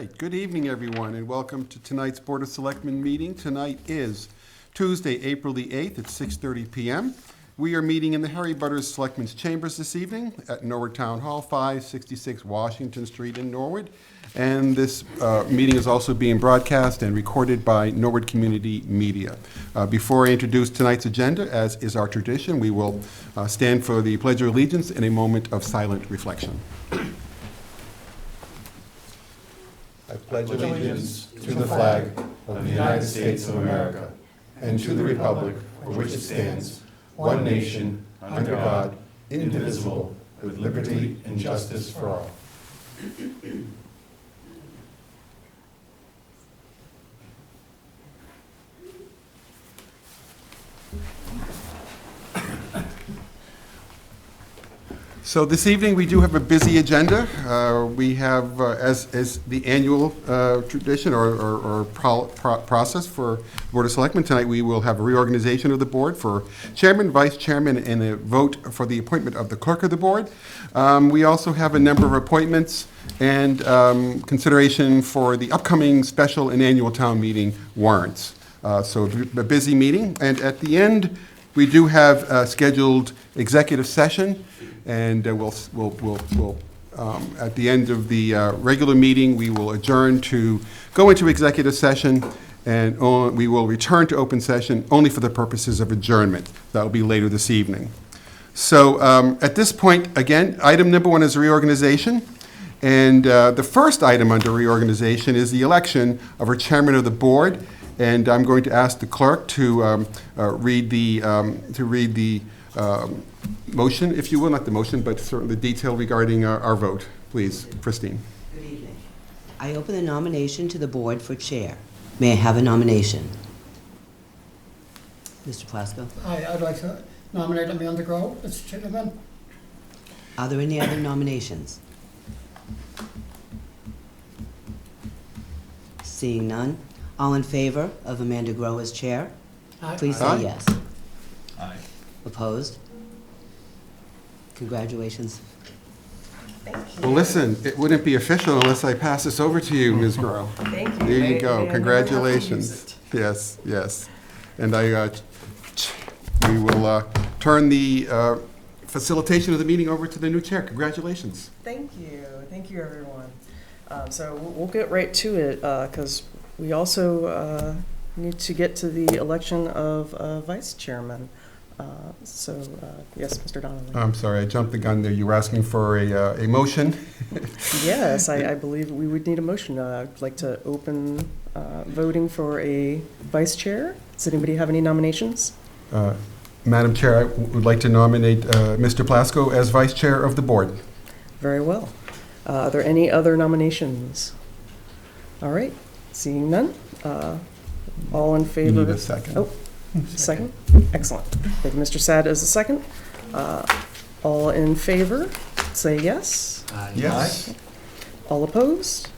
right, good evening, everyone, and welcome to tonight's Board of Selectmen meeting. Tonight is Tuesday, April the 8th at 6:30 p.m. We are meeting in the Harry Butters Selectmen's Chambers this evening at Norwood Town Hall, 566 Washington Street in Norwood. And this meeting is also being broadcast and recorded by Norwood Community Media. Before I introduce tonight's agenda, as is our tradition, we will stand for the Pledge of Allegiance in a moment of silent reflection. I pledge allegiance to the flag of the United States of America and to the republic for which it stands, one nation, under God, indivisible, with liberty and justice for all. So this evening, we do have a busy agenda. We have, as the annual tradition or process for Board of Selectmen, tonight we will have a reorganization of the board for chairman, vice chairman, and a vote for the appointment of the clerk of the board. We also have a number of appointments and consideration for the upcoming special and annual town meeting warrants. So a busy meeting. And at the end, we do have a scheduled executive session. And we'll at the end of the regular meeting, we will adjourn to go into executive session, and we will return to open session only for the purposes of adjournment. That will be later this evening. So at this point, again, item number one is reorganization. And the first item under reorganization is the election of our chairman of the board. And I'm going to ask the clerk to read the motion, if you will, not the motion, but certainly the detail regarding our vote. Please, Christine. Good evening. I open the nomination to the board for chair. May I have a nomination? Mr. Plasko? Hi, I'd like to nominate Amanda Grow as chairman. Are there any other nominations? Seeing none, all in favor of Amanda Grow as chair? Aye. Please Aye. say yes. Aye. Opposed? Congratulations. Well, listen, it wouldn't be official unless I pass this over to you, Ms. Grow. Thank you. There you May I go. never have to Congratulations. use it. Yes, yes. And we will turn the facilitation of the meeting over to the new chair. Congratulations. Thank you. Thank you, everyone. So we'll get right to it because we also need to get to the election of vice chairman. Yes, Mr. Donnelly. I'm sorry, I jumped the gun there. You were asking for a motion? Yes, I believe we would need a motion. I'd like to open voting for a vice chair. Does anybody have any nominations? Madam Chair, I would like to nominate Mr. Plasko as vice chair of the board. Very well. Are there any other nominations? All right, seeing none. All in You favor? need a second. Oh, second? Excellent. Thank you, Mr. Sad as a second. All in favor, say yes. Yes. All opposed?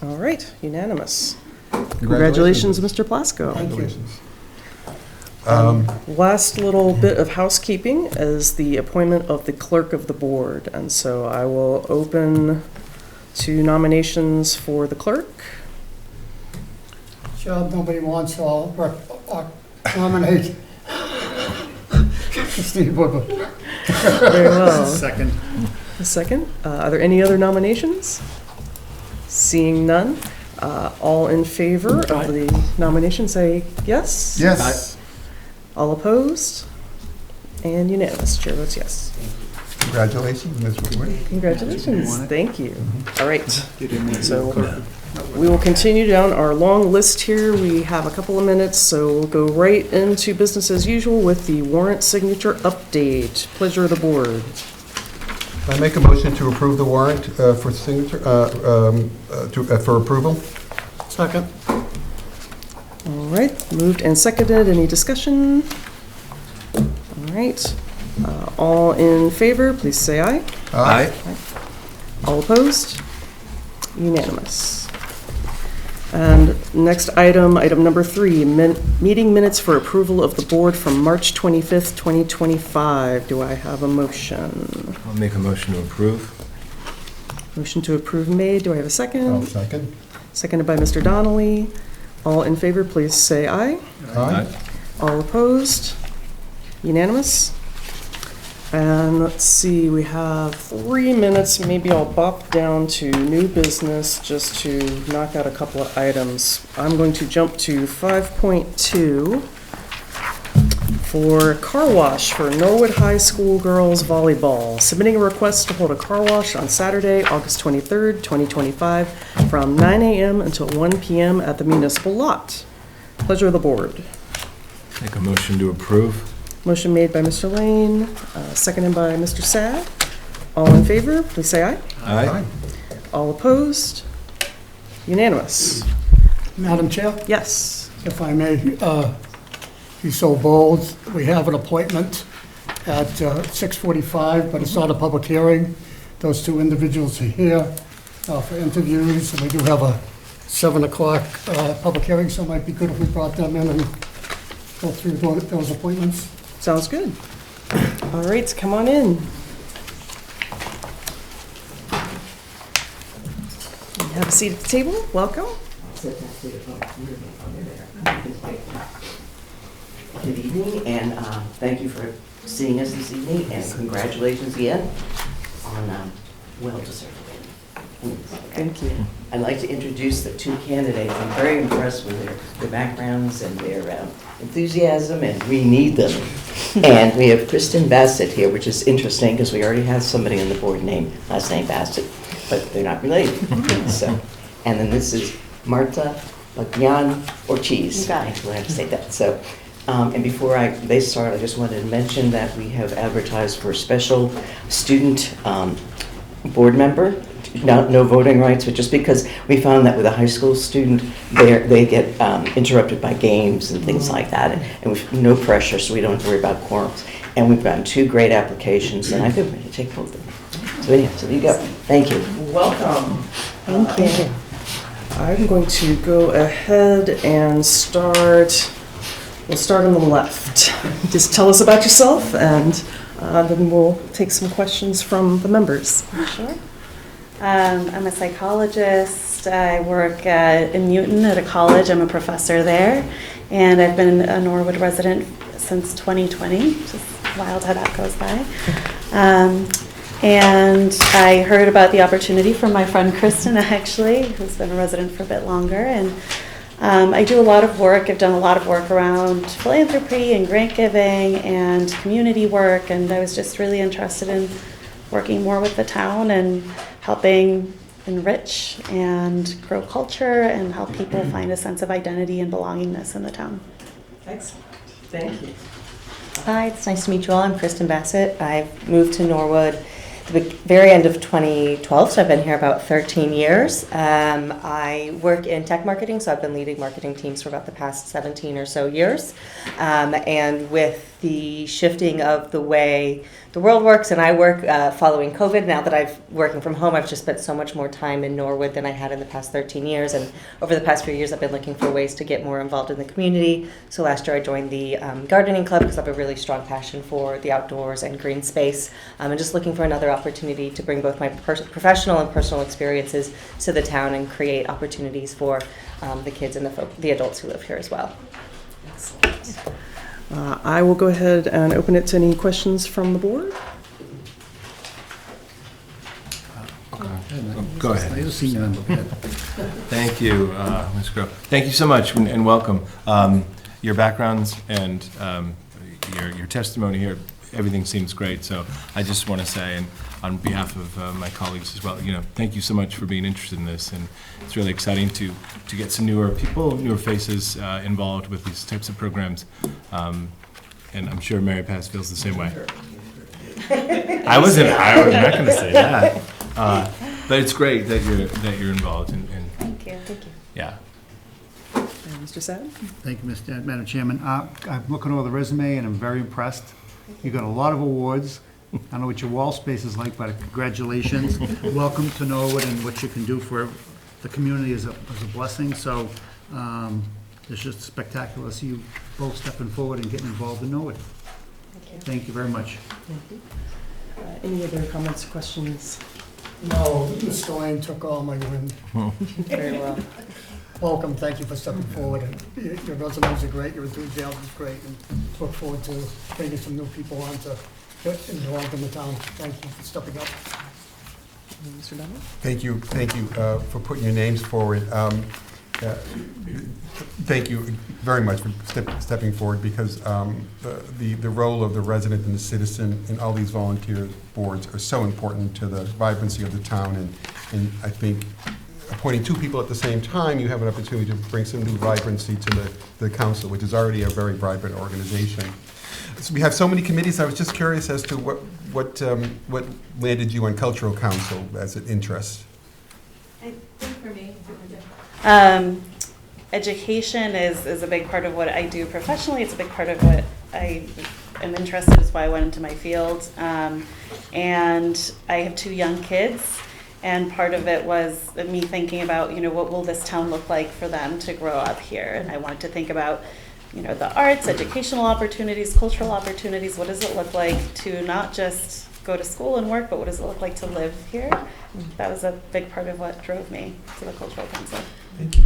All right, unanimous. Congratulations, Mr. Plasko. Congratulations. Last little bit of housekeeping is the appointment of the clerk of the board. And so I will open to nominations for the clerk. Sure, nobody wants, so I'll nominate Steve Woodward. Very well. Second. A second. Are there any other nominations? Seeing none. All in favor of the nomination, say yes. Yes. All opposed? And unanimous. Chair votes yes. Congratulations, Ms. Woodward. Congratulations. Thank you. All right. So we will continue down our long list here. We have a couple of minutes, so we'll go right into business as usual with the warrant signature update. Pleasure of the board. I make a motion to approve the warrant for signature, for approval. Second. All right, moved and seconded. Any discussion? All right. All in favor, please say aye. Aye. All opposed? Unanimous. And next item, item number 3, meeting minutes for approval of the board from March 25th, 2025. Do I have a motion? I'll make a motion to approve. Motion to approve made. Do I have a second? second. Seconded by Mr. Donnelly. All in favor, please say aye. Aye. All opposed? Unanimous? And let's see, we have 3 minutes. Maybe I'll bop down to new business just to knock out a couple of items. I'm going to jump to 5.2 for car wash for Norwood High School girls volleyball. Submitting a request to hold a car wash on Saturday, August 23rd, 2025, from 9 a.m. until 1 p.m. at the municipal lot. Pleasure of the board. Make a motion to approve. Motion made by Mr. Lane, seconded by Mr. Sad. All in favor, please say aye. Aye. All opposed? Unanimous. Madam Chair, Yes. if I may be so bold, we have an appointment at 6:45, but it's not a public hearing. Those two individuals are here for interviews, and we do have a 7 o'clock public hearing, so it might be good if we brought them in and go through those appointments. Sounds good. All right, come on in. Have a seat at the table. Welcome. Good evening, and thank you for seeing us this evening, and congratulations again on well-deserved win. Thank you. I'd like to introduce the two candidates. I'm very impressed with their backgrounds and their enthusiasm, and we need them. And we have Kristen Bassett here, which is interesting because we already have somebody on the board named, last name Bassett, but they're not related. So, and then this is Marta Bagnan Ortiz. You got it. I have to say that. So, and before they start, I just wanted to mention that we have advertised for a special student board member. No voting rights, but just because we found that with a high school student, they get interrupted by games and things like that, and we've no pressure, so we don't have to worry about quorums. And we've gotten 2 great applications, and I think we're going to take both of them. So anyhow, so there you go. Thank you. Welcome. Thank you. I'm going to go ahead and start. We'll start on the left. Just tell us about yourself, and then we'll take some questions from the members. Sure. I'm a psychologist. I work in Newton at a college. I'm a professor there. And I've been a Norwood resident since 2020, which is wild how that goes by. And I heard about the opportunity from my friend Kristen, actually, who's been a resident for a bit longer. And I do a lot of work. I've done a lot of work around philanthropy and grant giving and community work. And I was just really interested in working more with the town and helping enrich and grow culture and help people find a sense of identity and belongingness in the town. Excellent. Thank you. Hi, it's nice to meet you all. I'm Kristen Bassett. I've moved to Norwood at the very end of 2012, so I've been here about 13 years. I work in tech marketing, so I've been leading marketing teams for about the past 17 or so years. And with the shifting of the way the world works, and I work following COVID, now that I've working from home, I've just spent so much more time in Norwood than I had in the past 13 years. And over the past few years, I've been looking for ways to get more involved in the community. So last year I joined the gardening club because I have a really strong passion for the outdoors and green space. And just looking for another opportunity to bring both my professional and personal experiences to the town and create opportunities for the kids and the adults who live here as well. Excellent. I will go ahead and open it to any questions from the board. Go ahead. Thank you, Ms. Grove. Thank you so much and welcome. Your backgrounds and your testimony here, everything seems great. So I just want to say, and on behalf of my colleagues as well, thank you so much for being interested in this. And it's really exciting to get some newer people, newer faces involved with these types of programs. And I'm sure Mary Paz feels the same way. I was not going to say that. But it's great that you're involved. Thank you. Thank you. Yeah. And Mr. Sad? Thank you, Madam Chairman. I'm looking over the resume, and I'm very impressed. You got a lot of awards. I don't know what your wall space is like, but congratulations. Welcome to Norwood, and what you can do for the community is a blessing. So it's just spectacular to see you both stepping forward and getting involved in Norwood. Thank you. Thank you very much. Thank you. Any other comments or questions? No, Mr. Lane took all my wind. Very well. Welcome, thank you for stepping forward, and your resumes are great, your enthusiasm is great, and look forward to bringing some new people on to get involved in the town. Thank you for stepping up. Mr. Donnelly? Thank you for putting your names forward. Thank you very much for stepping forward, because the role of the resident and the citizen and all these volunteer boards are so important to the vibrancy of the town, and I think appointing two people at the same time, you have an opportunity to bring some new vibrancy to the council, which is already a very vibrant organization. So we have so many committees. I was just curious as to what landed you on cultural council as an interest. I think for me, education is a big part of what I do professionally. It's a big part of what I am interested in. It's why I went into my field. And I have 2 young kids. And part of it was me thinking about, what will this town look like for them to grow up here? And I wanted to think about, the arts, educational opportunities, cultural opportunities. What does it look like to not just go to school and work, but what does it look like to live here? That was a big part of what drove me to the Cultural Council. Thank you.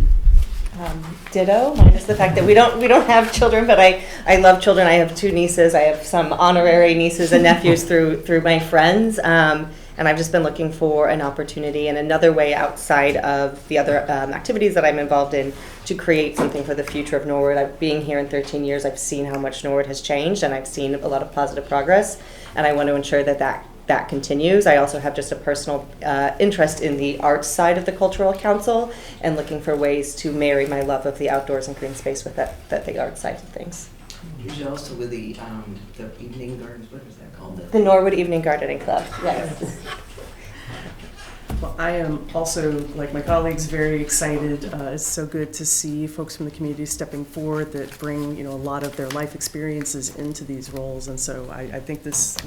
Ditto, minus the fact that we don't have children, but I love children. I have 2 nieces. I have some honorary nieces and nephews through my friends. And I've just been looking for an opportunity and another way outside of the other activities that I'm involved in to create something for the future of Norwood. Being here in 13 years, I've seen how much Norwood has changed, and I've seen a lot of positive progress, and I want to ensure that continues. I also have just a personal interest in the arts side of the Cultural Council and looking for ways to marry my love of the outdoors and green space with the arts side of things. You're also with the evening gardens, what is that called? The Norwood Evening Gardening Club, yes. Well, I am also, like my colleagues, very excited. It's so good to see folks from the community stepping forward that bring, a lot of their life experiences into these roles. And so I think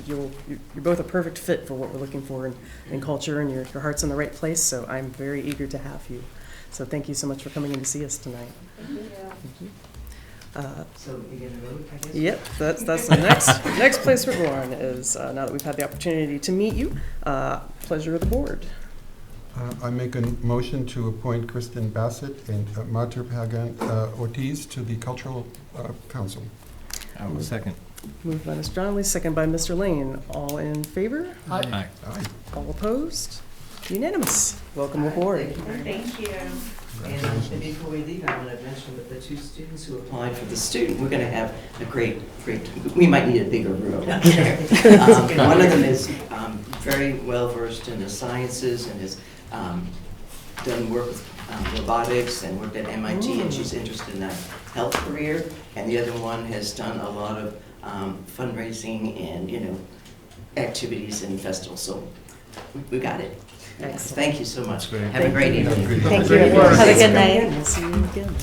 you're both a perfect fit for what we're looking for in culture, and your heart's in the right place. So I'm very eager to have you. So thank you so much for coming in to see us tonight. Thank you. Thank you. So you're going to vote, I guess? Yep, that's the next place we're going is, now that we've had the opportunity to meet you, pleasure of the board. I make a motion to appoint Kristen Bassett and Marta Pagan Ortiz to the Cultural Council. I will second. Moved by Mr. Donnelly, second by Mr. Lane. All in favor? Aye. Aye. All opposed? Unanimous. Welcome aboard. Thank you. And before we leave, I want to mention that the 2 students who applied for the student, we're going to have a great, we might need a bigger room out there. One of them is very well versed in the sciences and has done work with robotics and worked at MIT, and she's interested in that health career. And the other one has done a lot of fundraising and, activities and festivals. So we got it. Excellent. Thank you so much. Great. Have a great evening. Thank you. Great work. Have a good night. We'll see you again.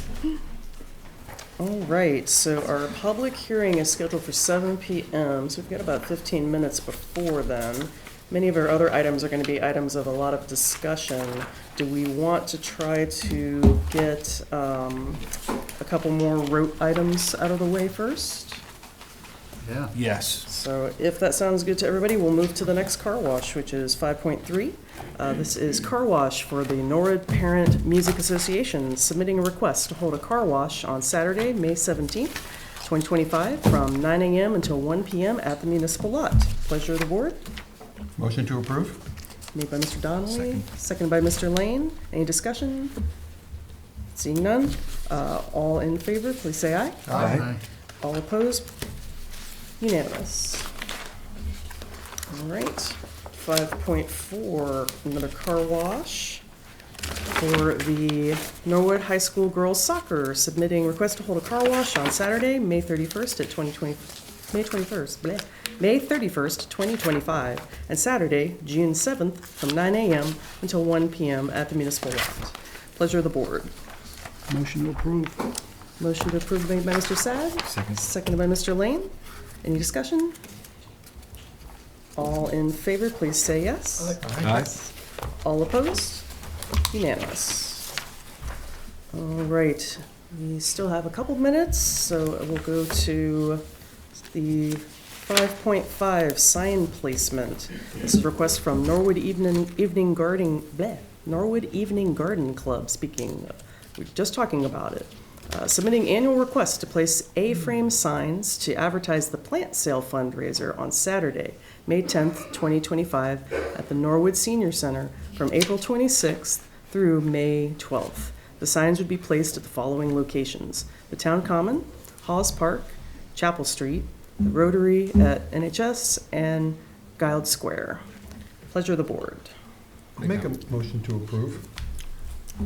All right, so our public hearing is scheduled for 7 p.m., so we've got about 15 minutes before then. Many of our other items are going to be items of a lot of discussion. Do we want to try to get a couple more rote items out of the way first? Yeah. Yes. So if that sounds good to everybody, we'll move to the next car wash, which is 5.3. This is car wash for the Norwood Parent Music Association, submitting a request to hold a car wash on Saturday, May 17th, 2025, from 9 a.m. until 1 p.m. at the municipal lot. Pleasure of the board. Motion to approve? Made by Mr. Donnelly, seconded by Mr. Lane. Any discussion? Seeing none, all in favor, please say aye. Aye. All opposed? Unanimous. All right. 5.4, another car wash for the Norwood High School Girls Soccer, submitting request to hold a car wash on Saturday, May 31st at 2025, and Saturday, June 7th, from 9 a.m. until 1 p.m. at the municipal lot. Pleasure of the board. Motion to approve. Motion to approve made by Mr. Sad. Second. Seconded by Mr. Lane. Any discussion? All in favor, please say yes. Aye. All opposed? Unanimous. All right, we still have a couple minutes, so we'll go to the 5.5, sign placement. This is a request from Norwood Evening Garden Club, we're just talking about it. Submitting annual request to place A-frame signs to advertise the plant sale fundraiser on Saturday, May 10th, 2025, at the Norwood Senior Center from April 26th through May 12th. The signs would be placed at the following locations: the Town Common, Hawes Park, Chapel Street, the Rotary at NHS, and Guild Square. Pleasure of the board. Make a motion to approve.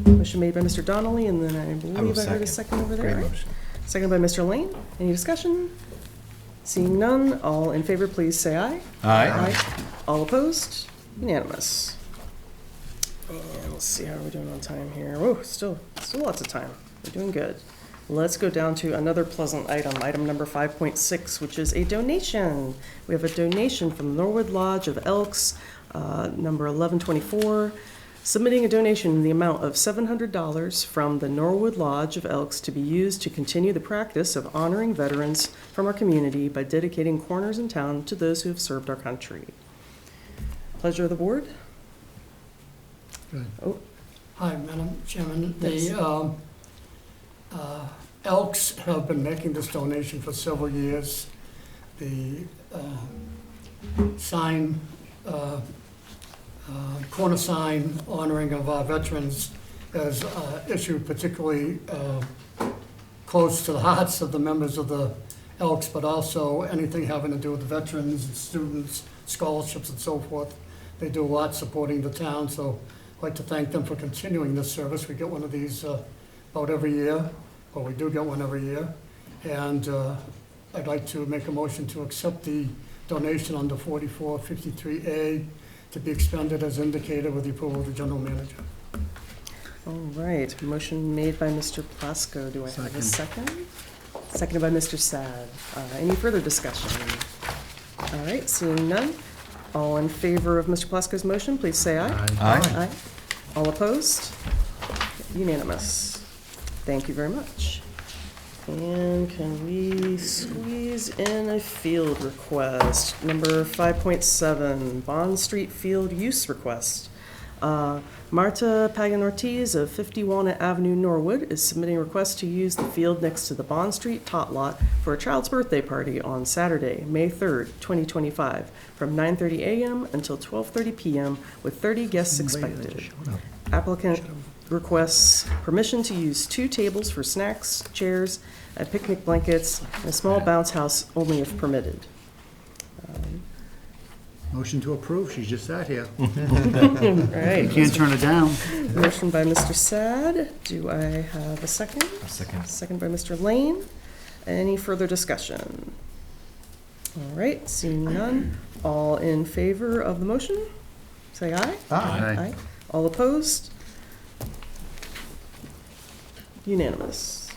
Motion made by Mr. Donnelly, and then I believe I heard a second over there. Great right? motion. Second by Mr. Lane. Any discussion? Seeing none, all in favor, please say aye. Aye. All opposed? Unanimous. And let's see how we're doing on time here. Oh, still lots of time. We're doing good. Let's go down to another pleasant item number 5.6, which is a donation. We have a donation from Norwood Lodge of Elks, number 1124, submitting a donation in the amount of $700 from the Norwood Lodge of Elks to be used to continue the practice of honoring veterans from our community by dedicating corners in town to those who have served our country. Pleasure of the board. Good. Oh, Hi, Madam Chairman. Yes. The Elks have been making this donation for several years. The sign, corner sign honoring of our veterans is issued particularly close to the hearts of the members of the Elks, but also anything having to do with the veterans and students, scholarships and so forth. They do a lot supporting the town, so I'd like to thank them for continuing this service. We get one of these about every year, or we do get one every year. And I'd like to make a motion to accept the donation under 4453A to be expended as indicated with the approval of the general manager. all right. Motion made by Mr. Plasko. Do I have a second? Seconded by Mr. Sad. Any further discussion? All right, seeing none. All in favor of Mr. Plasko's motion, please say aye. Aye. All opposed? Unanimous. Thank you very much. And can we squeeze in a field request? Number 5.7, Bond Street Field Use Request. Marta Pagan Ortiz of 50 Walnut Avenue, Norwood, is submitting a request to use the field next to the Bond Street tot lot for a child's birthday party on Saturday, May 3rd, 2025, from 9:30 a.m. until 12:30 p.m. with 30 guests expected. Applicant requests permission to use 2 tables for snacks, chairs, and picnic blankets, and a small bounce house only if permitted. Motion to approve, she's just sat here. All right. You can't turn it down. Motion by Mr. Sad. Do I have a second? A second. Second by Mr. Lane. Any further discussion? All right, seeing none. All in favor of the motion? Say aye. Aye. All opposed? Unanimous.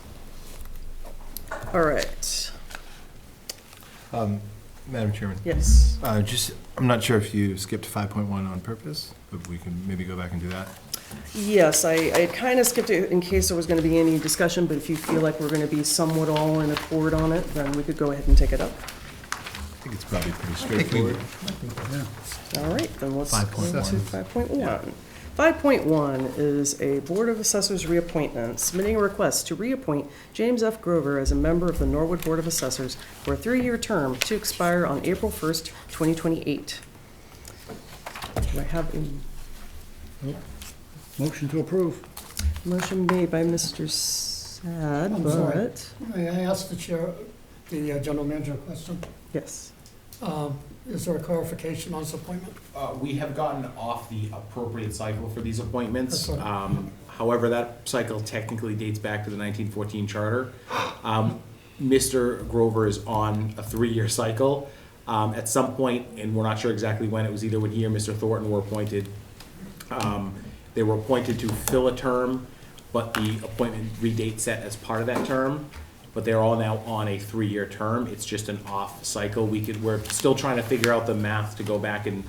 All right. Madam Chairman, Yes. I'm not sure if you skipped 5.1 on purpose, but we can maybe go back and do that. Yes, I kind of skipped it in case there was going to be any discussion, but if you feel like we're going to be somewhat all in accord on it, then we could go ahead and take it up. I think it's probably pretty straightforward. All right, then let's go to 5.7. 5.1. 5.1 is a Board of Assessors reappointment, submitting a request to reappoint James F. Grover as a member of the Norwood Board of Assessors for a 3-year term to expire on April 1st, 2028. Do I have a Motion to approve. motion made by Mr. Sad, I'm sorry. but, May I ask the chair, the general manager a question? yes. Is there a clarification on this appointment? We have gotten off the appropriate cycle for these appointments. That's However, that cycle technically dates back to the 1914 charter. Mr. Grover is on a 3-year cycle. At some point, and we're not sure exactly when, it was either when he or Mr. Thornton were appointed. They were appointed to fill a term, but the appointment redate set as part of that term. But they're all now on a 3-year term. It's just an off cycle. We're still trying to figure out the math to go back and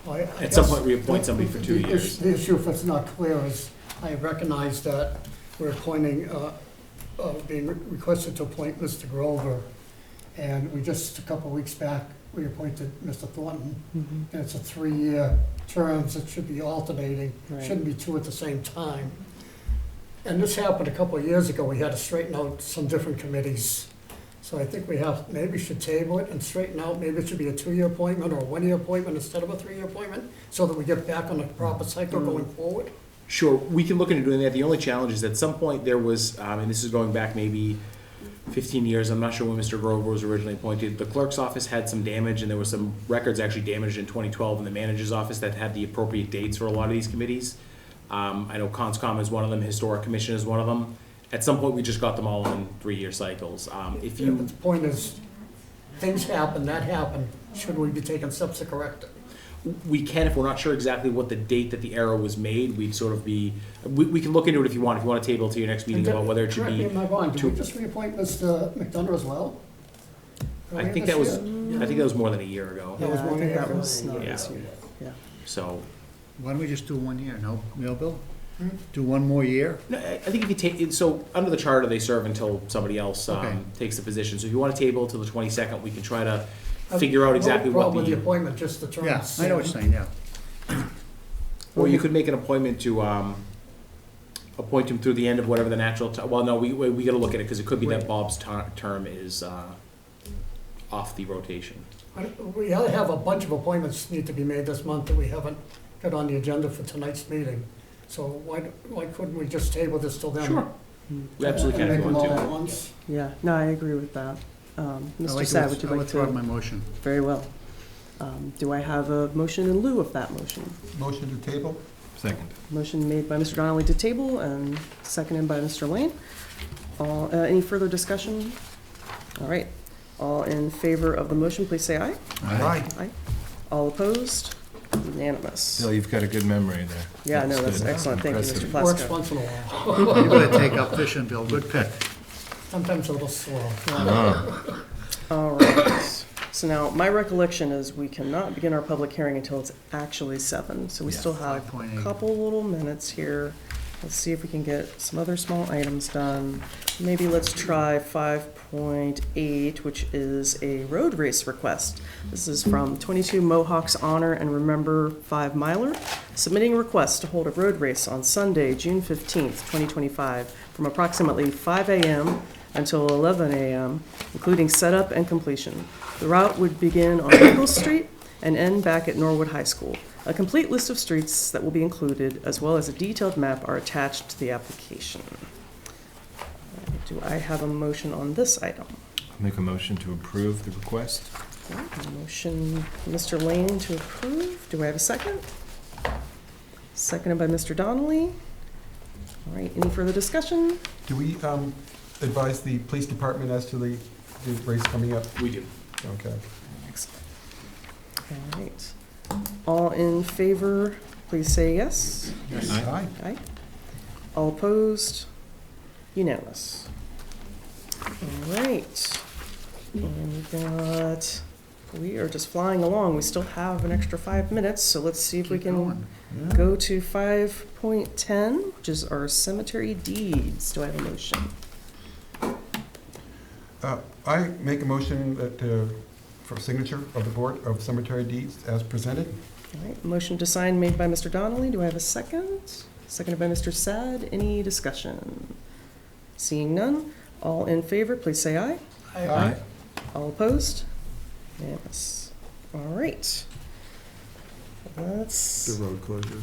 Well, I at some guess point reappoint somebody for 2 years. The issue, if it's not clear, is I recognize that we're appointing, being requested to appoint Mr. Grover And we just, a couple of weeks back, we appointed Mr. Thornton. Mhm. And it's a 3-year terms, it should be alternating, Right. shouldn't be two at the same time. And this happened a couple of years ago, we had to straighten out some different committees. So I think maybe should table it and straighten out, maybe it should be a 2-year appointment or a 1-year appointment instead of a 3-year appointment, so that we get back on the proper cycle going forward. Sure, we can look into doing that. The only challenge is at some point there was, and this is going back maybe 15 years, I'm not sure when Mr. Grover was originally appointed, the clerk's office had some damage, and there was some records actually damaged in 2012 in the manager's office that had the appropriate dates for a lot of these committees. I know Conscom is one of them, Historic Commission is one of them. At some point, we just got them all in 3-year cycles. If Yeah, you, but the point is, things happen, that happened, should we be taking steps to correct it? we can, if we're not sure exactly what the date that the error was made, we'd sort of be, we can look into it if you want to table to your next meeting about whether it should Correct me be. if I'm wrong, did we two- just reappoint Mr. McDonough as well? I think that was, I think that was more than a year ago, That was Yeah, I one think year that ago? was not Yeah. this year. Yeah. so. Why don't we just do 1 year? No, Bill? Hmm? Do 1 more year? No, I think if you take, so under the charter, they serve until somebody else Okay. takes the position. So if you want to table till the 22nd, we can try to figure out exactly No what problem with the the, appointment, just the terms. Yeah, I know what you're saying, yeah. or you could make an appointment to appoint him through the end of whatever the natural, well, no, we got to look at it because it could be that Right. Bob's term is off the rotation. We have a bunch of appointments need to be made this month that we haven't got on the agenda for tonight's meeting. So why couldn't we just table this till then? Sure. We absolutely can And if you make them all want at to. once? Yeah, no, I agree with that. I Mr. like Sad, to- would you I like withdraw to? my motion. Very well. Do I have a motion in lieu of that motion? Motion to table? Second. Motion made by Mr. Donnelly to table and seconded by Mr. Lane. Any further discussion? All right. All in favor of the motion, please say aye. Aye. Aye. All opposed? Unanimous. Bill, you've got a good memory there. Yeah, no, that's good. excellent. Thank you, Mr. Impressive. Works Plasko. once in a while. You better take up fishing, Bill, good pick. Sometimes a little slow. All right. So now, my recollection is we cannot begin our public hearing until it's actually 7. So we Yeah, still have 5:8. a couple little minutes here. Let's see if we can get some other small items done. Maybe let's try 5.8, which is a road race request. This is from 22 Mohawks Honor and Remember 5 Miler, submitting a request to hold a road race on Sunday, June 15th, 2025, from approximately 5 a.m. until 11 a.m., including setup and completion. The route would begin on Eagle Street and end back at Norwood High School. A complete list of streets that will be included, as well as a detailed map, are attached to the application. Do I have a motion on this item? Make a motion to approve the request. Okay, motion, Mr. Lane to approve. Do I have a second? Seconded by Mr. Donnelly. All right, any further discussion? Do we advise the police department as to the race coming up? We do. Okay. Excellent. All right. All in favor, please say yes. Aye. Aye. All opposed? Unanimous. All right. And we are just flying along. We still have an extra 5 minutes, so let's see if we Keep can going. go to 5.10, which is our cemetery deeds. Do I have a motion? I make a motion that, for signature of the Board of Cemetery Deeds as presented. All right, motion to sign made by Mr. Donnelly. Do I have a second? Seconded by Mr. Sad. Any discussion? Seeing none, all in favor, please say aye. Aye. All opposed? Yes. All right. That's, The road closure,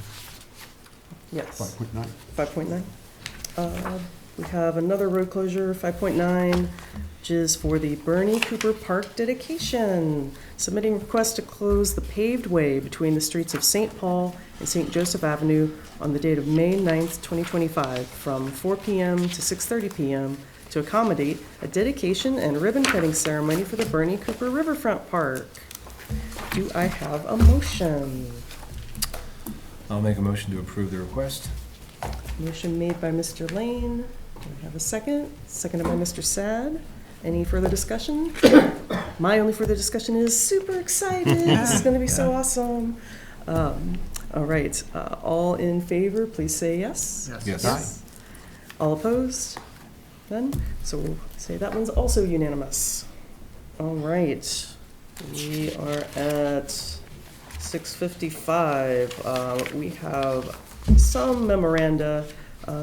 yes, 5.9. 5.9. We have another road closure, 5.9, which is for the Bernie Cooper Park dedication. Submitting request to close the paved way between the streets of St. Paul and St. Joseph Avenue on the date of May 9th, 2025, from 4 p.m. to 6:30 p.m. to accommodate a dedication and ribbon cutting ceremony for the Bernie Cooper Riverfront Park. Do I have a motion? I'll make a motion to approve the request. Motion made by Mr. Lane. Do I have a second? Seconded by Mr. Sad. Any further discussion? My only further discussion is super excited. This is going to be so awesome. All right. All in favor, please say yes. Yes. Yes. All opposed? None? So we'll say that one's also unanimous. All right, we are at 6:55. We have some memoranda.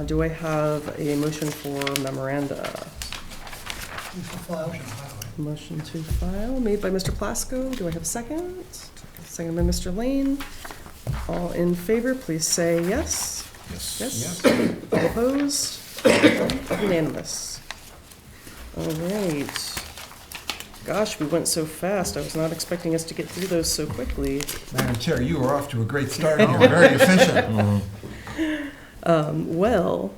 Do I have a motion for memoranda? Motion to file made by Mr. Plasko. Do I have a second? Second by Mr. Lane. All in favor, please say yes. Yes. All opposed? Unanimous. All right. Gosh, we went so fast. I was not expecting us to get through those so quickly. Madam Chair, you were off to a great start. You were very efficient. Well,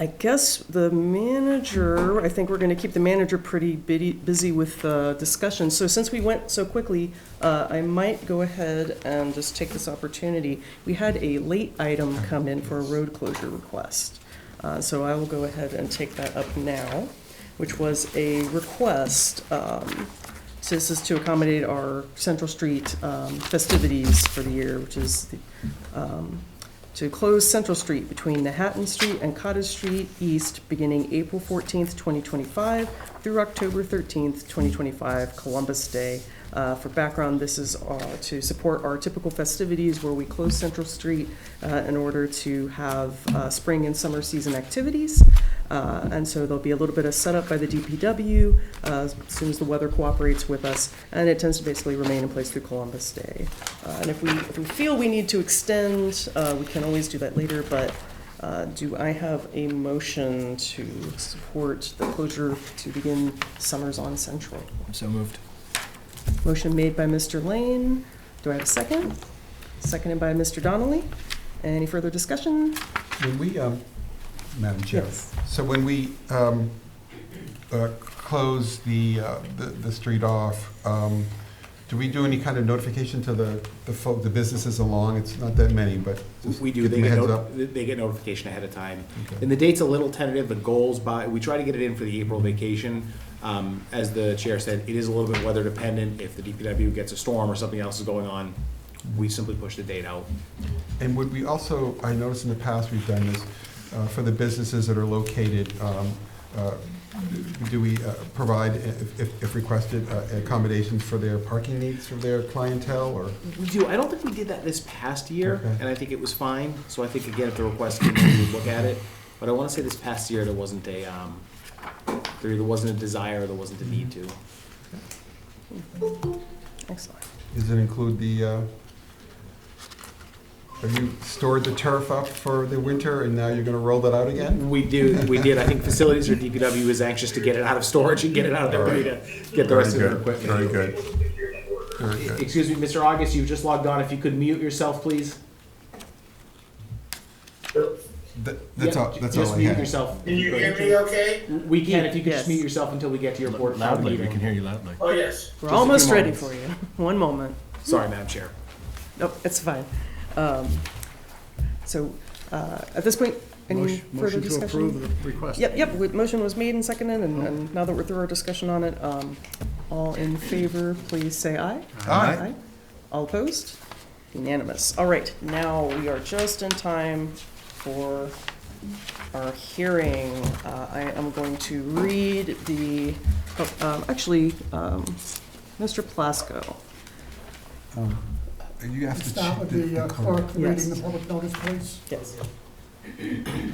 I guess the manager, I think we're going to keep the manager pretty busy with discussion. So since we went so quickly, I might go ahead and just take this opportunity. We had a late item come in for a road closure request. So I will go ahead and take that up now, which was a request. So this is to accommodate our Central Street festivities for the year, which is to close Central Street between Manhattan Street and Cottage Street East beginning April 14th, 2025 through October 13th, 2025, Columbus Day. For background, this is to support our typical festivities where we close Central Street in order to have spring and summer season activities. And so there'll be a little bit of setup by the DPW as soon as the weather cooperates with us, and it tends to basically remain in place through Columbus Day. And if we feel we need to extend, we can always do that later, but do I have a motion to support the closure to begin Summers on Central? So moved. Motion made by Mr. Lane. Do I have a second? Seconded by Mr. Donnelly. Any further discussion? When we, Madam Chair, Yes. so when we close the street off, do we do any kind of notification to the businesses along? It's not that many, but just We do, give they them a get, heads up. they get notification ahead of time. Okay. And the date's a little tentative, the goals we try to get it in for the April vacation. As the chair said, it is a little bit weather dependent. If the DPW gets a storm or something else is going on, we simply push the date out. And would we also, I noticed in the past we've done this, for the businesses that are located, do we provide, if requested, accommodations for their parking needs for their clientele, or? We do. I don't think we did that this past year, Okay. and I think it was fine. So I think, again, if the request came in, we would look at it. But I want to say this past year, there wasn't a desire, or there wasn't a need to. Excellent. Does it include have you stored the turf up for the winter and now you're gonna roll that out again? We did. I think facilities or DPW is anxious to get it out of storage and get it out there ready to get the rest of their equipment. Very good. Very good. Excuse me, Mr. August, you've just logged on. If you could mute yourself, please. That's all Just I mute had. yourself. Can you hear me okay? We can, if you could just Yes. mute yourself until we get to your board Loudly, we meeting. can hear you loudly. Oh, yes. We're Just a almost few ready moments. for you. One moment. Sorry, Madam Chair. Nope, it's fine. So at this point, any further Motion to discussion? approve the request. Yep, motion was made and seconded, and now that we're through our discussion on it, all in favor, please say aye. Aye. All opposed? Unanimous. All right, now we are just in time for our hearing. I am going to read Mr. Plasko. You have to Start with check the clerk Yes. reading the public notice, please. Yes. Excuse me.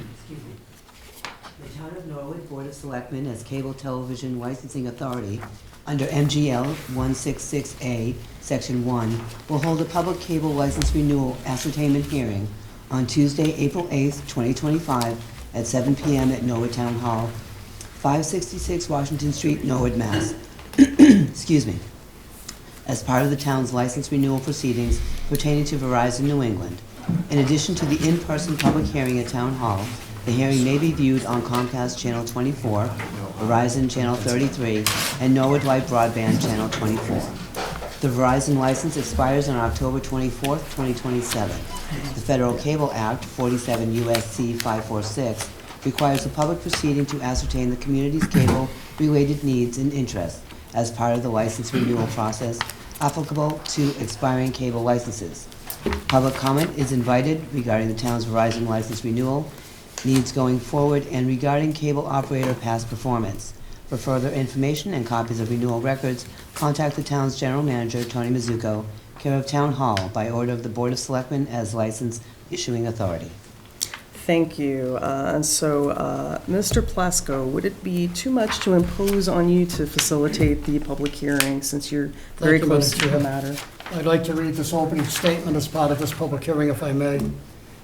The Town of Norwood Board of Selectmen as Cable Television Licensing Authority under MGL 166A, Section 1, will hold a public cable license renewal ascertainment hearing on Tuesday, April 8th, 2025, at 7 p.m. at Norwood Town Hall, 566 Washington Street, Norwood, Mass. Excuse me. As part of the town's license renewal proceedings pertaining to Verizon New England. In addition to the in-person public hearing at Town Hall, the hearing may be viewed on Comcast Channel 24, Verizon Channel 33, and Norwood Light Broadband Channel 24. The Verizon license expires on October 24th, 2027. The Federal Cable Act, 47 U.S.C. 546, requires a public proceeding to ascertain the community's cable-related needs and interests as part of the license renewal process applicable to expiring cable licenses. Public comment is invited regarding the town's Verizon license renewal, needs going forward, and regarding cable operator past performance. For further information and copies of renewal records, contact the town's general manager, Tony Mizuko, care of Town Hall, by order of the Board of Selectmen as license issuing authority. Thank you. Mr. Plasko, would it be too much to impose on you to facilitate the public hearing since you're very Thank you, close Madam to the Chair. matter? I'd like to read this opening statement as part of this public hearing, if I may.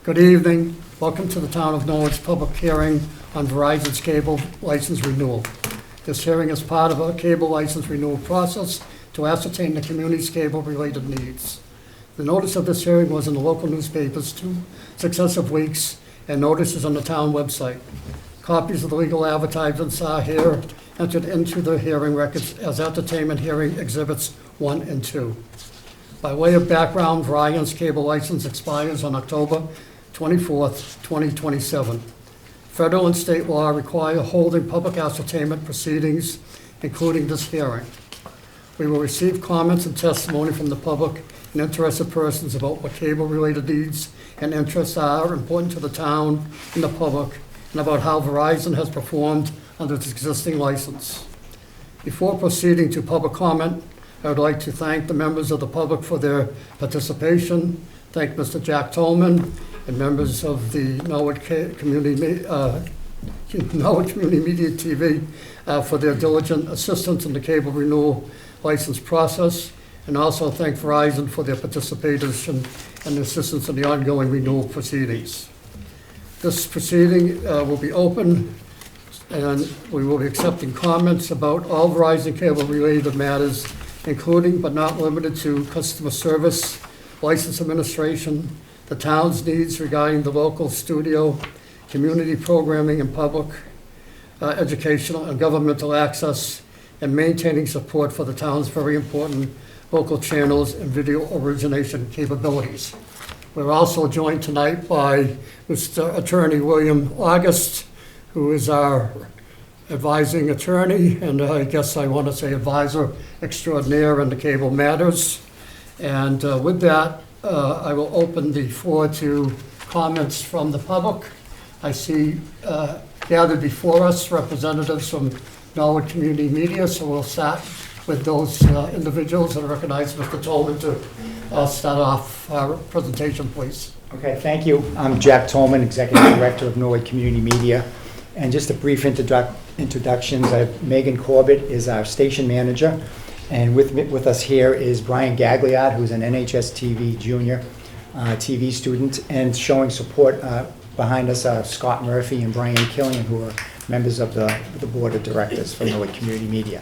Good evening. Welcome to the Town of Norwich public hearing on Verizon's cable license renewal. This hearing is part of a cable license renewal process to ascertain the community's cable-related needs. The notice of this hearing was in the local newspapers 2 successive weeks, and notices on the town website. Copies of the legal advertisements are here, entered into the hearing records as entertainment hearing exhibits 1 and 2. By way of background, Verizon's cable license expires on October 24th, 2027. Federal and state law require holding public ascertainment proceedings, including this hearing. We will receive comments and testimony from the public and interested persons about what cable-related needs and interests are important to the town and the public, and about how Verizon has performed under its existing license. Before proceeding to public comment, I would like to thank the members of the public for their participation, thank Mr. Jack Tolman and members of the Norwood Community Media TV for their diligent assistance in the cable renewal license process, and also thank Verizon for their participation and assistance in the ongoing renewal proceedings. This proceeding will be open, and we will be accepting comments about all Verizon cable-related matters, including but not limited to customer service, license administration, the town's needs regarding the local studio, community programming and public educational and governmental access, and maintaining support for the town's very important local channels and video origination capabilities. We're also joined tonight by Mr. Attorney William August, who is our advising attorney, and I guess I want to say advisor extraordinaire in the cable matters. And with that, I will open the floor to comments from the public. I see gathered before us representatives from Norwood Community Media, so we'll start with those individuals, and recognize Mr. Tolman to start off our presentation, please. Okay, thank you. I'm Jack Tolman, Executive Director of Norwood Community Media. And just a brief introductions. Megan Corbett is our station manager. And with us here is Brian Gagliard, who's an NHS TV junior TV student. And showing support behind us are Scott Murphy and Brian Killian, who are members of the Board of Directors for Norwood Community Media.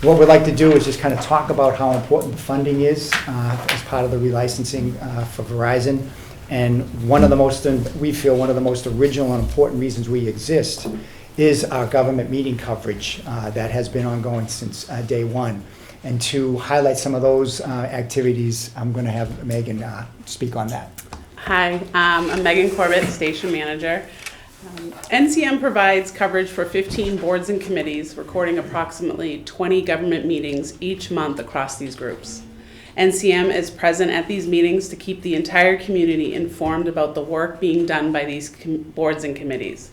What we'd like to do is just kind of talk about how important the funding is as part of the relicensing for Verizon. And we feel one of the most original and important reasons we exist is our government meeting coverage that has been ongoing since day one. And to highlight some of those activities, I'm going to have Megan speak on that. Hi, I'm Megan Corbett, Station Manager. NCM provides coverage for 15 boards and committees, recording approximately 20 government meetings each month across these groups. NCM is present at these meetings to keep the entire community informed about the work being done by these boards and committees.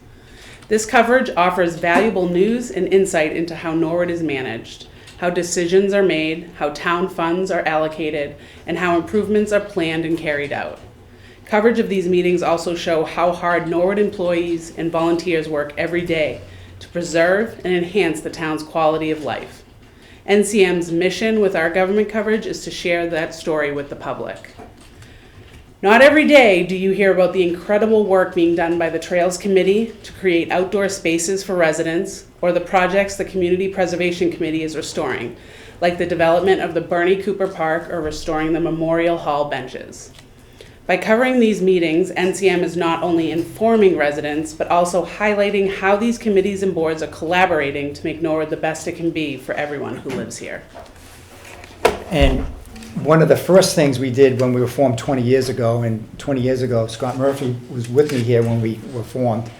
This coverage offers valuable news and insight into how Norwood is managed, how decisions are made, how town funds are allocated, and how improvements are planned and carried out. Coverage of these meetings also show how hard Norwood employees and volunteers work every day to preserve and enhance the town's quality of life. NCM's mission with our government coverage is to share that story with the public. Not every day do you hear about the incredible work being done by the Trails Committee to create outdoor spaces for residents, or the projects the Community Preservation Committee is restoring, like the development of the Bernie Cooper Park or restoring the Memorial Hall benches. By covering these meetings, NCM is not only informing residents, but also highlighting how these committees and boards are collaborating to make Norwood the best it can be for everyone who lives here. And one of the first things we did when we were formed 20 years ago, and 20 years ago, Scott Murphy was with me here when we were formed,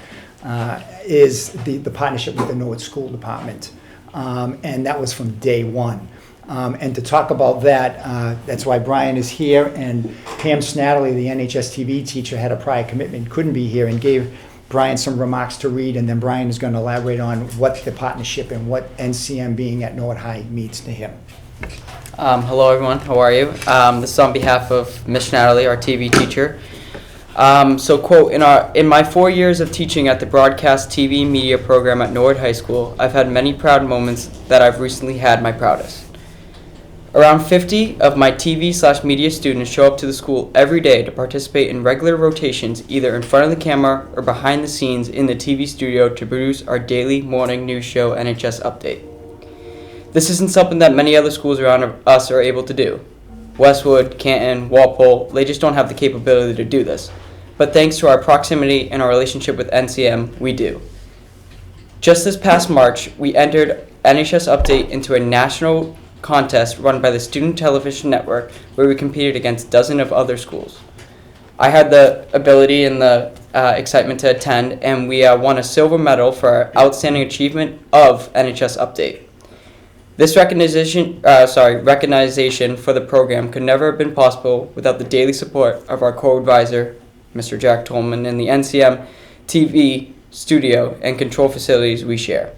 is the partnership with the Norwood School Department. And that was from day one. And to talk about that, that's why Brian is here, and Pam Snatterly, the NHS TV teacher, had a prior commitment, couldn't be here, and gave Brian some remarks to read, and then Brian is going to elaborate on what the partnership and what NCM being at Norwood High means to him. Hello, everyone. How are you? This is on behalf of Miss Natalie, our TV teacher. So, quote, in my 4 years of teaching at the broadcast TV media program at Norwood High School, I've had many proud moments that I've recently had my proudest. Around 50 of my TV/media students show up to the school every day to participate in regular rotations, either in front of the camera or behind the scenes in the TV studio to produce our daily morning news show, NHS Update. This isn't something that many other schools around us are able to do. Westwood, Canton, Walpole, they just don't have the capability to do this. But thanks to our proximity and our relationship with NCM, we do. Just this past March, we entered NHS Update into a national contest run by the Student Television Network, where we competed against dozens of other schools. I had the ability and the excitement to attend, and we won a silver medal for our outstanding achievement of NHS Update. This recognition for the program could never have been possible without the daily support of our co-advisor, Mr. Jack Tolman, and the NCM TV studio and control facilities we share.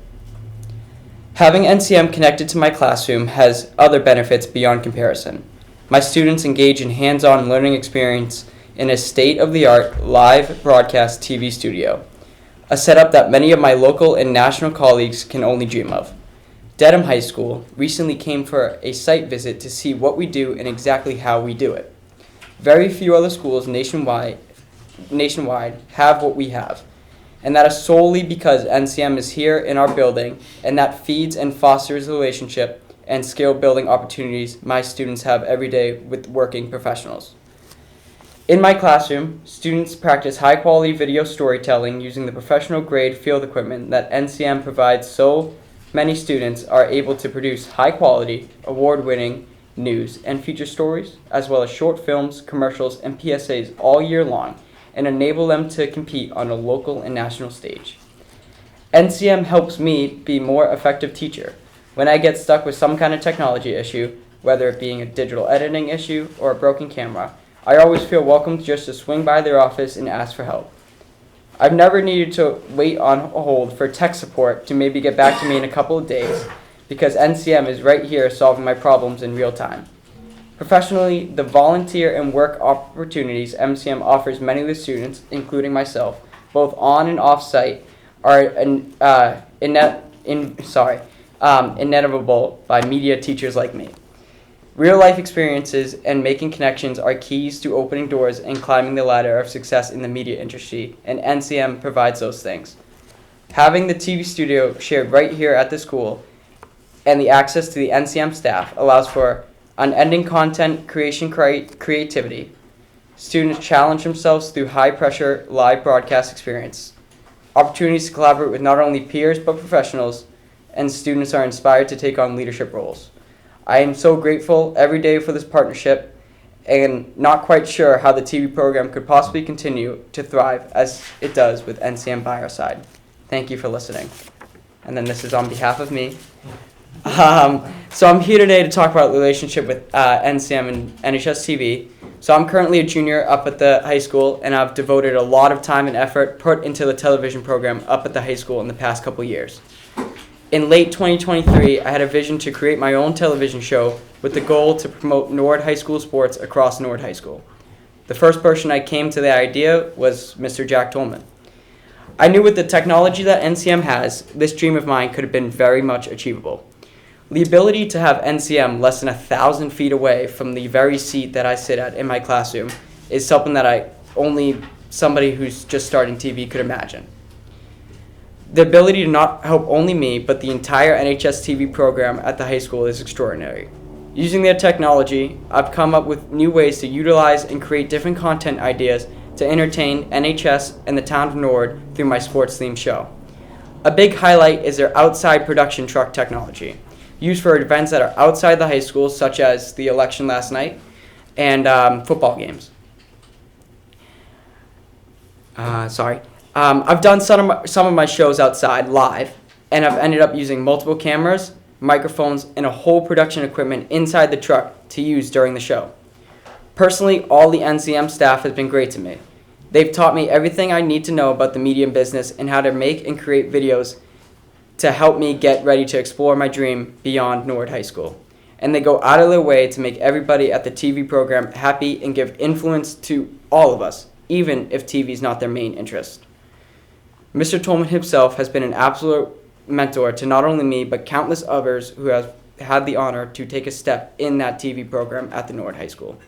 Having NCM connected to my classroom has other benefits beyond comparison. My students engage in hands-on learning experience in a state-of-the-art live broadcast TV studio, a setup that many of my local and national colleagues can only dream of. Dedham High School recently came for a site visit to see what we do and exactly how we do it. Very few other schools nationwide have what we have, and that is solely because NCM is here in our building, and that feeds and fosters the relationship and skill building opportunities my students have every day with working professionals. In my classroom, students practice high quality video storytelling using the professional grade field equipment that NCM provides, so many students are able to produce high quality, award winning news and feature stories, as well as short films, commercials, and PSAs all year long, and enable them to compete on a local and national stage. NCM helps me be a more effective teacher. When I get stuck with some kind of technology issue, whether it being a digital editing issue or a broken camera, I always feel welcome just to swing by their office and ask for help. I've never needed to wait on hold for tech support to maybe get back to me in a couple of days, because NCM is right here solving my problems in real time. Professionally, the volunteer and work opportunities MCM offers many of the students, including myself, both on and off site, are inevitable by media teachers like me. Real life experiences and making connections are keys to opening doors and climbing the ladder of success in the media industry, and NCM provides those things. Having the TV studio shared right here at the school and the access to the NCM staff allows for unending content creation creativity. Students challenge themselves through high-pressure live broadcast experience. Opportunities to collaborate with not only peers but professionals, and students are inspired to take on leadership roles. I am so grateful every day for this partnership, and not quite sure how the TV program could possibly continue to thrive as it does with NCM by our side. Thank you for listening. And then this is on behalf of me. So I'm here today to talk about the relationship with NCM and NHS TV. So I'm currently a junior up at the high school, and I've devoted a lot of time and effort put into the television program up at the high school in the past couple years. In late 2023, I had a vision to create my own television show with the goal to promote Norwood High School sports across Norwood High School. The first person I came to the idea was Mr. Jack Tolman. I knew with the technology that NCM has, this dream of mine could have been very much achievable. The ability to have NCM less than 1,000 feet away from the very seat that I sit at in my classroom is something that only somebody who's just starting TV could imagine. The ability to not help only me, but the entire NHS TV program at the high school is extraordinary. Using their technology, I've come up with new ways to utilize and create different content ideas to entertain NHS and the town of Norwood through my sports-themed show. A big highlight is their outside production truck technology, used for events that are outside the high school, such as the election last night and football games. I've done some of my shows outside live, and I've ended up using multiple cameras, microphones, and a whole production equipment inside the truck to use during the show. Personally, all the NCM staff has been great to me. They've taught me everything I need to know about the media business and how to make and create videos to help me get ready to explore my dream beyond Norwood High School. And they go out of their way to make everybody at the TV program happy and give influence to all of us, even if TV is not their main interest. Mr. Tolman himself has been an absolute mentor to not only me, but countless others who have had the honor to take a step in that TV program at the Norwood High School.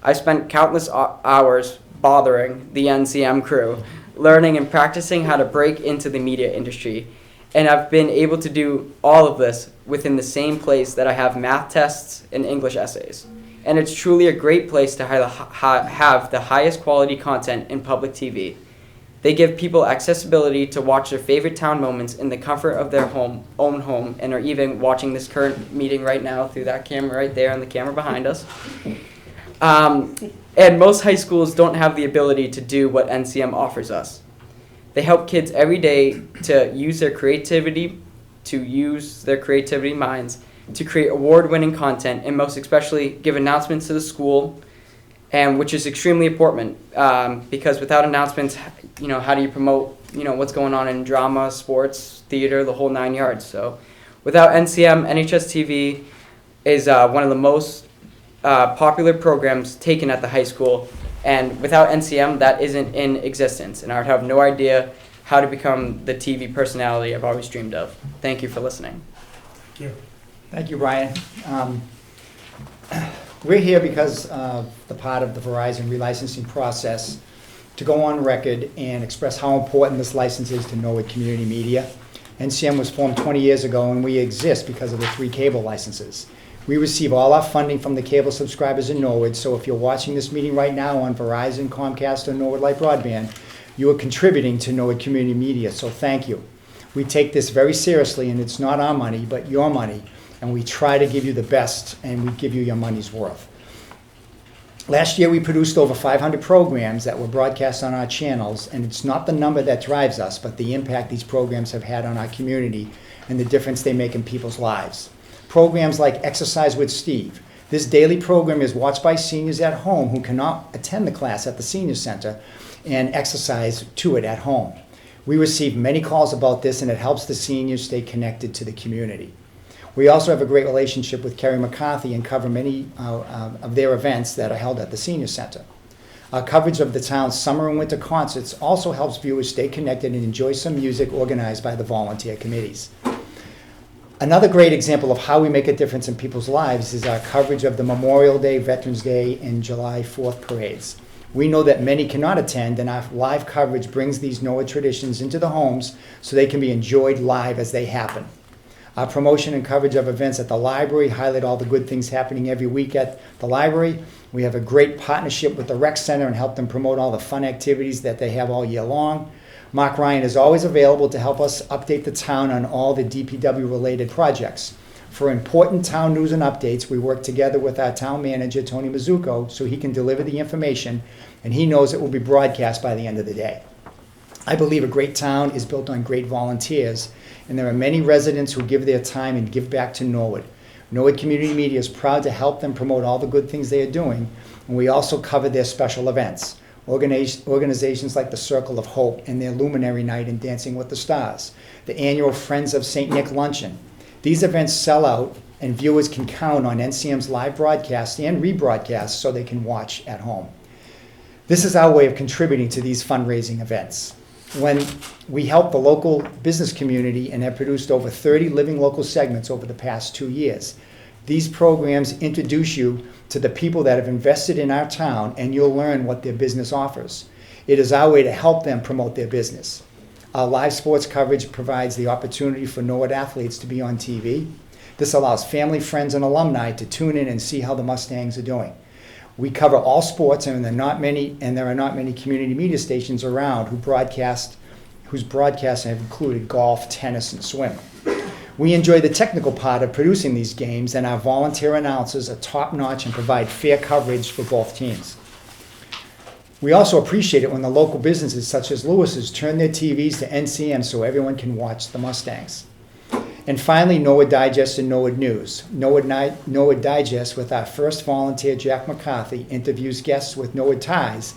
I spent countless hours bothering the NCM crew, learning and practicing how to break into the media industry, and I've been able to do all of this within the same place that I have math tests and English essays. And it's truly a great place to have the highest quality content in public TV. They give people accessibility to watch their favorite town moments in the comfort of their own home, and are even watching this current meeting right now through that camera right there and the camera behind us. And most high schools don't have the ability to do what NCM offers us. They help kids every day to use their creativity minds to create award-winning content, and most especially give announcements to the school, and which is extremely important because without announcements, how do you promote, what's going on in drama, sports, theater, the whole 9 yards. So without NCM, NHS TV is one of the most popular programs taken at the high school, and without NCM, that isn't in existence, and I would have no idea how to become the TV personality I've always dreamed of. Thank you for listening. Thank you, Brian. We're here because of the part of the Verizon relicensing process to go on record and express how important this license is to Norwood Community Media. NCM was formed 20 years ago, and we exist because of the 3 cable licenses. We receive all our funding from the cable subscribers in Norwood, so if you're watching this meeting right now on Verizon, Comcast, or Norwood Light Broadband, you are contributing to Norwood Community Media, so thank you. We take this very seriously, and it's not our money, but your money, and we try to give you the best, and we give you your money's worth. Last year, we produced over 500 programs that were broadcast on our channels, and it's not the number that drives us, but the impact these programs have had on our community and the difference they make in people's lives. Programs like Exercise with Steve. This daily program is watched by seniors at home who cannot attend the class at the senior center and exercise to it at home. We receive many calls about this, and it helps the seniors stay connected to the community. We also have a great relationship with Kerry McCarthy and cover many of their events that are held at the senior center. Our coverage of the town's summer and winter concerts also helps viewers stay connected and enjoy some music organized by the volunteer committees. Another great example of how we make a difference in people's lives is our coverage of the Memorial Day, Veterans Day, and July 4th parades. We know that many cannot attend, and our live coverage brings these Norwood traditions into the homes so they can be enjoyed live as they happen. Our promotion and coverage of events at the library highlight all the good things happening every week at the library. We have a great partnership with the rec center and help them promote all the fun activities that they have all year long. Mark Ryan is always available to help us update the town on all the DPW-related projects. For important town news and updates, we work together with our town manager, Tony Mazzucco, so he can deliver the information, and he knows it will be broadcast by the end of the day. I believe a great town is built on great volunteers, and there are many residents who give their time and give back to Norwood. Norwood Community Media is proud to help them promote all the good things they are doing, and we also cover their special events. Organizations like the Circle of Hope and their Luminary Night and Dancing with the Stars, the annual Friends of St. Nick Luncheon. These events sell out, and viewers can count on NCM's live broadcasts and rebroadcasts so they can watch at home. This is our way of contributing to these fundraising events. When we help the local business community and have produced over 30 living local segments over the past 2 years, these programs introduce you to the people that have invested in our town, and you'll learn what their business offers. It is our way to help them promote their business. Our live sports coverage provides the opportunity for Norwood athletes to be on TV. This allows family, friends, and alumni to tune in and see how the Mustangs are doing. We cover all sports, and there are not many community media stations around whose broadcasts have included golf, tennis, and swimming. We enjoy the technical part of producing these games, and our volunteer announcers are top-notch and provide fair coverage for both teams. We also appreciate it when the local businesses such as Lewis's turn their TVs to NCM so everyone can watch the Mustangs. And finally, Norwood Digest and Norwood News. Norwood Digest, with our first volunteer, Jack McCarthy, interviews guests with Norwood ties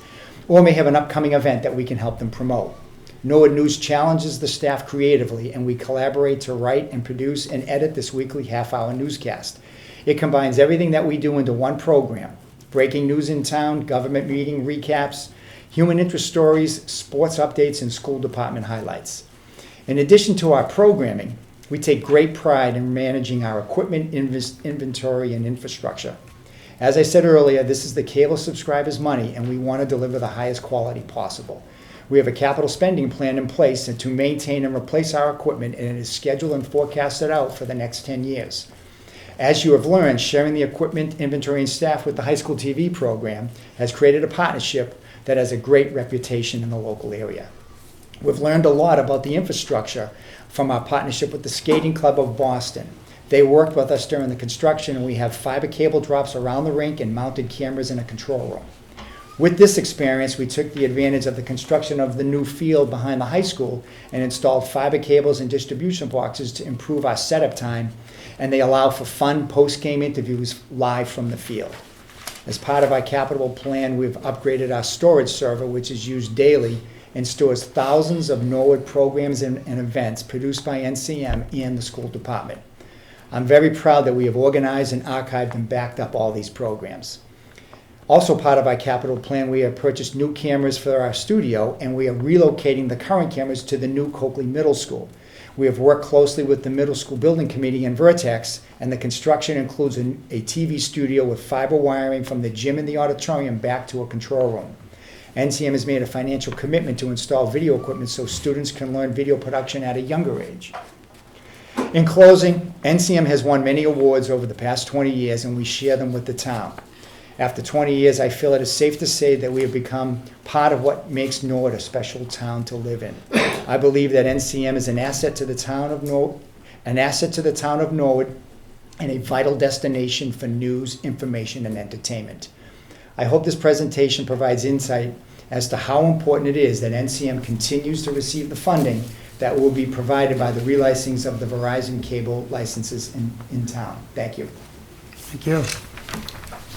or may have an upcoming event that we can help them promote. Norwood News challenges the staff creatively, and we collaborate to write and produce and edit this weekly half-hour newscast. It combines everything that we do into one program: breaking news in town, government meeting recaps, human interest stories, sports updates, and school department highlights. In addition to our programming, we take great pride in managing our equipment, inventory, and infrastructure. As I said earlier, this is the cable subscribers' money, and we want to deliver the highest quality possible. We have a capital spending plan in place to maintain and replace our equipment, and it is scheduled and forecasted out for the next 10 years. As you have learned, sharing the equipment, inventory, and staff with the high school TV program has created a partnership that has a great reputation in the local area. We've learned a lot about the infrastructure from our partnership with the Skating Club of Boston. They worked with us during the construction, and we have fiber cable drops around the rink and mounted cameras in a control room. With this experience, we took the advantage of the construction of the new field behind the high school and installed fiber cables and distribution boxes to improve our setup time, and they allow for fun post-game interviews live from the field. As part of our capital plan, we've upgraded our storage server, which is used daily and stores thousands of Norwood programs and events produced by NCM and the school department. I'm very proud that we have organized and archived and backed up all these programs. Also part of our capital plan, we have purchased new cameras for our studio, and we are relocating the current cameras to the new Coakley Middle School. We have worked closely with the Middle School Building Committee and Vertex, and the construction includes a TV studio with fiber wiring from the gym and the auditorium back to a control room. NCM has made a financial commitment to install video equipment so students can learn video production at a younger age. In closing, NCM has won many awards over the past 20 years, and we share them with the town. After 20 years, I feel it is safe to say that we have become part of what makes Norwood a special town to live in. I believe that NCM is an asset to the town of Norwood, and a vital destination for news, information, and entertainment. I hope this presentation provides insight as to how important it is that NCM continues to receive the funding that will be provided by the relicensing of the Verizon cable licenses in town. Thank you. Thank you.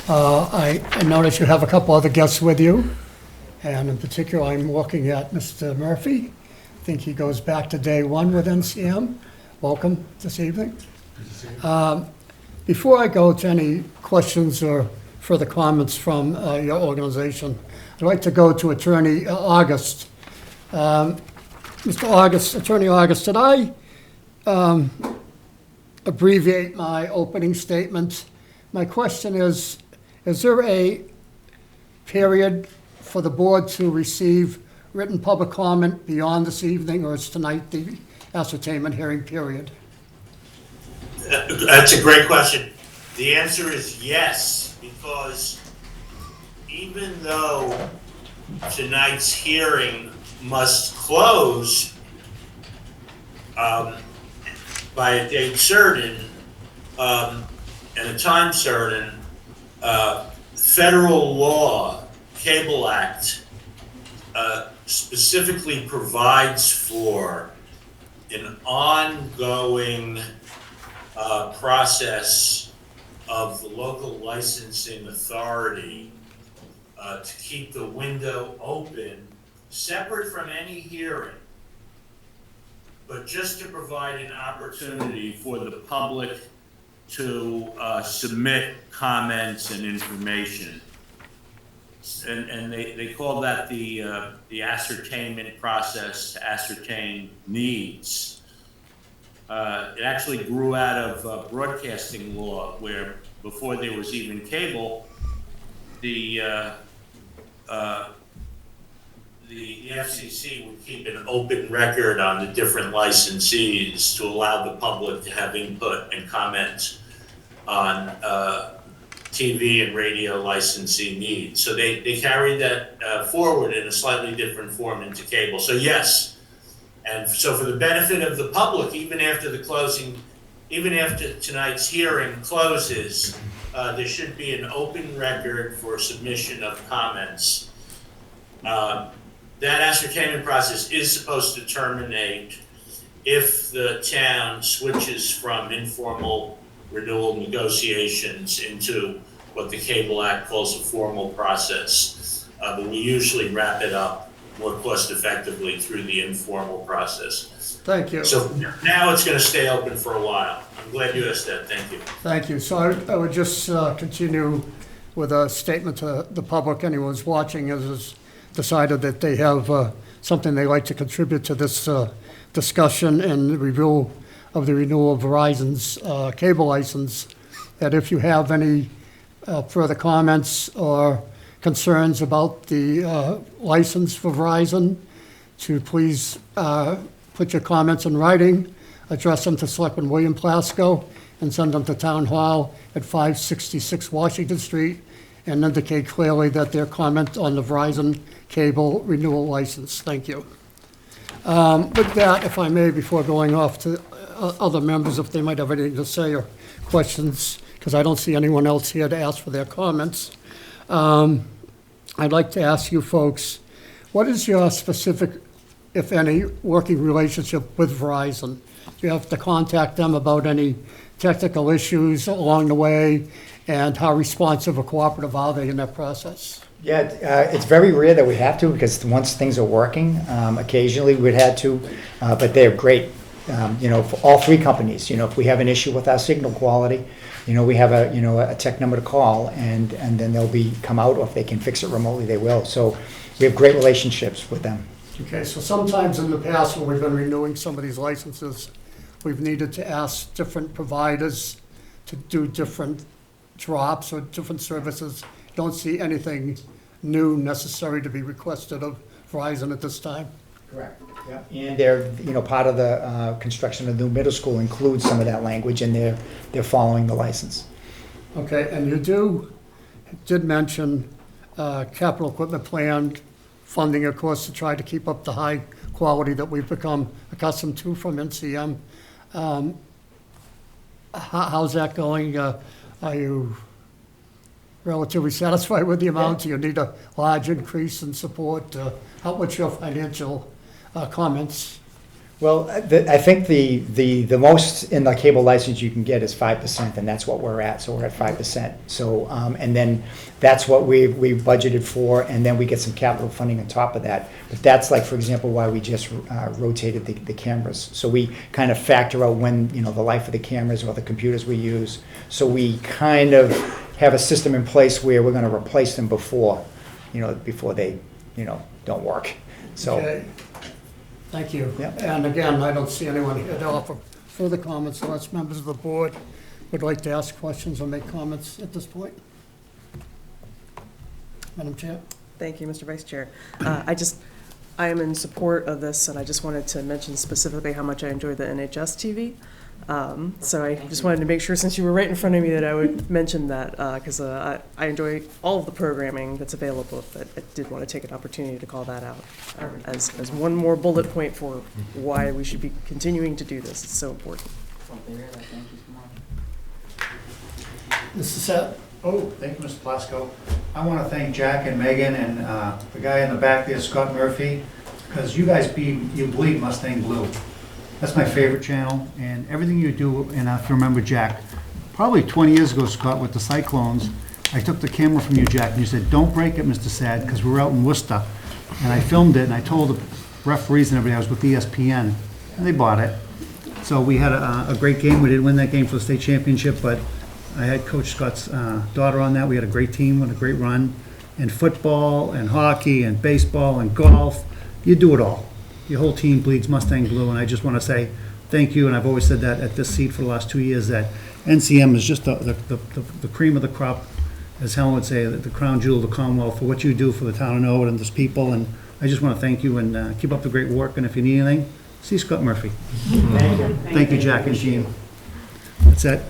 I notice you have a couple other guests with you, and in particular, I'm looking at Mr. Murphy. I think he goes back to day one with NCM. Welcome this evening. Before I go to any questions or further comments from your organization, I'd like to go to Attorney August. Mr. August, Attorney August, did I abbreviate my opening statement? My question is there a period for the board to receive written public comment beyond this evening, or is tonight the ascertainment hearing period? That's a great question. The answer is yes, because even though tonight's hearing must close by a date certain and a time certain, federal law, Cable Act, specifically provides for an ongoing process of the local licensing authority to keep the window open, separate from any hearing, but just to provide an opportunity for the public to submit comments and information. And they call that the ascertainment process to ascertain needs. It actually grew out of broadcasting law, where before there was even cable, the FCC would keep an open record on the different licensees to allow the public to have input and comment on TV and radio licensee needs. So they carried that forward in a slightly different form into cable. So yes, and so for the benefit of the public, even after the closing, even after tonight's hearing closes, there should be an open record for submission of comments. That ascertainment process is supposed to terminate if the town switches from informal renewal negotiations into what the Cable Act calls a formal process. but we usually wrap it up more cost effectively through the informal process. Thank you. So now it's going to stay open for a while. I'm glad you asked that. Thank you. Thank you. So I would just continue with a statement to the public, anyone who's watching has decided that they have something they'd like to contribute to this discussion and review of the renewal of Verizon's cable license, that if you have any further comments or concerns about the license for Verizon, to please put your comments in writing, address them to Selectman William Plasko, and send them to Town Hall at 566 Washington Street, and indicate clearly that their comment on the Verizon cable renewal license. Thank you. With that, if I may, before going off to other members, if they might have anything to say or questions, because I don't see anyone else here to ask for their comments, I'd like to ask you folks, what is your specific, if any, working relationship with Verizon? Do you have to contact them about any technical issues along the way, and how responsive or cooperative are they in that process? Yeah, it's very rare that we have to, because once things are working, occasionally we'd had to, but they're great. For all three companies, if we have an issue with our signal quality, we have a tech number to call, and then they'll come out, or if they can fix it remotely, they will. So we have great relationships with them. Okay, so sometimes in the past when we've been renewing some of these licenses, we've needed to ask different providers to do different drops or different services. Don't see anything new necessary to be requested of Verizon at this time? Correct. Yeah. And they're, part of the construction of the new middle school includes some of that language, and they're following the license. Okay, and you did mention capital equipment plan funding, of course, to try to keep up the high quality that we've become accustomed to from NCM. How's that going? Are you relatively satisfied with the amount? Do you need a large increase in support? What's your financial comments? Well, I think the most in the cable license you can get is 5%, and that's what we're at. So we're at 5%. So and then that's what we budgeted for, and then we get some capital funding on top of that. But that's like, for example, why we just rotated the cameras. So we kind of factor out when the life of the cameras or the computers we use. So we kind of have a system in place where we're going to replace them before they don't work. So. Okay. Thank you. Yep. And again, I don't see anyone here to offer further comments unless members of the board would like to ask questions or make comments at this point. Madam Chair. Thank you, Mr. Vice Chair. I am in support of this, and I just wanted to mention specifically how much I enjoy the NHS TV. So I just wanted to make sure, since you were right in front of me, that I would mention that, because I enjoy all of the programming that's available, but I did want to take an opportunity to call that out as one more bullet point for why we should be continuing to do this. It's so important. Mr. Sapp. Oh, thank you, Mr. Plasko. I want to thank Jack and Megan and the guy in the back there, Scott Murphy, because you guys you bleed Mustang Blue. That's my favorite channel, and everything you do, and if you remember Jack, probably 20 years ago, Scott, with the Cyclones, I took the camera from you, Jack, and you said, "Don't break it, Mr. Sad," because we were out in Worcester, and I filmed it, and I told the referees and everybody I was with ESPN, and they bought it. So we had a great game. We didn't win that game for the state championship, but I had Coach Scott's daughter on that. We had a great team and a great run, and football, and hockey, and baseball, and golf. You do it all. Your whole team bleeds Mustang Blue, and I just want to say thank you, and I've always said that at this seat for the last 2 years, that NCM is just the cream of the crop, as Helen would say, the crown jewel of the Commonwealth, for what you do for the town of Norwood and this people, and I just want to thank you, and keep up the great work, and if you need anything, see Scott Murphy. Thank you. Thank you, Jack and Jean. That's it.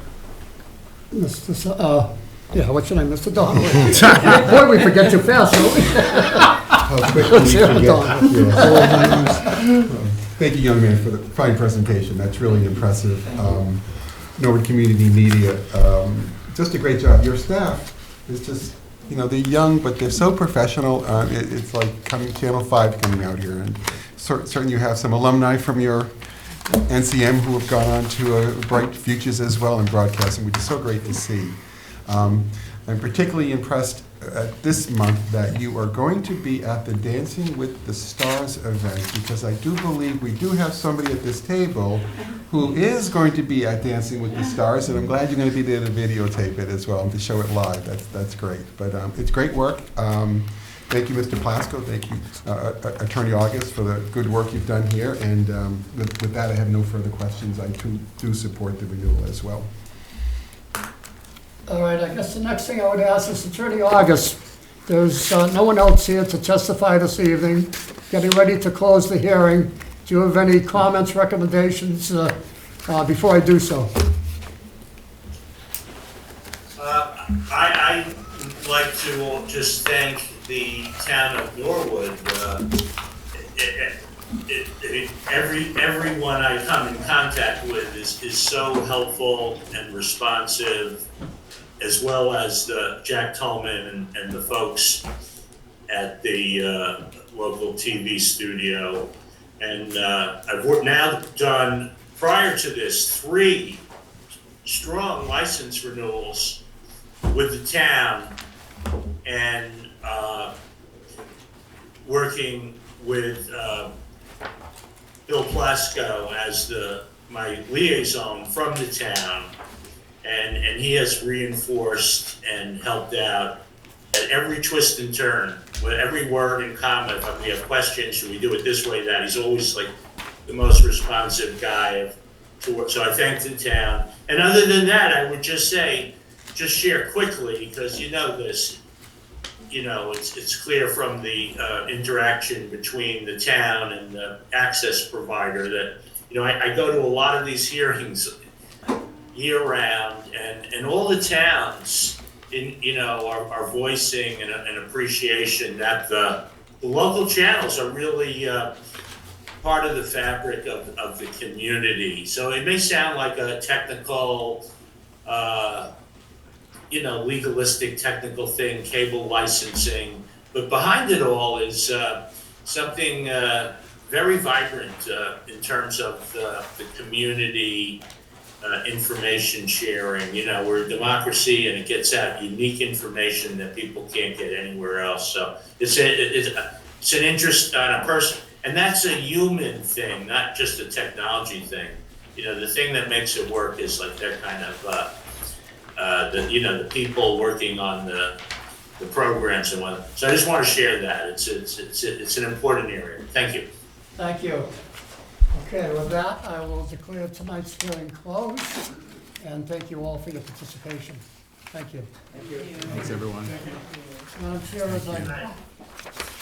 Mr. Yeah, what's your name, Mr. Donnelly? Boy, we forget too fast, don't we? How quickly we forget. Yeah. Thank you, young man, for the fine presentation. That's really impressive. Norwood Community Media, just a great job. Your staff is just, they're young, but they're so professional. It's like Channel 5 coming out here. And certainly you have some alumni from your NCM who have gone on to bright futures as well in broadcasting, which is so great to see. I'm particularly impressed this month that you are going to be at the Dancing with the Stars event, because I do believe we do have somebody at this table who is going to be at Dancing with the Stars, and I'm glad you're going to be there to videotape it as well and to show it live. That's great. But it's great work. Thank you, Mr. Plasko. Thank you, Attorney August, for the good work you've done here. And with that, I have no further questions. I too do support the renewal as well. All right, I guess the next thing I would ask is Attorney August. There's no one else here to testify this evening. Getting ready to close the hearing. Do you have any comments, recommendations before I do so? I'd like to just thank the town of Norwood. Everyone I come in contact with is so helpful and responsive, as well as Jack Tolman and the folks at the local TV studio. And I've now done, prior to this, 3 strong license renewals with the town, and working with Bill Plasko as my liaison from the town. And he has reinforced and helped out at every twist and turn, with every word and comment. If we have questions, should we do it this way, that? He's always like the most responsive guy so I thank the town. And other than that, I would just say, just share quickly, because you know this, it's clear from the interaction between the town and the access provider that, I go to a lot of these hearings year-round, and all the towns are voicing an appreciation that the local channels are really part of the fabric of the community. So it may sound like a technical, legalistic technical thing, cable licensing, but behind it all is something very vibrant in terms of the community. Information sharing, we're a democracy, and it gets out unique information that people can't get anywhere else. So it's an interest on a person, and that's a human thing, not just a technology thing. The thing that makes it work is like they're kind of the people working on the programs and whatnot. So I just want to share that. It's an important area. Thank you. Thank you. Okay, with that, I will declare tonight's hearing closed, and thank you all for your participation. Thank you. Thank you. Thanks, everyone. Madam Chair, as I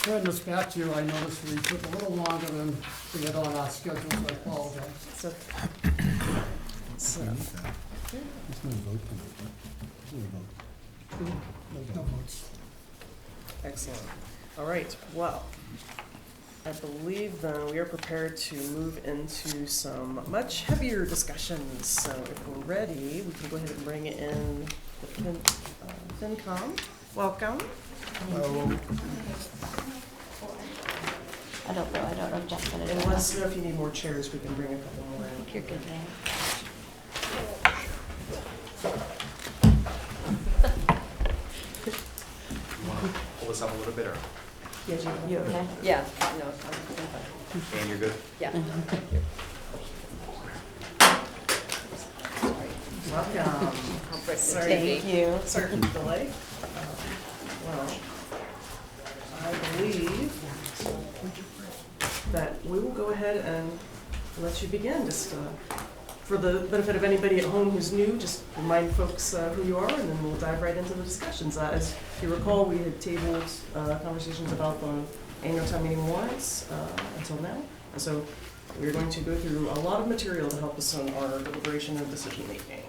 turn this back to you, I noticed we took a little longer than we had on our schedule, so I apologize. So, No votes. excellent. All right, well, I believe then we are prepared to move into some much heavier discussions. So if we're ready, we can go ahead and bring in the FinCom. Welcome. Hello. I don't know if Jeff's gonna do And it. let us know if you need more chairs, we can bring a couple more in. You're good there. Pull this up a little bit, or? You okay? Yeah. And you're good? Yeah. Welcome. Thank you. Sorry for the delay. Well, I believe that we will go ahead and let you begin. Just for the benefit of anybody at home who's new, just remind folks who you are, and then we'll dive right into the discussions. As you recall, we had tabled conversations about the annual town meeting warrants until now. And so we're going to go through a lot of material to help us on our deliberation and decision making.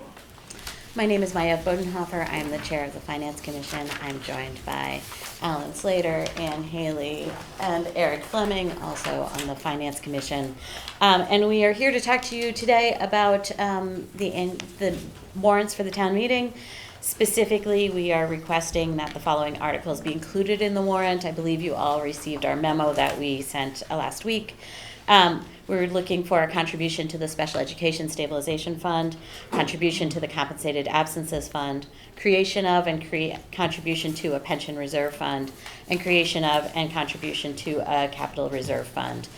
My name is Maya Bodenhofer. I'm the chair of the Finance Commission. I'm joined by Alan Slater, Ann Haley, and Eric Fleming, also on the Finance Commission. And we are here to talk to you today about the warrants for the town meeting. Specifically, we are requesting that the following articles be included in the warrant. I believe you all received our memo that we sent last week. We're looking for a contribution to the Special Education Stabilization Fund, contribution to the Compensated Absences Fund, creation of and contribution to a pension reserve fund, and creation of and contribution to a capital reserve fund.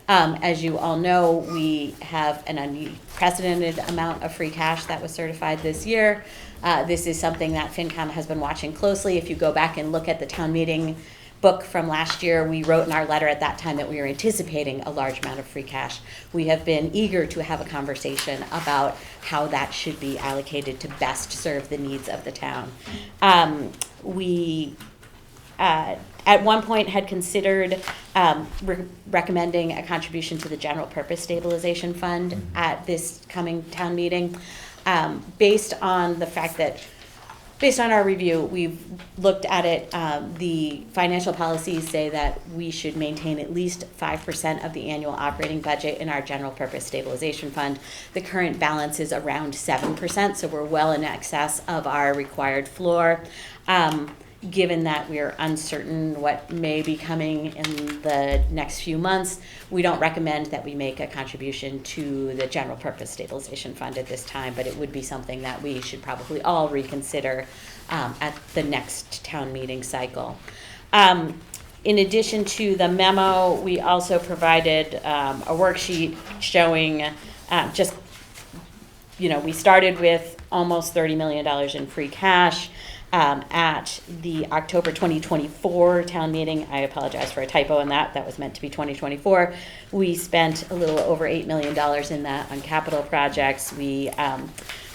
As you all know, we have an unprecedented amount of free cash that was certified this year. This is something that FinCom has been watching closely. If you go back and look at the town meeting book from last year, we wrote in our letter at that time that we were anticipating a large amount of free cash. We have been eager to have a conversation about how that should be allocated to best serve the needs of the town. We at one point had considered recommending a contribution to the General Purpose Stabilization Fund at this coming town meeting, based on the fact that, based on our review, we've looked at it. The financial policies say that we should maintain at least 5% of the annual operating budget in our General Purpose Stabilization Fund. The current balance is around 7%, so we're well in excess of our required floor. Given that we are uncertain what may be coming in the next few months, we don't recommend that we make a contribution to the General Purpose Stabilization Fund at this time, but it would be something that we should probably all reconsider at the next town meeting cycle. In addition to the memo, we also provided a worksheet showing we started with almost $30 million in free cash. At the October 2024 town meeting, I apologize for a typo in that. That was meant to be 2024. We spent a little over $8 million in that on capital projects. We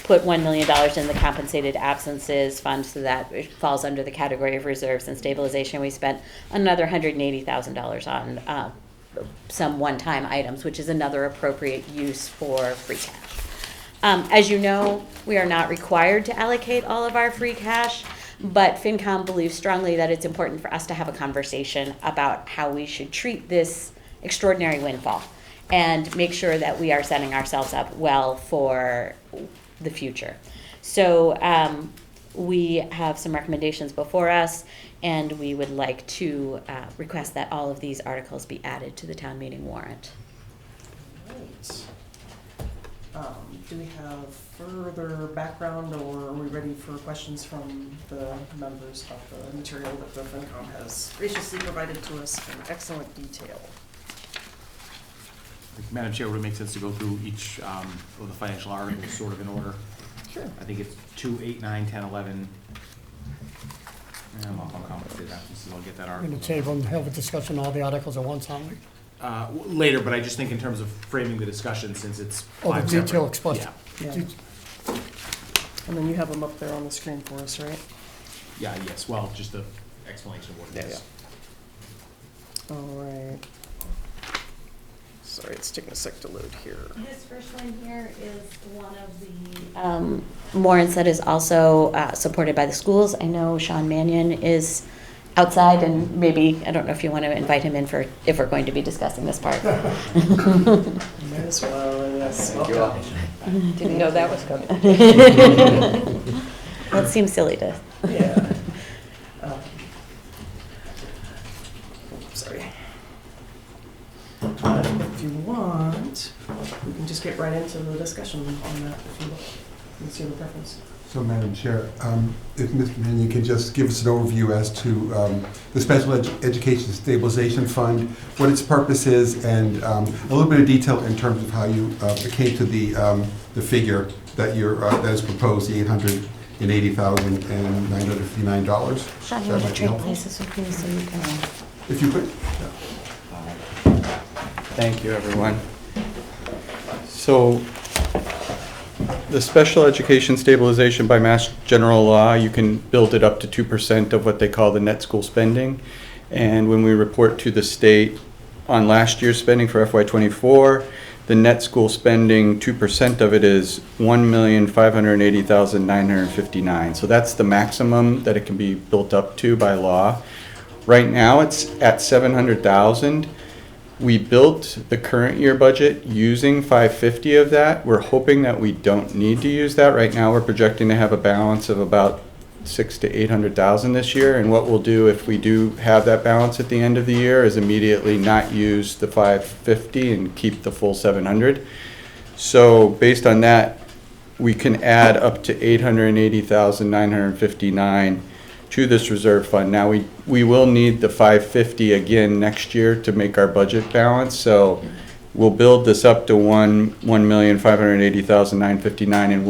put $1 million in the compensated absences fund, so that it falls under the category of reserves and stabilization. We spent another $180,000 on some one-time items, which is another appropriate use for free cash. As you know, we are not required to allocate all of our free cash, but FinCom believes strongly that it's important for us to have a conversation about how we should treat this extraordinary windfall and make sure that we are setting ourselves up well for the future. So we have some recommendations before us, and we would like to request that all of these articles be added to the town meeting warrant. Do we have further background, or are we ready for questions from the members about the material that the FinCom has graciously provided to us in excellent detail? Madam Chair, would it make sense to go through each of the financial articles sort of in order? Sure. I think it's 2, 8, 9, 10, 11. I'm off on complicated absences, I'll get that We're article. going to table and have a discussion on all the articles at once, aren't we? Later, but I just think in terms of framing the discussion, since it's Oh, the 5 separate. detail expression. Yeah. And then you have them up there on the screen for us, right? Yeah, yes, well, just the explanation of what it is. All right. Sorry, it's taking a sec to load here. This first one here is one of the warrants that is also supported by the schools. I know Sean Mannion is outside, and maybe, I don't know if you want to invite him in for, if we're going to be discussing this part. May as well, yes. Didn't know that was coming. Well, it seems silly to. Yeah. Sorry. If you want, we can just get right into the discussion on that if you want. Let's see the preference. So, Madam Chair, if Mr. Mannion could just give us an overview as to the Special Education Stabilization Fund, what its purpose is, and a little bit of detail in terms of how you came to the figure that that is proposed, the $880,959. Sean, you want to trade places with me so you can. If you could. Thank you, everyone. So, the Special Education Stabilization by Mass General Law, you can build it up to 2% of what they call the net school spending. And when we report to the state on last year's spending for FY24, the net school spending, 2% of it is $1,580,959. So that's the maximum that it can be built up to by law. Right now, it's at $700,000. We built the current year budget using $550 of that. We're hoping that we don't need to use that. Right now, we're projecting to have a balance of about 600 to 800,000 this year. And what we'll do if we do have that balance at the end of the year is immediately not use the 550 and keep the full 700. So based on that, we can add up to 880,959 to this reserve fund. Now we will need the 550 again next year to make our budget balance. So we'll build this up to 1,580,959, and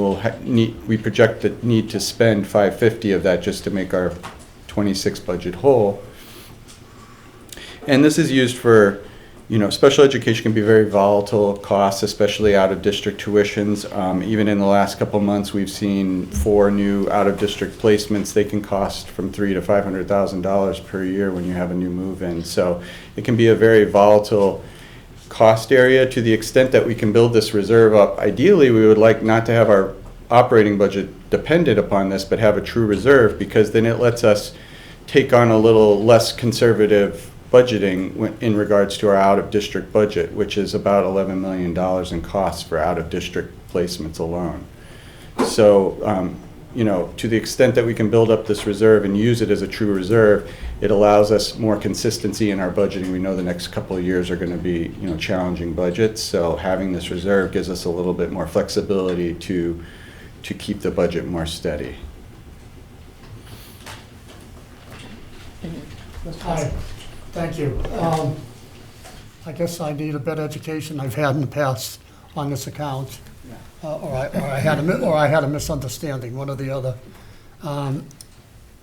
we project the need to spend 550 of that just to make our 26 budget whole. And this is used for, special education can be very volatile costs, especially out-of-district tuitions. Even in the last couple months, we've seen 4 new out-of-district placements. They can cost from $300,000 to $500,000 per year when you have a new move-in. So it can be a very volatile cost area. To the extent that we can build this reserve up, ideally we would like not to have our operating budget dependent upon this, but have a true reserve, because then it lets us take on a little less conservative budgeting in regards to our out-of-district budget, which is about $11 million in costs for out-of-district placements alone. So, to the extent that we can build up this reserve and use it as a true reserve, it allows us more consistency in our budgeting. We know the next couple of years are going to be, challenging budgets. So having this reserve gives us a little bit more flexibility to keep the budget more steady. Hi, thank you. I guess I need a better education I've had in the past on this account. Or I had a misunderstanding, one or the other.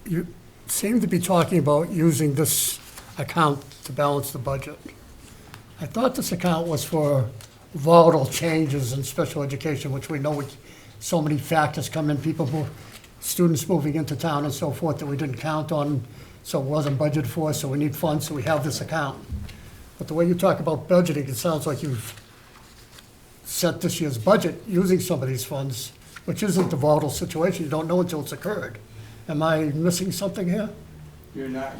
You seem to be talking about using this account to balance the budget. I thought this account was for volatile changes in special education, which we know so many factors come in, students moving into town and so forth that we didn't count on, so it wasn't budgeted for, so we need funds, so we have this account. But the way you talk about budgeting, it sounds like you've set this year's budget using some of these funds, which isn't a volatile situation. You don't know until it's occurred. Am I missing something here? You're not.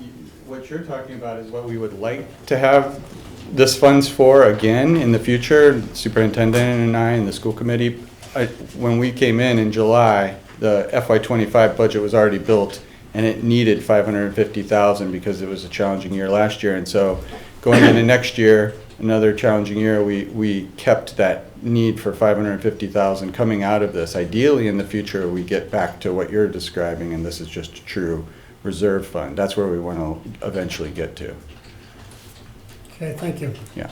What you're talking about is what we would like to have this funds for again in the future. The superintendent and I and the school committee, when we came in July, the FY25 budget was already built, and it needed $550,000 because it was a challenging year last year. And so going into next year, another challenging year, we kept that need for $550,000 coming out of this. Ideally, in the future, we get back to what you're describing, and this is just a true reserve fund. That's where we want to eventually get to. Okay, thank you. Yeah.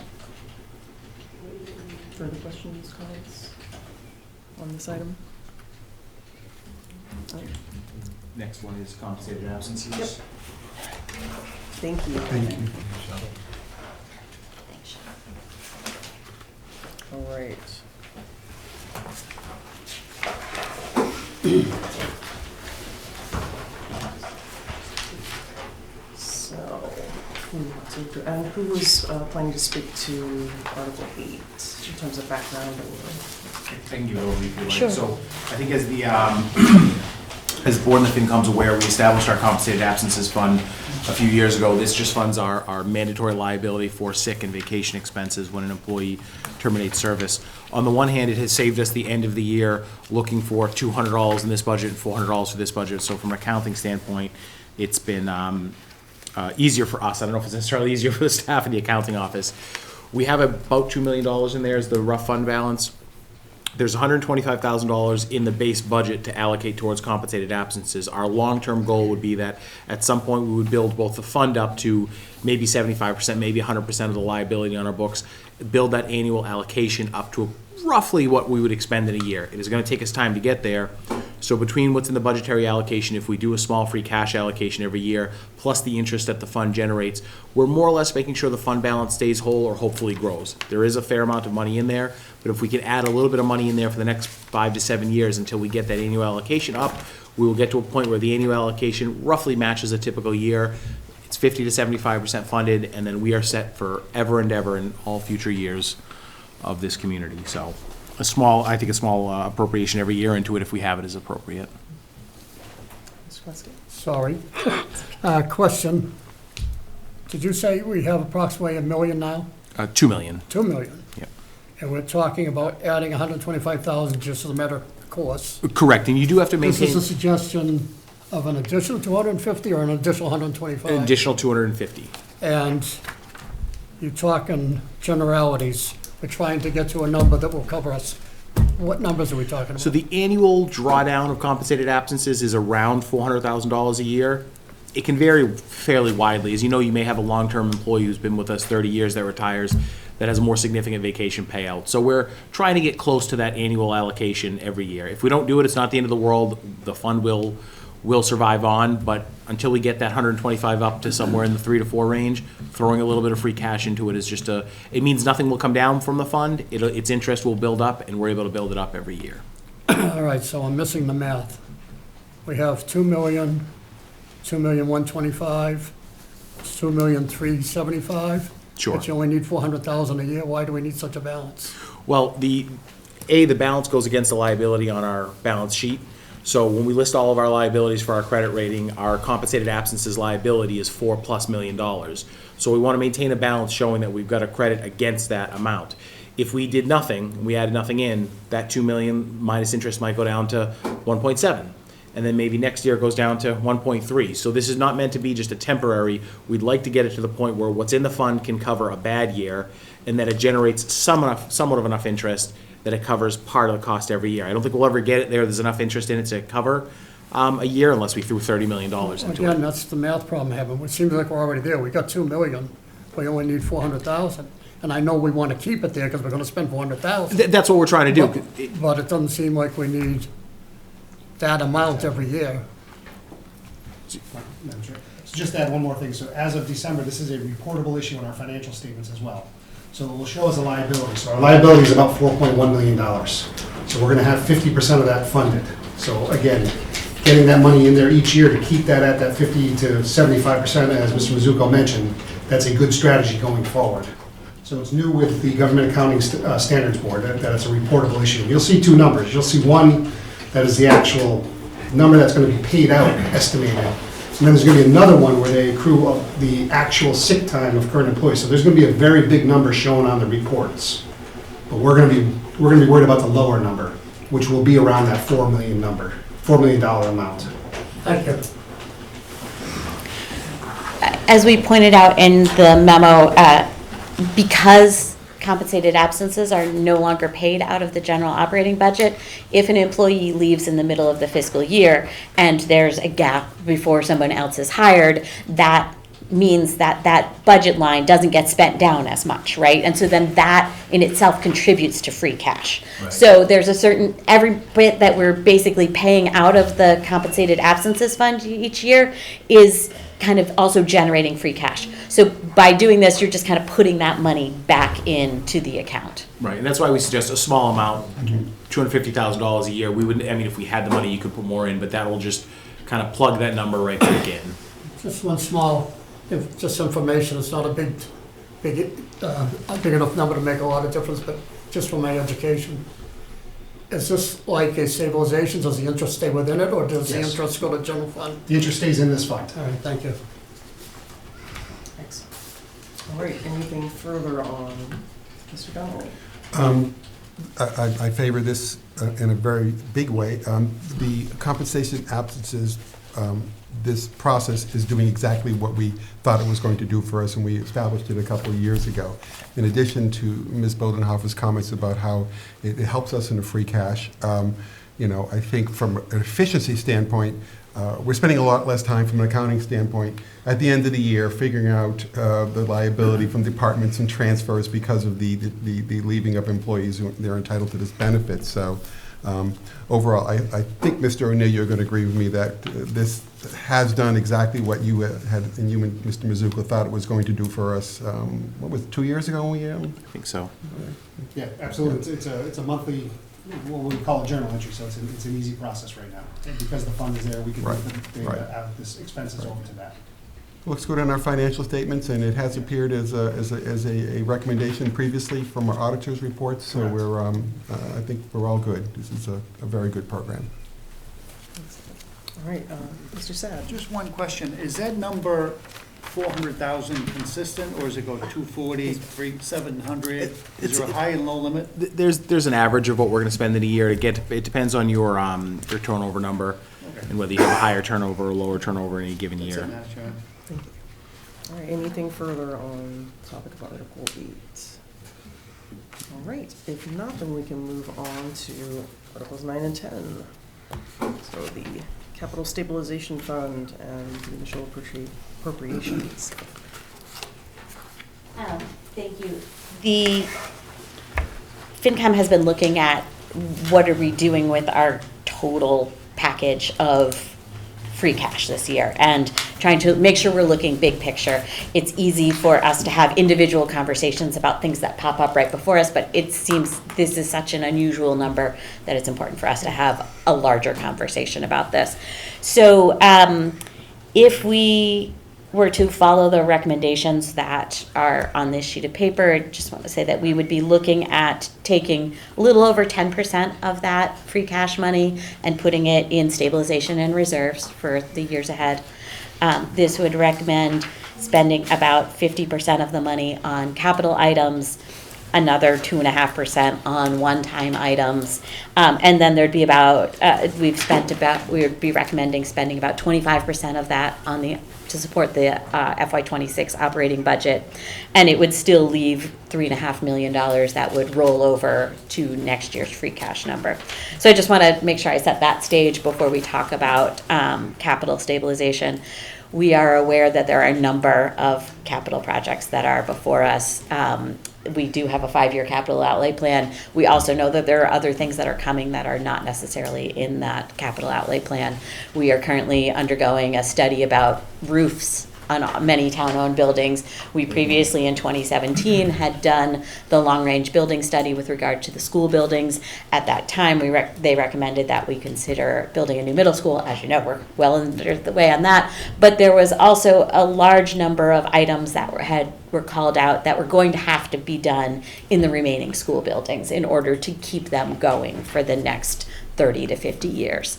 Further questions, comments on this item? Next one is compensated absences. Yep. Thank you. Thank you. All right. So, and who was planning to speak to Article 8 in terms of background? I can give it over if you like. Sure. So I think as the as the board and the FinCom's aware, we established our compensated absences fund a few years ago. This just funds our mandatory liability for sick and vacation expenses when an employee terminates service. On the one hand, it has saved us the end of the year looking for $200 in this budget and $400 for this budget. So from an accounting standpoint, it's been easier for us. I don't know if it's necessarily easier for the staff in the accounting office. We have about $2 million in there as the rough fund balance. There's $125,000 in the base budget to allocate towards compensated absences. Our long-term goal would be that at some point we would build both the fund up to maybe 75%, maybe 100% of the liability on our books, build that annual allocation up to roughly what we would expend in a year. It is going to take us time to get there. So between what's in the budgetary allocation, if we do a small free cash allocation every year, plus the interest that the fund generates, we're more or less making sure the fund balance stays whole or hopefully grows. There is a fair amount of money in there, but if we can add a little bit of money in there for the next 5 to 7 years until we get that annual allocation up, we will get to a point where the annual allocation roughly matches a typical year. It's 50 to 75% funded, and then we are set for ever and ever in all future years of this community. So a small appropriation every year into it if we have it is appropriate. Mr. Plaskett? Sorry. Question. Did you say we have approximately $1 million now? $2 million. $2 million? Yeah. And we're talking about adding $125,000 just as a matter of course. Correct, and you do have to This maintain. is a suggestion of an additional 250 or an additional 125? An additional 250. And you're talking generalities. We're trying to get to a number that will cover us. What numbers are we talking about? So the annual drawdown of compensated absences is around $400,000 a year. It can vary fairly widely. As you know, you may have a long-term employee who's been with us 30 years that retires that has a more significant vacation payout. So we're trying to get close to that annual allocation every year. If we don't do it, it's not the end of the world. The fund will survive on, but until we get that 125 up to somewhere in the 3 to 4 range, throwing a little bit of free cash into it is just it means nothing will come down from the fund. Its interest will build up, and we're able to build it up every year. All right, so I'm missing the math. We have 2 million, 2,125,000, 2,375,000. Sure. But you only need 400,000 a year. Why do we need such a balance? Well, the balance goes against the liability on our balance sheet. So when we list all of our liabilities for our credit rating, our compensated absences liability is $4+ million. So we want to maintain a balance showing that we've got a credit against that amount. If we did nothing, we added nothing in, that 2 million minus interest might go down to 1.7. And then maybe next year it goes down to 1.3. So this is not meant to be just a temporary. We'd like to get it to the point where what's in the fund can cover a bad year, and that it generates somewhat of enough interest that it covers part of the cost every year. I don't think we'll ever get it there. There's enough interest in it to cover a year unless we threw $30 million into Again, it. that's the math problem I'm having. It seems like we're already there. We got 2 million. We only need 400,000. And I know we want to keep it there because we're going to spend 400,000. That's what we're trying to do. But it doesn't seem like we need that amount every year. Madam Chair. So just to add one more thing, so as of December, this is a reportable issue in our financial statements as well. So it will show us a liability. So our liability is about $4.1 million. So we're gonna have 50% of that funded. So again, getting that money in there each year to keep that at that 50 to 75%, as Mr. Mizuko mentioned, that's a good strategy going forward. So it's new with the Government Accounting Standards Board, that it's a reportable issue. You'll see two numbers. You'll see one that is the actual number that's gonna be paid out, estimated. And then there's going to be another one where they accrue the actual sick time of current employees. So there's going to be a very big number shown on the reports. But we're going to be worried about the lower number, which will be around that $4 million amount. Thank you. As we pointed out in the memo, because compensated absences are no longer paid out of the general operating budget, if an employee leaves in the middle of the fiscal year and there's a gap before someone else is hired, that means that that budget line doesn't get spent down as much, right? And so then that in itself contributes to free cash. Right. So there's a certain, every bit that we're basically paying out of the compensated absences fund each year is kind of also generating free cash. So by doing this, you're just kind of putting that money back into the account. Right, and that's why we suggest a small amount, $250,000 a year. We wouldn't, I mean, if we had the money, you could put more in, but that will just kind of plug that number right back in. Just one small, just information. It's not a big enough number to make a lot of difference, but just for my education. Is this like a stabilization? Does the interest stay within it, or does the Yes. interest go to general fund? The interest stays in this fund. All right, thank you. Thanks. All right, anything further on Mr. Donnelly? I favor this in a very big way. The compensation absences, this process is doing exactly what we thought it was going to do for us, and we established it a couple of years ago. In addition to Ms. Bodenhofer's comments about how it helps us in the free cash, I think from an efficiency standpoint, we're spending a lot less time from an accounting standpoint at the end of the year figuring out the liability from departments and transfers because of the leaving of employees who they're entitled to this benefit. So overall, I think, Mr. O'Neill, you're going to agree with me that this has done exactly what you had, and you and Mr. Mizuko thought it was going to do for us. What was it, 2 years ago? I think so. Yeah, absolutely. It's a monthly, what we call a journal entry, so it's an easy process right now. And because the fund is there, we can Right. move the expenses over to that. Looks good on our financial statements, and it has appeared as a recommendation previously from our auditor's reports, so Correct. we're, I think we're all good. This is a very good program. All right, Mr. Sad. Just one question, is that number 400,000 consistent, or does it go 240, 700? Is there a high and low limit? There's an average of what we're going to spend in a year to get. It depends on your turnover number. and whether you have a higher turnover or lower turnover in any given That's year. it, Madam Chairman. All right, anything further on the topic of Article 8? All right, if not, then we can move on to Articles 9 and 10. So the Capital Stabilization Fund and the initial appropriations. Thank you. The FinCom has been looking at what are we doing with our total package of free cash this year and trying to make sure we're looking big picture. It's easy for us to have individual conversations about things that pop up right before us, but it seems this is such an unusual number that it's important for us to have a larger conversation about this. So if we were to follow the recommendations that are on this sheet of paper, I just want to say that we would be looking at taking a little over 10% of that free cash money and putting it in stabilization and reserves for the years ahead. This would recommend spending about 50% of the money on capital items, another 2.5% on one-time items, and then there'd be about we would be recommending spending about 25% of that on to support the FY26 operating budget, and it would still leave $3.5 million that would roll over to next year's free cash number. So I just want to make sure I set that stage before we talk about capital stabilization. We are aware that there are a number of capital projects that are before us. We do have a 5-year capital outlay plan. We also know that there are other things that are coming that are not necessarily in that capital outlay plan. We are currently undergoing a study about roofs on many town-owned buildings. We previously, in 2017, had done the long-range building study with regard to the school buildings. At that time, they recommended that we consider building a new middle school. As you know, we're well under the way on that. But there was also a large number of items that were called out that were going to have to be done in the remaining school buildings in order to keep them going for the next 30 to 50 years.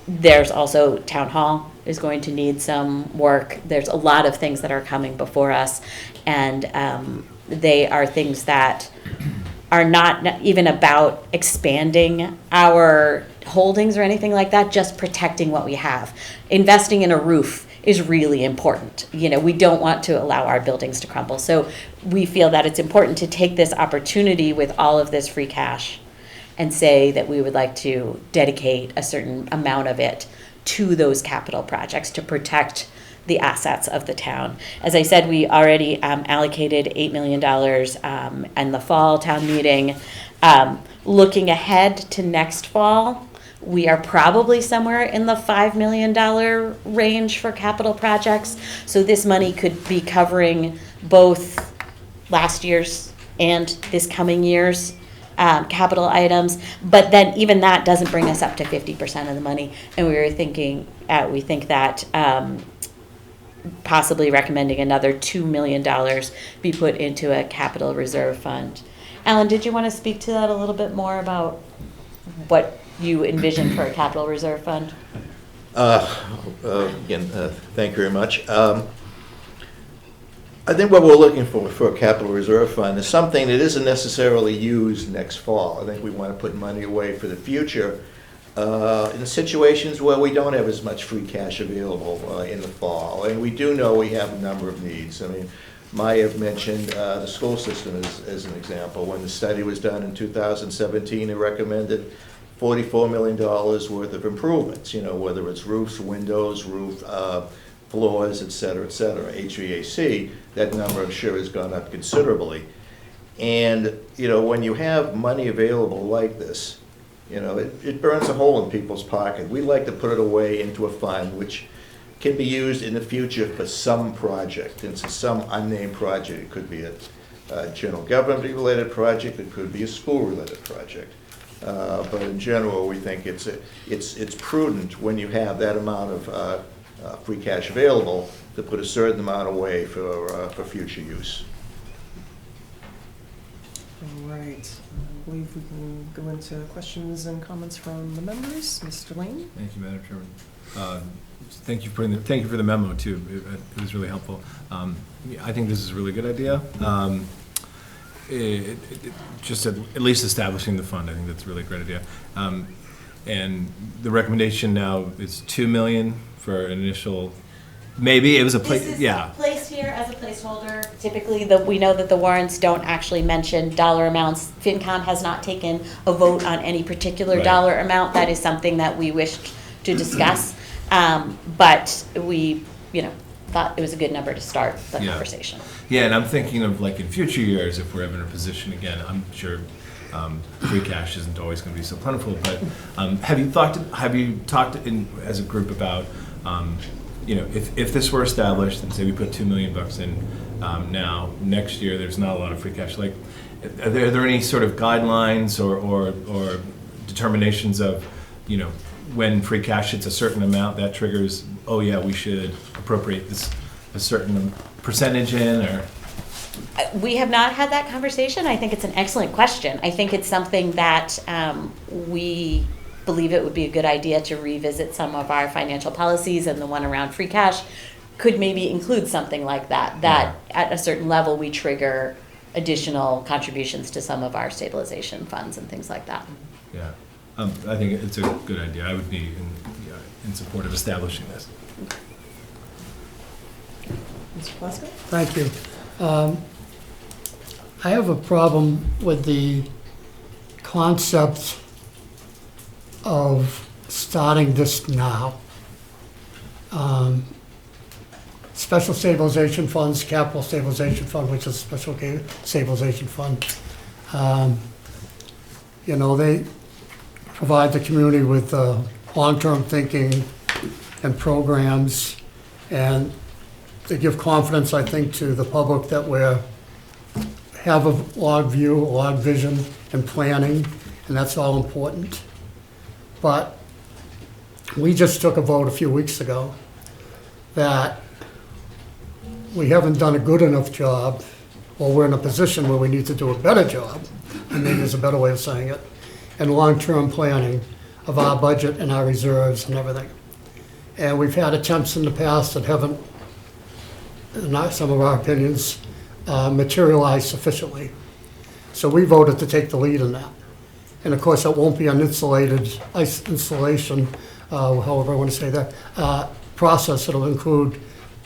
There's also Town Hall is going to need some work. There's a lot of things that are coming before us, and they are things that are not even about expanding our holdings or anything like that, just protecting what we have. Investing in a roof is really important. You know, we don't want to allow our buildings to crumble. So we feel that it's important to take this opportunity with all of this free cash and say that we would like to dedicate a certain amount of it to those capital projects to protect the assets of the town. As I said, we already allocated $8 million in the fall town meeting. Looking ahead to next fall, we are probably somewhere in the $5 million range for capital projects. So this money could be covering both last year's and this coming year's capital items, but then even that doesn't bring us up to 50% of the money. And we think that possibly recommending another $2 million be put into a capital reserve fund. Alan, did you want to speak to that a little bit more about what you envision for a capital reserve fund? Again, thank you very much. I think what we're looking for a capital reserve fund is something that isn't necessarily used next fall. I think we want to put money away for the future in situations where we don't have as much free cash available in the fall. And we do know we have a number of needs. I mean, Maya mentioned the school system as an example. When the study was done in 2017, it recommended $44 million worth of improvements, you know, whether it's roofs, windows, floors, et cetera, HVAC. That number, I'm sure, has gone up considerably. And, you know, when you have money available like this, you know, it burns a hole in people's pocket. We like to put it away into a fund which can be used in the future for some project. And it's some unnamed project. It could be a general government-related project. It could be a school-related project. But in general, we think it's prudent when you have that amount of free cash available to put a certain amount away for future use. All right. I believe we can go into questions and comments from the members. Mr. Lane? Thank you, Madam Chairman. Thank you for the memo too. It was really helpful. I think this is a really good idea. Just at least establishing the fund, I think that's a really great idea. And the recommendation now is 2 million for initial, maybe, it was a place, This is yeah. placed here as a placeholder. Typically, we know that the warrants don't actually mention dollar amounts. FinCom has not taken a vote on any particular Right. dollar amount. That is something that we wished to discuss. But we, thought it was a good number to start the Yeah. conversation. Yeah, and I'm thinking of like in future years, if we're ever in a position again, I'm sure free cash isn't always going to be so plentiful, but have you talked as a group about, if this were established and say we put $2 million in now, next year there's not a lot of free cash, like, are there any sort of guidelines or determinations of, when free cash hits a certain amount, that triggers, oh yeah, we should appropriate a certain percentage in, or? We have not had that conversation. I think it's an excellent question. I think it's something that we believe it would be a good idea to revisit some of our financial policies, and the one around free cash could maybe include something like that, that at a certain level we trigger additional contributions to some of our stabilization funds and things like that. Yeah, I think it's a good idea. I would be in support of establishing this. Mr. Plasko? Thank you. I have a problem with the concept of starting this now. Special stabilization funds, capital stabilization fund, which is special stabilization fund. They provide the community with long-term thinking and programs, and they give confidence, I think, to the public that we have a long view, a long vision and planning, and that's all important. But we just took a vote a few weeks ago that we haven't done a good enough job, or we're in a position where we need to do a better job, and maybe there's a better way of saying it, in long-term planning of our budget and our reserves and everything. And we've had attempts in the past that haven't, in some of our opinions, materialized sufficiently. So we voted to take the lead in that. And of course, it won't be an installation, however I want to say that, process. It'll include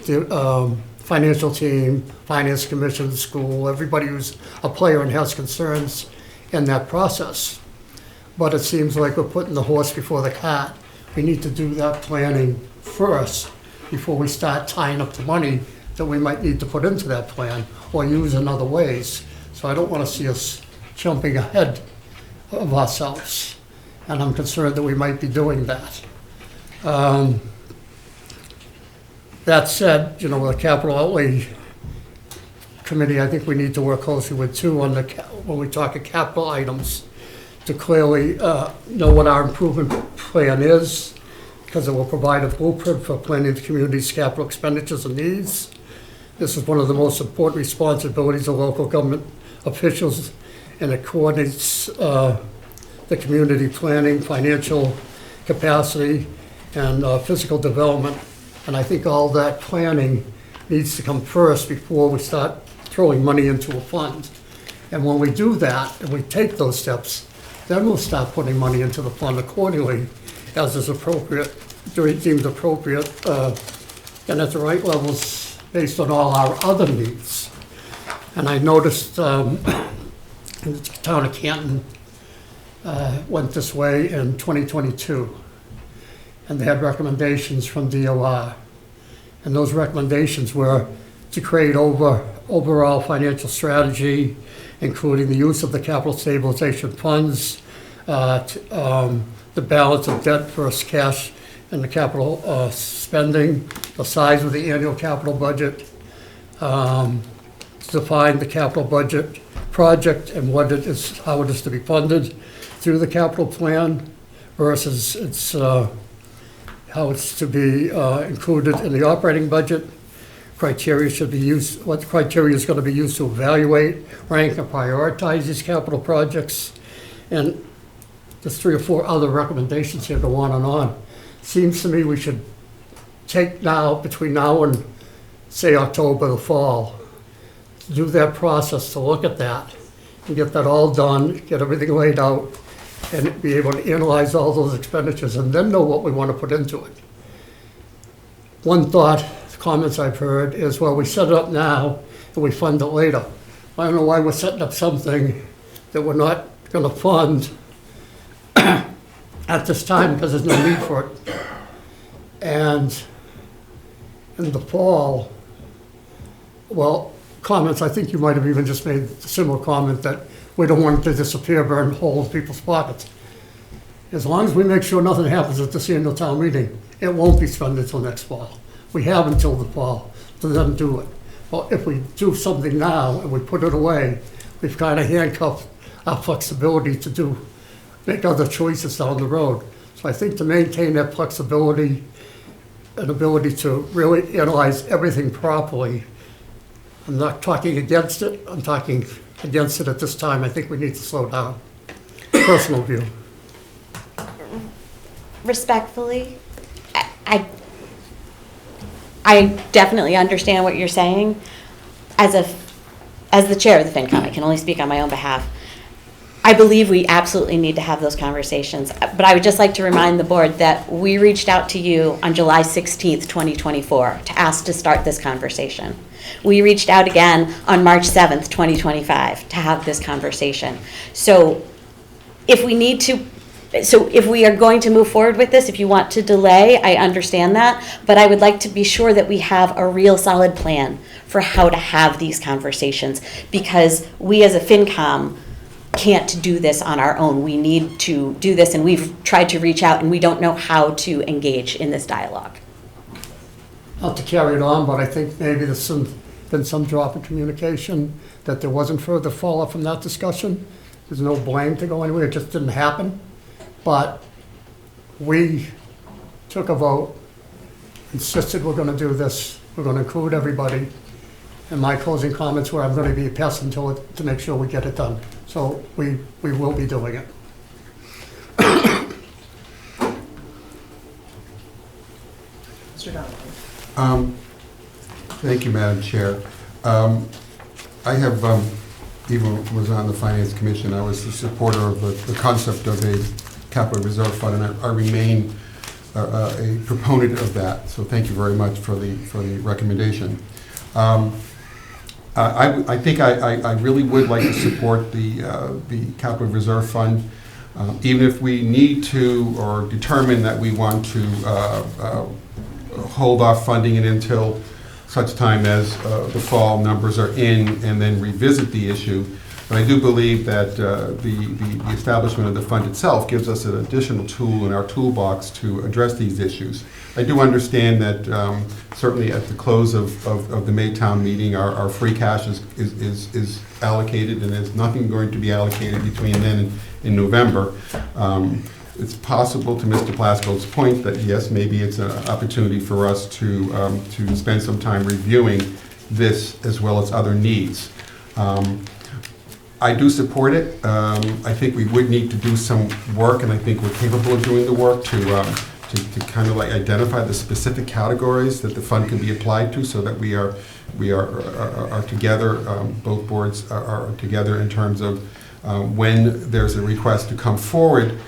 the financial team, finance commission, the school, everybody who's a player and has concerns in that process. But it seems like we're putting the horse before the cart. We need to do that planning first before we start tying up the money that we might need to put into that plan or use in other ways. So I don't want to see us jumping ahead of ourselves. And I'm concerned that we might be doing that. That said, the capital outlay committee, I think we need to work closely with too on when we talk of capital items, to clearly know what our improvement plan is, because it will provide a blueprint for planning the community's capital expenditures and needs. This is one of the most important responsibilities of local government officials, and it coordinates the community planning, financial capacity, and physical development. And I think all that planning needs to come first before we start throwing money into a fund. And when we do that, and we take those steps, then we'll start putting money into the fund accordingly, as is appropriate, deemed appropriate, and at the right levels based on all our other needs. And I noticed in the town of Canton went this way in 2022. And they had recommendations from DOR. And those recommendations were to create overall financial strategy, including the use of the capital stabilization funds, the balance of debt versus cash and the capital spending, the size of the annual capital budget, define the capital budget project and how it is to be funded through the capital plan versus how it's to be included in the operating budget. Criteria should be used, what criteria is going to be used to evaluate, rank, and prioritize these capital projects. And there's 3 or 4 other recommendations here, go on and on. Seems to me we should take between now and, say, October, the fall, do that process to look at that and get that all done, get everything laid out, and be able to analyze all those expenditures and then know what we want to put into it. One thought, comments I've heard is, well, we set it up now and we fund it later. I don't know why we're setting up something that we're not going to fund at this time because there's no need for it. And in the fall, well, comments, I think you might have even just made a similar comment that we don't want it to disappear, burn holes in people's pockets. As long as we make sure nothing happens at this annual town meeting, it won't be spent until next fall. We have until the fall to then do it. Well, if we do something now and we put it away, we've kind of handcuffed our flexibility to make other choices down the road. So I think to maintain that flexibility and ability to really analyze everything properly, I'm not talking against it, I'm talking against it at this time. I think we need to slow down. Personal view. Respectfully, I definitely understand what you're saying. As the chair of the FinCom, I can only speak on my own behalf. I believe we absolutely need to have those conversations. But I would just like to remind the board that we reached out to you on July 16th, 2024 to ask to start this conversation. We reached out again on March 7th, 2025 to have this conversation. So if we are going to move forward with this, if you want to delay, I understand that, but I would like to be sure that we have a real solid plan for how to have these conversations, because we as a FinCom can't do this on our own. We need to do this, and we've tried to reach out, and we don't know how to engage in this dialogue. Not to carry it on, but I think maybe there's been some drop in communication, that there wasn't further follow-up from that discussion. There's no blame to go anywhere, it just didn't happen. But we took a vote, insisted we're going to do this, we're going to include everybody. And my closing comments were, I'm going to be a pest until to make sure we get it done. So we will be doing it. Mr. Donovan. Thank you, Madam Chair. I have, even was on the Finance Commission, I was a supporter of the concept of a capital reserve fund, and I remain a proponent of that. So thank you very much for the recommendation. I think I really would like to support the capital reserve fund, even if we need to or determine that we want to hold off funding it until such time as the fall numbers are in, and then revisit the issue. But I do believe that the establishment of the fund itself gives us an additional tool in our toolbox to address these issues. I do understand that certainly at the close of the Maytown meeting, our free cash is allocated, and there's nothing going to be allocated between then and in November. It's possible, to Mr. Plasko's point, that yes, maybe it's an opportunity for us to spend some time reviewing this as well as other needs. I do support it. I think we would need to do some work, and I think we're capable of doing the work to kind of like identify the specific categories that the fund can be applied to, so that we are together. Both boards are together in terms of when there's a request to come forward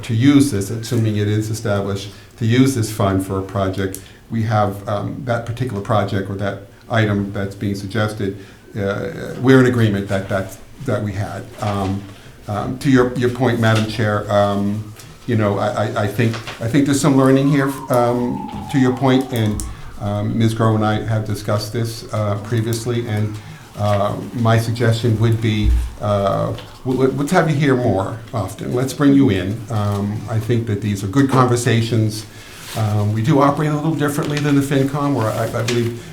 to use this, assuming it is established, to use this fund for a project. We have that particular project or that item that's being suggested. We're in agreement that we had. To your point, Madam Chair, I think there's some learning here. To your point, and Ms. Groh and I have discussed this previously, and my suggestion would be, let's have you here more often. Let's bring you in. I think that these are good conversations. We do operate a little differently than the FinCom, where I believe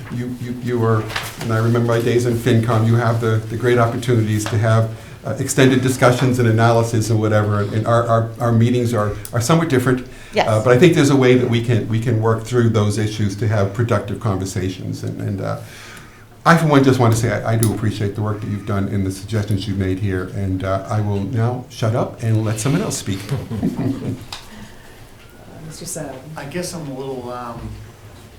you were, and I remember my days in FinCom, you have the great opportunities to have extended discussions and analysis and whatever, and our meetings are somewhat different. Yes. But I think there's a way that we can work through those issues to have productive conversations. And I, for one, just want to say I do appreciate the work that you've done and the suggestions you've made here, and I will now shut up and let someone else speak. Mr. Sad. I guess I'm a little,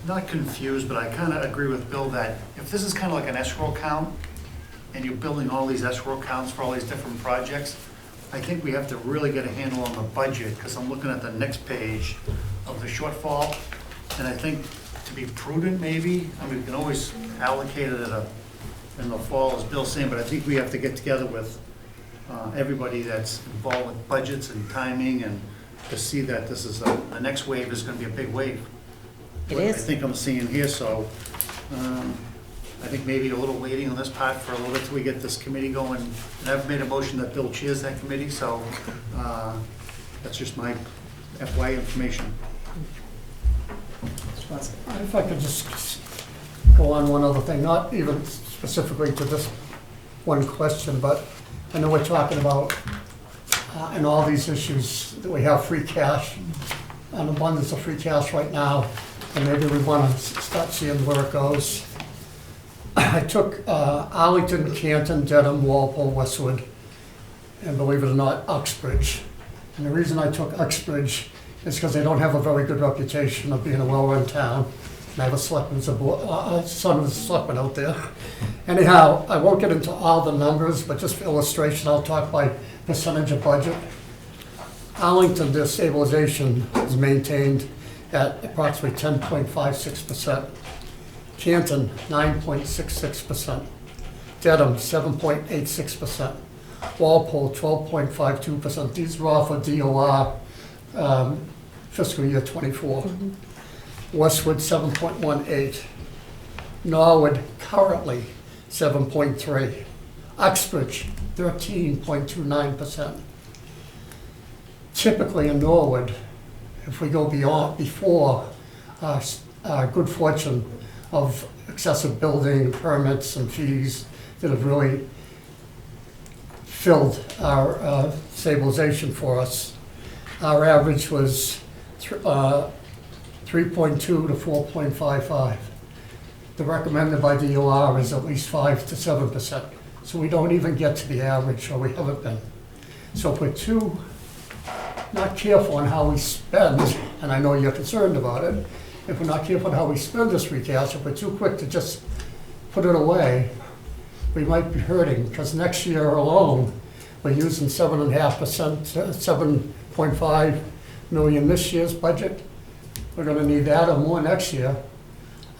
not confused, but I kind of agree with Bill that if this is kind of like an escrow account, and you're building all these escrow accounts for all these different projects, I think we have to really get a handle on the budget, because I'm looking at the next page of the shortfall, and I think to be prudent, maybe, I mean, we can always allocate it in the fall, as Bill's saying, but I think we have to get together with everybody that's involved with budgets and timing, and to see that this is, the next wave is gonna be a big wave. It What is. I think I'm seeing here, so, I think maybe a little waiting on this part for a little bit till we get this committee going. And I've made a motion that Bill chairs that committee, so, that's just my FYI information. If I could just go on one other thing, not even specifically to this one question, but I know we're talking about, in all these issues, that we have free cash, an abundance of free cash right now, and maybe we want to start seeing where it goes. I took Arlington, Canton, Dedham, Walpole, Westwood, and believe it or not, Uxbridge. And the reason I took Uxbridge is because they don't have a very good reputation of being a well-run town. And I have a selectman's son of a selectman out there. Anyhow, I won't get into all the numbers, but just for illustration, I'll talk by percentage of budget. Arlington, their stabilization is maintained at approximately 10.56%. Canton, 9.66%. Dedham, 7.86%. Walpole, 12.52%. These are all for DOR fiscal year '24. Westwood, 7.18. Norwood, currently 7.3. Uxbridge, 13.29%. Typically in Norwood, if we go before our good fortune of excessive building permits and fees that have really filled our stabilization for us, our average was 3.2 to 4.55. The recommended by DOR is at least 5 to 7%. So we don't even get to the average, or we haven't been. So if we're too not careful on how we spend, and I know you're concerned about it, if we're not careful on how we spend this free cash, if we're too quick to just put it away, we might be hurting, because next year alone, we're using 7.5%, 7.5 million this year's budget. We're gonna need that or more next year.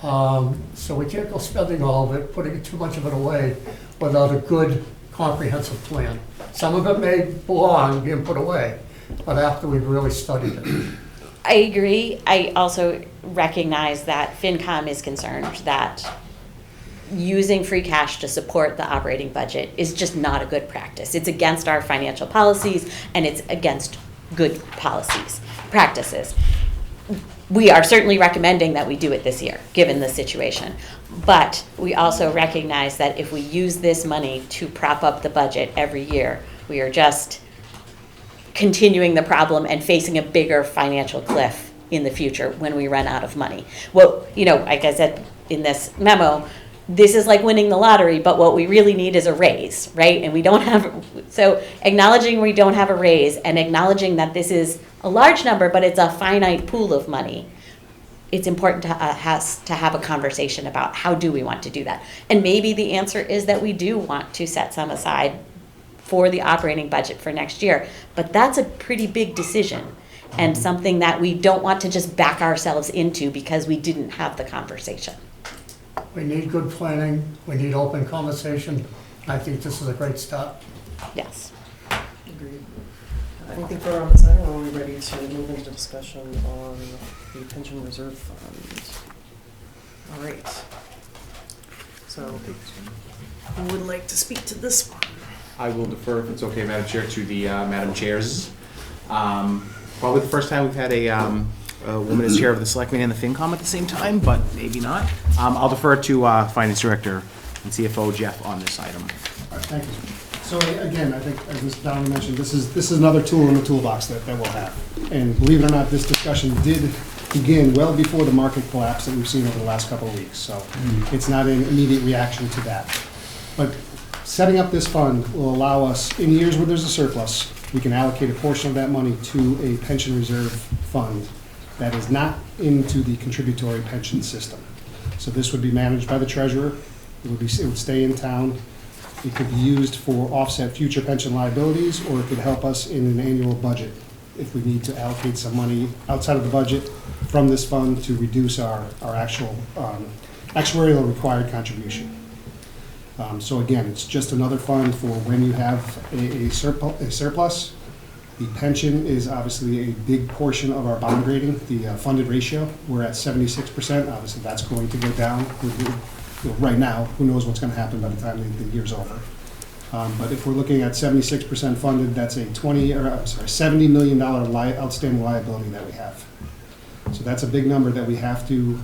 So we can't go spending all of it, putting too much of it away without a good comprehensive plan. Some of it may belong being put away, but after we've really studied it. I agree. I also recognize that FinCom is concerned that using free cash to support the operating budget is just not a good practice. It's against our financial policies, and it's against good practices. We are certainly recommending that we do it this year, given the situation. But we also recognize that if we use this money to prop up the budget every year, we are just continuing the problem and facing a bigger financial cliff in the future when we run out of money. Well, like I said in this memo, this is like winning the lottery, but what we really need is a raise, right? And we don't have, so acknowledging we don't have a raise and acknowledging that this is a large number, but it's a finite pool of money, it's important to have a conversation about how do we want to do that. And maybe the answer is that we do want to set some aside for the operating budget for next year, but that's a pretty big decision and something that we don't want to just back ourselves into because we didn't have the conversation. We need good planning, we need open conversation. I think this is a great start. Yes. Agreed. Anything further on this item, or are we ready to move into discussion on the pension reserve fund? All right. So, who would like to speak to this one? I will defer, if it's okay, Madam Chair, to the Madam Chairs. Probably the first time we've had a woman as chair of the Selectmen and the FinCom at the same time, but maybe not. I'll defer to Finance Director and CFO Jeff on this item. All right, thank you. So again, I think, as Mr. Donovan mentioned, this is another tool in the toolbox that we'll have. And believe it or not, this discussion did begin well before the market collapse that we've seen over the last couple of weeks. So it's not an immediate reaction to that. But setting up this fund will allow us, in years where there's a surplus, we can allocate a portion of that money to a pension reserve fund that is not into the contributory pension system. So this would be managed by the treasurer. It would stay in town. It could be used for offset future pension liabilities, or it could help us in an annual budget if we need to allocate some money outside of the budget from this fund to reduce our actual actuarial required contribution. So again, it's just another fund for when you have a surplus. The pension is obviously a big portion of our bond rating, the funded ratio. We're at 76%. Obviously, that's going to go down. Right now, who knows what's going to happen by the time the year's over. But if we're looking at 76% funded, that's a $70 million outstanding liability that we have. So that's a big number that we have to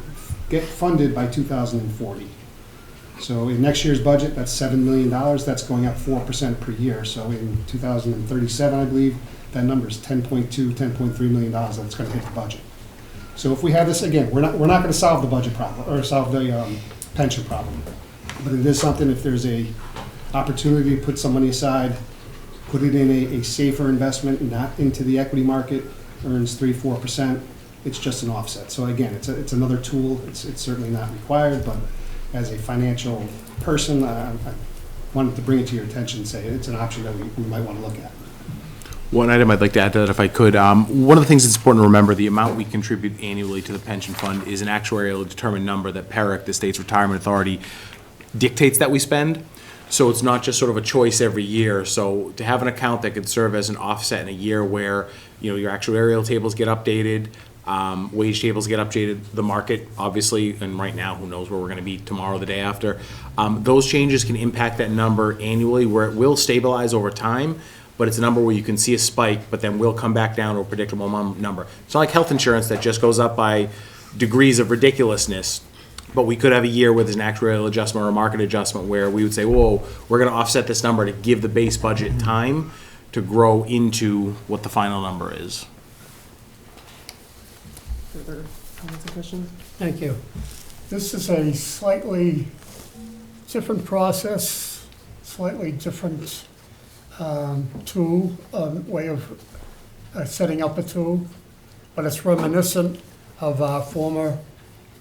get funded by 2040. So in next year's budget, that's $7 million. That's going up 4% per year. So in 2037, I believe, that number is $10.3 million that's going to hit the budget. So if we have this, again, we're not going to solve the budget problem or solve the pension problem. But it is something, if there's a opportunity to put some money aside, put it in a safer investment, not into the equity market, earns 3-4%, it's just an offset. So again, it's another tool. It's certainly not required, but as a financial person, I wanted to bring it to your attention and say it's an option that we might want to look at. One item I'd like to add to that, if I could. One of the things that's important to remember, the amount we contribute annually to the pension fund is an actuarially determined number that PERIC, the state's retirement authority, dictates that we spend. So it's not just sort of a choice every year. So to have an account that could serve as an offset in a year where, you know, your actuarial tables get updated, wage tables get updated, the market, obviously, and right now, who knows where we're going to be tomorrow, the day after. Those changes can impact that number annually, where it will stabilize over time, but it's a number where you can see a spike, but then will come back down to a predictable number. It's not like health insurance that just goes up by degrees of ridiculousness, but we could have a year where there's an actuarial adjustment or a market adjustment where we would say, whoa, we're going to offset this number to give the base budget time to grow into what the final number is. Further comments and questions? Thank you. This is a slightly different process, slightly different tool, way of setting up a tool, but it's reminiscent of our former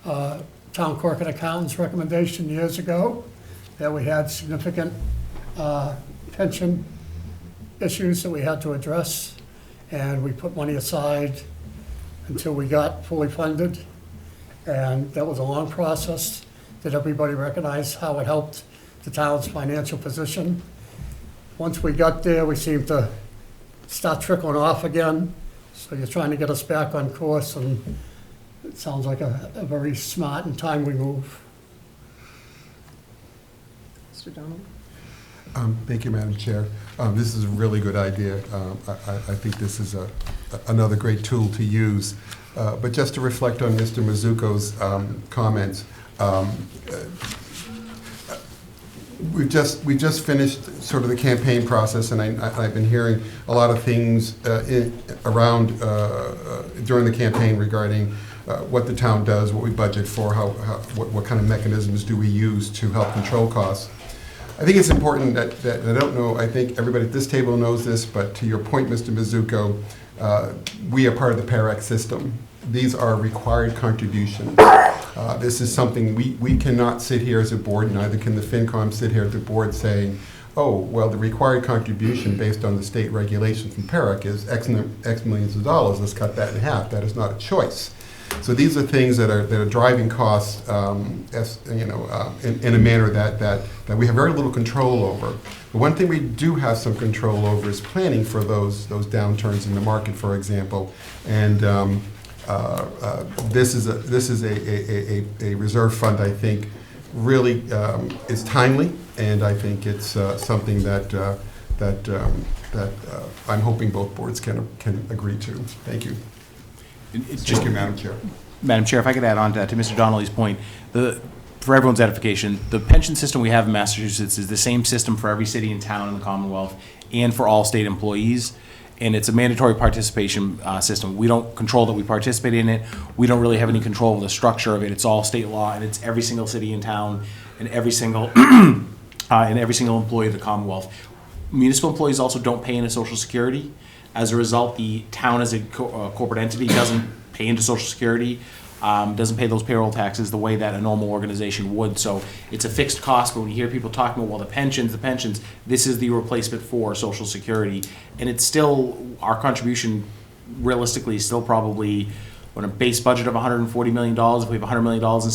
town clerk and accountant's recommendation years ago, that we had significant pension issues that we had to address, and we put money aside until we got fully funded. And that was a long process. Did everybody recognize how it helped the town's financial position? Once we got there, we seemed to start trickling off again. So you're trying to get us back on course, and it sounds like a very smart and timely move. Mr. Donnelly? Thank you, Madam Chair. This is a really good idea. I think this is another great tool to use. But just to reflect on Mr. Mizuko's comments, we just finished sort of the campaign process, and I've been hearing a lot of things around during the campaign regarding what the town does, what we budget for, what kind of mechanisms do we use to help control costs. I think it's important that I don't know, I think everybody at this table knows this, but to your point, Mr. Mizuko, we are part of the PERIC system. These are required contributions. This is something we cannot sit here as a board, neither can the FinCom sit here at the board saying, oh, well, the required contribution based on the state regulation from PERIC is X millions of dollars, let's cut that in half. That is not a choice. So these are things that are driving costs, in a manner that we have very little control over. But one thing we do have some control over is planning for those downturns in the market, for example. And this is a reserve fund, I think, really is timely, and I think it's something that I'm hoping both boards can agree to. Thank you. Thank you, Madam Chair. Madam Chair, if I could add on to Mr. Donnelly's point, for everyone's edification, the pension system we have in Massachusetts is the same system for every city and town in the Commonwealth and for all state employees. And it's a mandatory participation system. We don't control that we participate in it. We don't really have any control of the structure of it. It's all state law, and it's every single city and town and every single employee of the Commonwealth. Municipal employees also don't pay into Social Security. As a result, the town as a corporate entity doesn't pay into Social Security. doesn't pay those payroll taxes the way that a normal organization would. So it's a fixed cost, but when you hear people talking about, well, the pensions, this is the replacement for Social Security. And it's still, our contribution realistically is still probably, on a base budget of $140 million, if we have $100 million in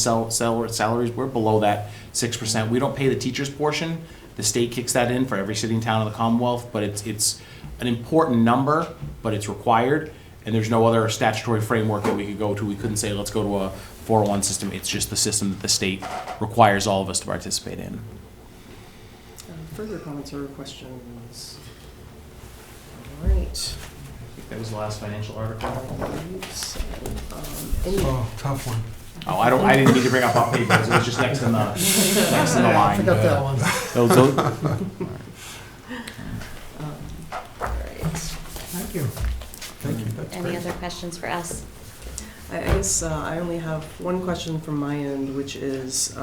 salaries, we're below that 6%. We don't pay the teachers' portion. The state kicks that in for every city and town in the Commonwealth, but it's an important number, but it's required. And there's no other statutory framework that we could go to. We couldn't say, let's go to a 401 system. It's just the system that the state requires all of us to participate in. Further comments or questions? All right. I think that was the last financial article. Tough one. Oh, I didn't need to bring up our papers. It was just next in the line. I forgot that one. All right. Thank you. Thank you. That's Any great. other questions for us? I guess I only have one question from my end, which is,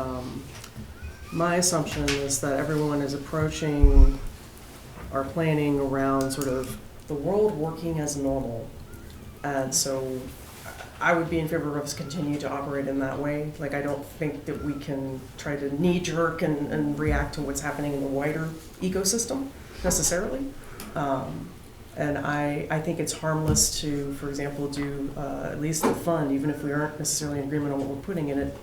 my assumption is that everyone is approaching our planning around sort of the world working as normal. And so I would be in favor of us continue to operate in that way. Like, I don't think that we can try to knee-jerk and react to what's happening in the wider ecosystem necessarily. And I think it's harmless to, for example, do at least the fund, even if we aren't necessarily in agreement on what we're putting in it,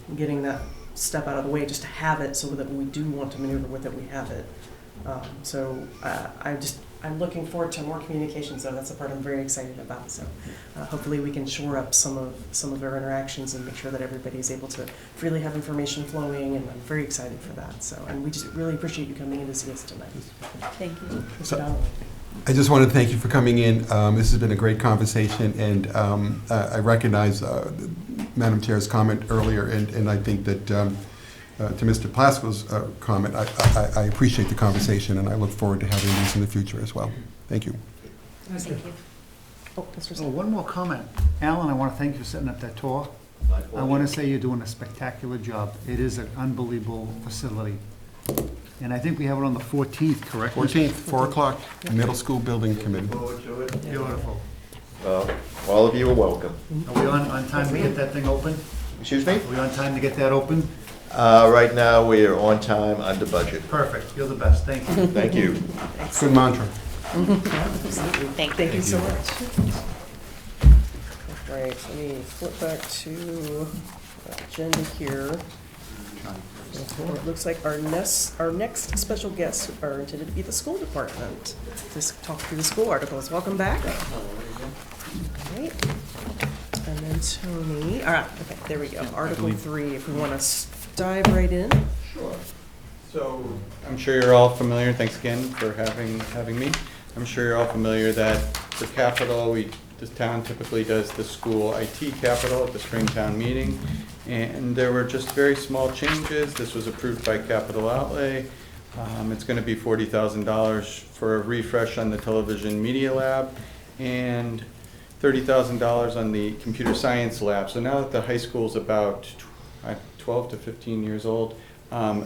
and getting that step out of the way, just to have it so that when we do want to maneuver with it, we have it. I'm looking forward to more communication, so that's the part I'm very excited about. So hopefully we can shore up some of our interactions and make sure that everybody's able to freely have information flowing, and I'm very excited for that. So, and we just really appreciate you coming in to see us tonight. Thank you. So- Mr. Donnelly. I just want to thank you for coming in. This has been a great conversation, and I recognize Madam Chair's comment earlier, and I think that to Mr. Plasko's comment, I appreciate the conversation, and I look forward to having these in the future as well. Thank you. Thank you. Oh, Mr. Oh, Sutton. one more comment. Alan, I want to thank you for setting up that tour. I want to say you're doing a spectacular job. It is an unbelievable facility. And I think we have it on the 14th, correct? 14th, 4 o'clock, Middle School Building Committee. Forward to it. Beautiful. All of you are welcome. Are we on time to get that thing open? Excuse me? Are we on time to get that open? Right now, we are on time, under budget. Perfect. You're the best. Thank you. Thank you. Good mantra. Thank you so much. All right, let me flip back to the agenda here. It looks like our next special guests are intended to be the school department. Just talk through the school articles. Welcome back. All right. And then Tony, all right, okay, there we go. Article 3, if we want to dive right in. Sure. So, I'm sure you're all familiar, thanks again for having me. I'm sure you're all familiar that for capital, this town typically does the school IT capital at the Springtown meeting. And there were just very small changes. This was approved by capital outlay. It's going to be $40,000 for a refresh on the television media lab and $30,000 on the computer science lab. So now that the high school's about 12 to 15 years old,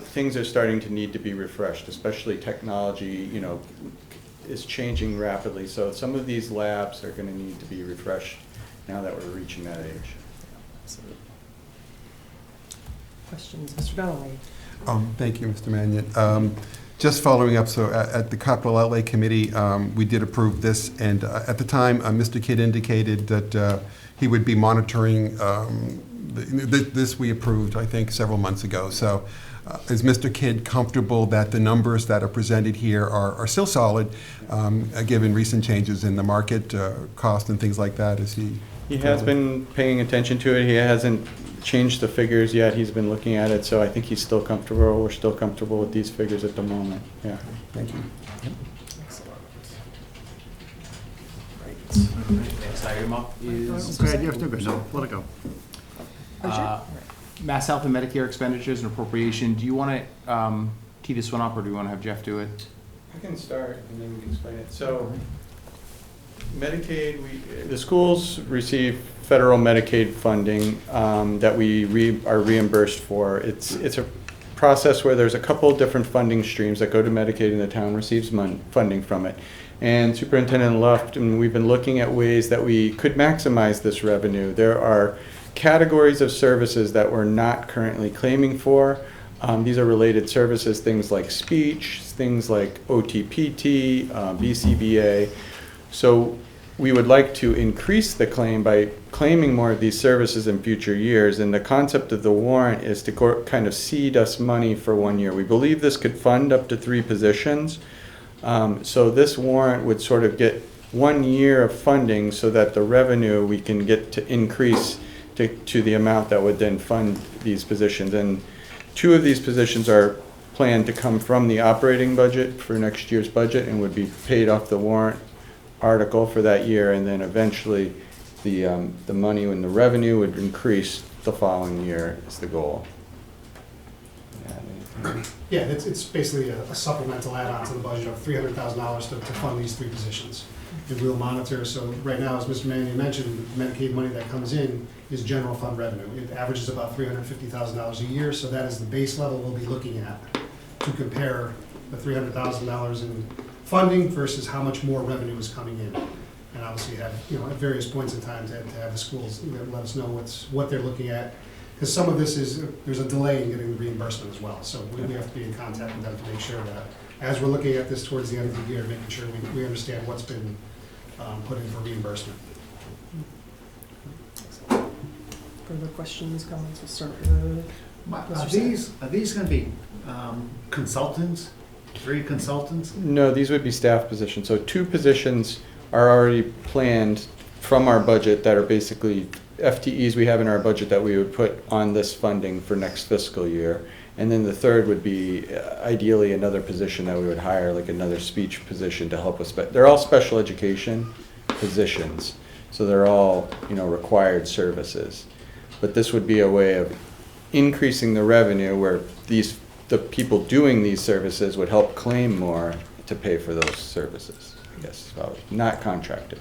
things are starting to need to be refreshed, especially technology, is changing rapidly. So some of these labs are going to need to be refreshed now that we're reaching that age. Questions, Mr. Donnelly? Thank you, Mr. Mannion. Just following up, so at the Capital Outlay Committee, we did approve this, and at the time, Mr. Kidd indicated that he would be monitoring this we approved, I think, several months ago. So is Mr. Kidd comfortable that the numbers that are presented here are still solid, given recent changes in the market, cost and things like that? Is he? He has been paying attention to it. He hasn't changed the figures yet. He's been looking at it, so I think he's still comfortable. We're still comfortable with these figures at the moment. Yeah. Thank you. Excellent. Right. Next item up is Go ahead, you're still good. No, let it go. Mass Health and Medicare expenditures and appropriation. Do you want to tee this one up, or do you want to have Jeff do it? I can start and then we can explain it. So Medicaid, the schools receive federal Medicaid funding that we are reimbursed for. It's a process where there's a couple different funding streams that go to Medicaid and the town receives funding from it. And Superintendent Luft, and we've been looking at ways that we could maximize this revenue. There are categories of services that we're not currently claiming for. These are related services, things like speech, things like OTPT, BCBA. So we would like to increase the claim by claiming more of these services in future years. And the concept of the warrant is to kind of seed us money for 1 year. We believe this could fund up to 3 positions. So this warrant would sort of get 1 year of funding so that the revenue we can get to increase to the amount that would then fund these positions. And 2 of these positions are planned to come from the operating budget for next year's budget and would be paid off the warrant article for that year, and then eventually the money and the revenue would increase the following year is the goal. Yeah, it's basically a supplemental add-on to the budget of $300,000 to fund these 3 positions. And we'll monitor, so right now, as Mr. Manning mentioned, the Medicaid money that comes in is general fund revenue. It averages about $350,000 a year, so that is the base level we'll be looking at to compare the $300,000 in funding versus how much more revenue is coming in. And obviously have, at various points in time to have the schools let us know what they're looking at. Because some of this is, there's a delay in getting the reimbursement as well. So we have to be in contact with them to make sure that as we're looking at this towards the end of the year, making sure we understand what's been put in for reimbursement. Further questions, comments? We'll start with Are these going to be consultants, 3 consultants? No, these would be staff positions. So 2 positions are already planned from our budget that are basically FTEs we have in our budget that we would put on this funding for next fiscal year. And then the third would be ideally another position that we would hire, like another speech position to help us. They're all special education positions, so they're all, required services. But this would be a way of increasing the revenue where the people doing these services would help claim more to pay for those services. Yes, well, not contracted.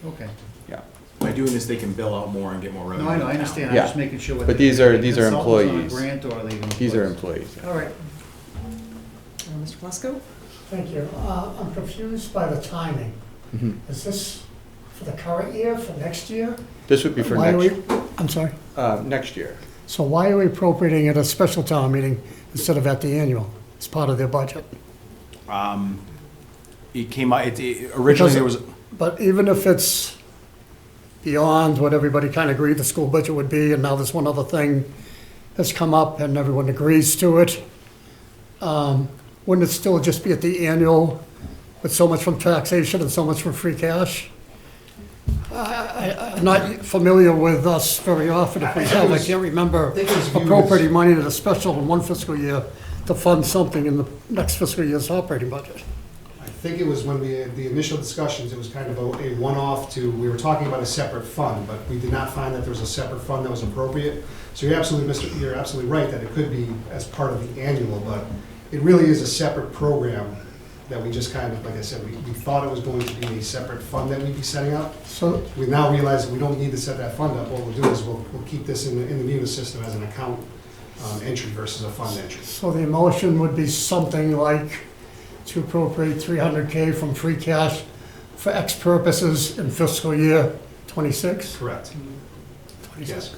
Okay. Yeah. By doing this, they can bill out more and get more revenue. No, I know, I understand, I'm Yeah. just making sure. But these are consultants employees. on a grant, or are they These are employees? employees. All right. Mr. Plasko? Thank you. I'm confused by the timing. Mhm. Is this for the current year, for next year? This would be for Why are next, I'm sorry? next year. So why are we appropriating at a special town meeting instead of at the annual? It's part of their budget. It came out, originally there was, But even if it's beyond what everybody kind of agreed the school budget would be, and now there's one other thing that's come up and everyone agrees to it, wouldn't it still just be at the annual with so much from taxation and so much from free cash? I'm not familiar with us very often. If we have, I can't remember appropriating money to the special in one fiscal year to fund something in the next fiscal year's operating budget. I think it was when we had the initial discussions, it was kind of a one-off we were talking about a separate fund, but we did not find that there was a separate fund that was appropriate. So you're absolutely right that it could be as part of the annual, but it really is a separate program that we just kind of, like I said, we thought it was going to be a separate fund that we'd be setting up. So We now realize that we don't need to set that fund up. What we'll do is we'll keep this in the munis system as an account entry versus a fund entry. So the motion would be something like to appropriate $300K from free cash for X purposes in fiscal year '26? Correct. Yes.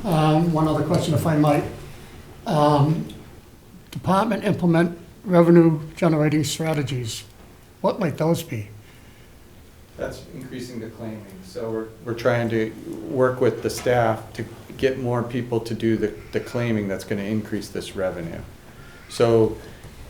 One other question, if I might. Department implement revenue generating strategies. What might those be? That's increasing the claiming. So we're trying to work with the staff to get more people to do the claiming that's going to increase this revenue. So,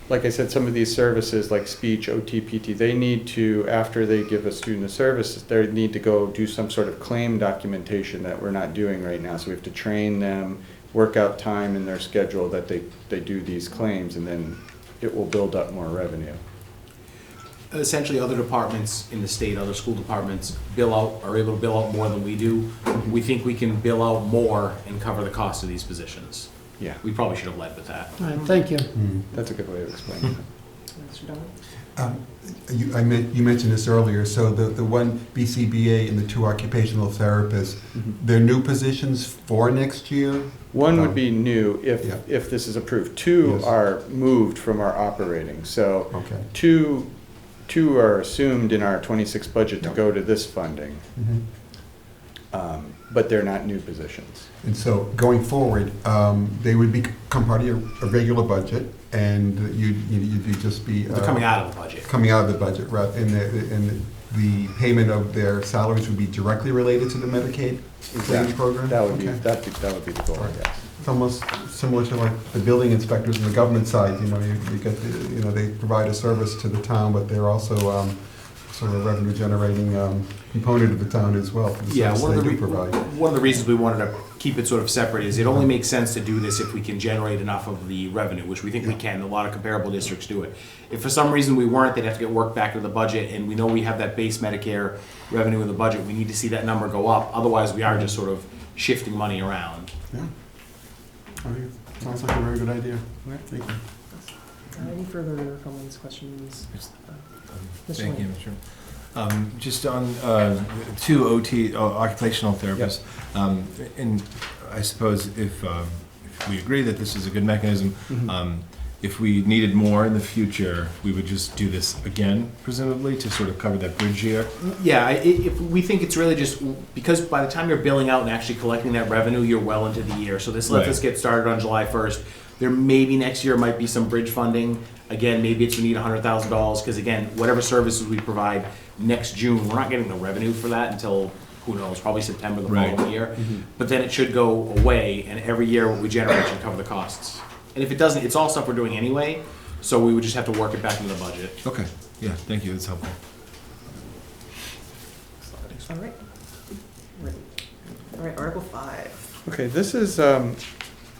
like I said, some of these services like speech, OTPT, they need to, after they give a student a service, they need to go do some sort of claim documentation that we're not doing right now. So we have to train them, work out time in their schedule that they do these claims, and then it will build up more revenue. essentially other departments in the state, other school departments are able to bill out more than we do. We think we can bill out more and cover the cost of these positions. Yeah. We probably should have led with that. All right, thank you. That's a good way of explaining it. You mentioned this earlier, so the one BCBA and the two occupational therapists, they're new positions for next year? One would be new if this is approved. Two are moved from our operating. So two are assumed in our 26 budget to go to this funding. but they're not new positions. And so going forward, they would become part of your a regular budget, and you'd just be. They're coming out of the budget. Coming out of the budget, right, and the payment of their salaries would be directly related to the Medicaid training program? That would be, Okay. that would be the goal, yes. It's almost similar to like the building inspectors on the government side, you get, they provide a service to the town, but they're also sort of a revenue generating component of the town as well, for the Yeah, service they do provide. one of the reasons we wanted to keep it sort of separate is it only makes sense to do this if we can generate enough of the revenue, which we think we can. A lot of comparable districts do it. If for some reason we weren't, they'd have to get worked back to the budget, and we know we have that base Medicare revenue in the budget. We need to see that number go up. Otherwise, we are just sort of shifting money around. Yeah. I think it sounds like a very good idea. Thank you. Any further comments, questions? Mr. Thank you, Lane. Mr. Chairman. Just on two occupational therapists, and I suppose if we agree that this is a good mechanism, if we needed more in the future, we would just do this again, presumably, to sort of cover that bridge year? Yeah, if we think it's really just, because by the time you're billing out and actually collecting that revenue, you're well into the year. So this lets us get started on July 1st. There maybe next year might be some bridge funding. Again, maybe it's we need $100,000, because again, whatever services we provide next June, we're not getting the revenue for that until, who knows, probably September the following year. But then it should go away, and every year what we generate should cover the costs. And if it doesn't, it's all stuff we're doing anyway, so we would just have to work it back into the budget. Okay, yeah, thank you, that's helpful. All right. All right, Article 5. Okay, this is an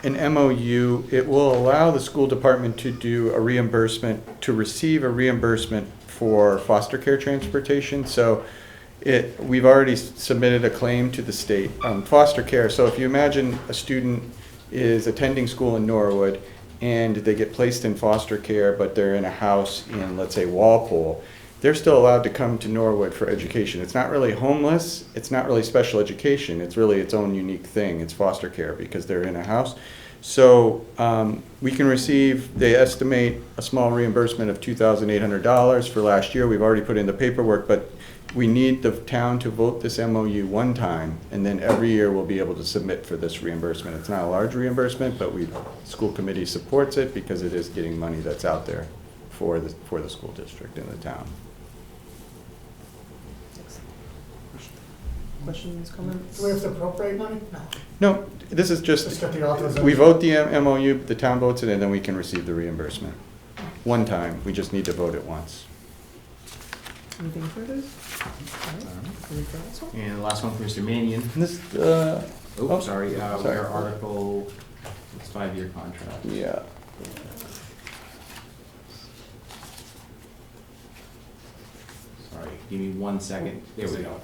MOU. It will allow the school department to do a reimbursement, to receive a reimbursement for foster care transportation. So we've already submitted a claim to the state on foster care. So if you imagine a student is attending school in Norwood and they get placed in foster care, but they're in a house in, let's say, Walpole, they're still allowed to come to Norwood for education. It's not really homeless, it's not really special education, it's really its own unique thing. It's foster care because they're in a house. So we can receive, they estimate a small reimbursement of $2,800 for last year. We've already put in the paperwork, but we need the town to vote this MOU one time, and then every year we'll be able to submit for this reimbursement. It's not a large reimbursement, but school committee supports it because it is getting money that's out there for the school district and the town. Questions, comments? Do we have to appropriate money? No, this is just, Just get the authorization. we vote the MOU, the town votes it, and then we can receive the reimbursement. One time, we just need to vote it once. Anything further? All right. Any for this one? And the last one for Mr. Mannion. This, Sorry, we are Article, it's 5-year contract. Yeah. Sorry, give me 1 second. There we go.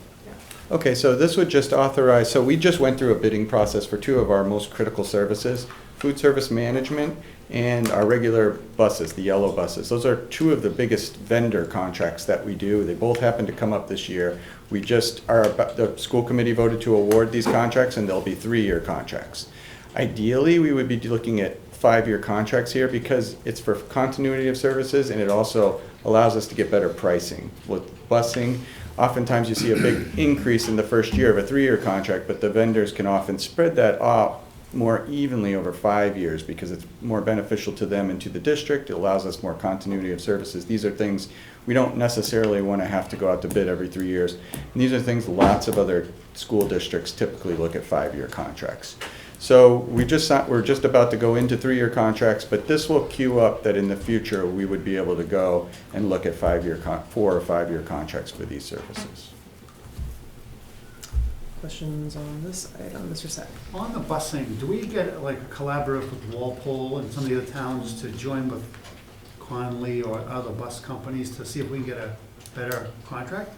Okay, so this would just authorize, so we just went through a bidding process for two of our most critical services, food service management and our regular buses, the yellow buses. Those are two of the biggest vendor contracts that we do. They both happen to come up this year. We just, the school committee voted to award these contracts, and they'll be 3-year contracts. Ideally, we would be looking at 5-year contracts here because it's for continuity of services, and it also allows us to get better pricing. With busing, oftentimes you see a big increase in the first year of a 3-year contract, but the vendors can often spread that out more evenly over 5 years because it's more beneficial to them and to the district. It allows us more continuity of services. These are things we don't necessarily want to have to go out to bid every 3 years. And these are things lots of other school districts typically look at 5-year contracts. So we're just about to go into 3-year contracts, but this will queue up that in the future we would be able to go and look at 4 or 5-year contracts for these services. Questions on this item, Mr. Sack? On the busing, do we get like a collaborative with Walpole and some of the other towns to join with Conley or other bus companies to see if we can get a better contract?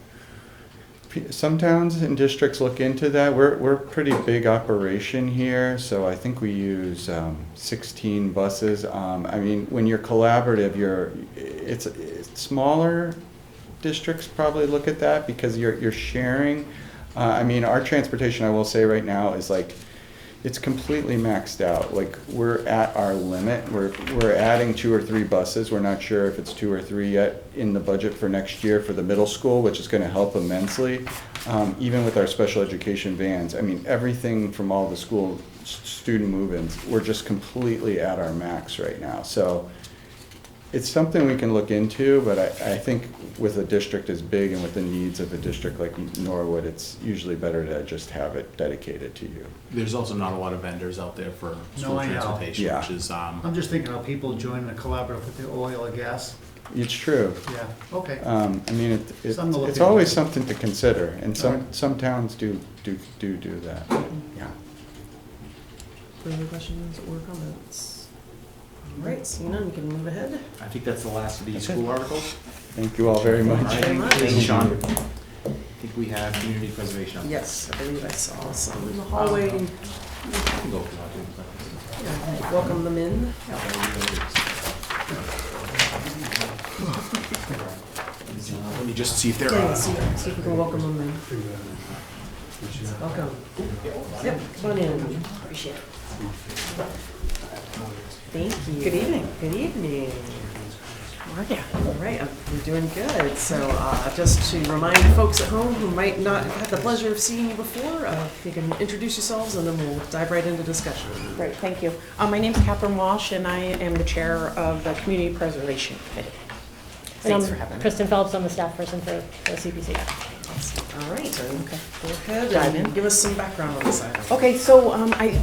Some towns and districts look into that. We're a pretty big operation here, so I think we use 16 buses. I mean, when you're collaborative, it's smaller districts probably look at that because you're sharing. I mean, our transportation, I will say right now, is like, it's completely maxed out. Like, we're at our limit. We're adding 2 or 3 buses. We're not sure if it's 2 or 3 yet in the budget for next year for the middle school, which is going to help immensely. even with our special education vans, I mean, everything from all the school student move-ins, we're just completely at our max right now. So it's something we can look into, but I think with a district as big and with the needs of a district like Norwood, it's usually better to just have it dedicated to you. There's also not a lot of vendors out there for school No, I know. transportation, Yeah. which is, I'm just thinking how people join a collaborative with the oil or gas. It's true. Yeah, okay. I mean, Something to look it's into. always something to consider, and All some towns do that, yeah. Further questions or comments? All right, seeing none, we can move ahead. I think that's the last of the school articles. Thank you all very much. All right, very much. thank you, Sean. I think we have community preservation. Yes, I believe I saw some in the hallway. You can go if you want to. Yeah, welcome them in. Let me just see if they're, Yeah, see if we can welcome them in. Welcome. Yep, come on in. Appreciate it. Thank you. Good evening. Good evening. How are you? All right, we're doing good. So just to remind folks at home who might not have had the pleasure of seeing you before, if you can introduce yourselves and then we'll dive right into discussion. Great, thank you. My name's Catherine Walsh, and I am the chair of the Community Preservation Committee. Thanks for having me. Kristen Phelps, I'm the staff person for the CPC. All right, and go ahead Dive and in. give us some background on this item. Okay, so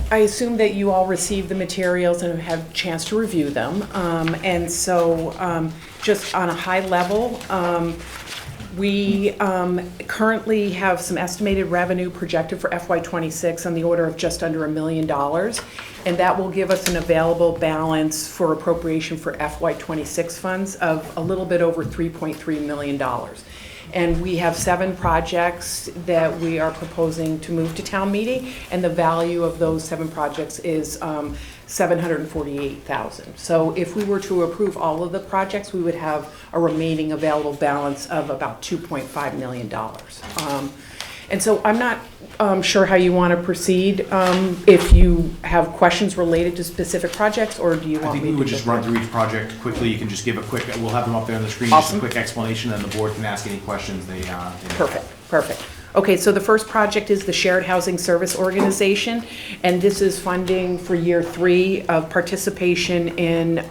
I assume that you all received the materials and have had a chance to review them. And so just on a high level, we currently have some estimated revenue projected for FY26 on the order of just under $1 million. And that will give us an available balance for appropriation for FY26 funds of a little bit over $3.3 million. And we have 7 projects that we are proposing to move to town meeting, and the value of those 7 projects is $748,000. So if we were to approve all of the projects, we would have a remaining available balance of about $2.5 million. And so I'm not sure how you want to proceed, if you have questions related to specific projects, or do you I want me think to? we would just run through each project quickly. You can just give a quick, we'll have them up there on the screen, Awesome. just a quick explanation, and the board can ask any questions they Perfect, perfect. Okay, so the first project is the Shared Housing Service Organization, and this is funding for year 3 of participation in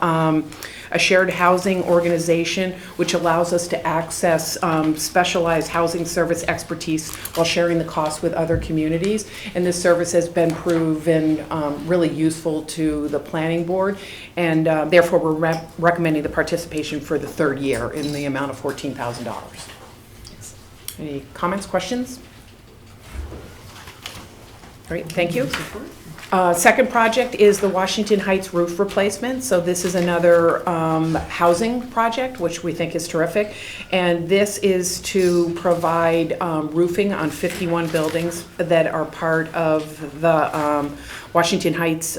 a shared housing organization, which allows us to access specialized housing service expertise while sharing the cost with other communities. And this service has been proven really useful to the planning board, and therefore we're recommending the participation for the 3rd year in the amount of $14,000. Any comments, questions? Great, thank you. Second project is the Washington Heights roof replacement. So this is another housing project, which we think is terrific. And this is to provide roofing on 51 buildings that are part of the Washington Heights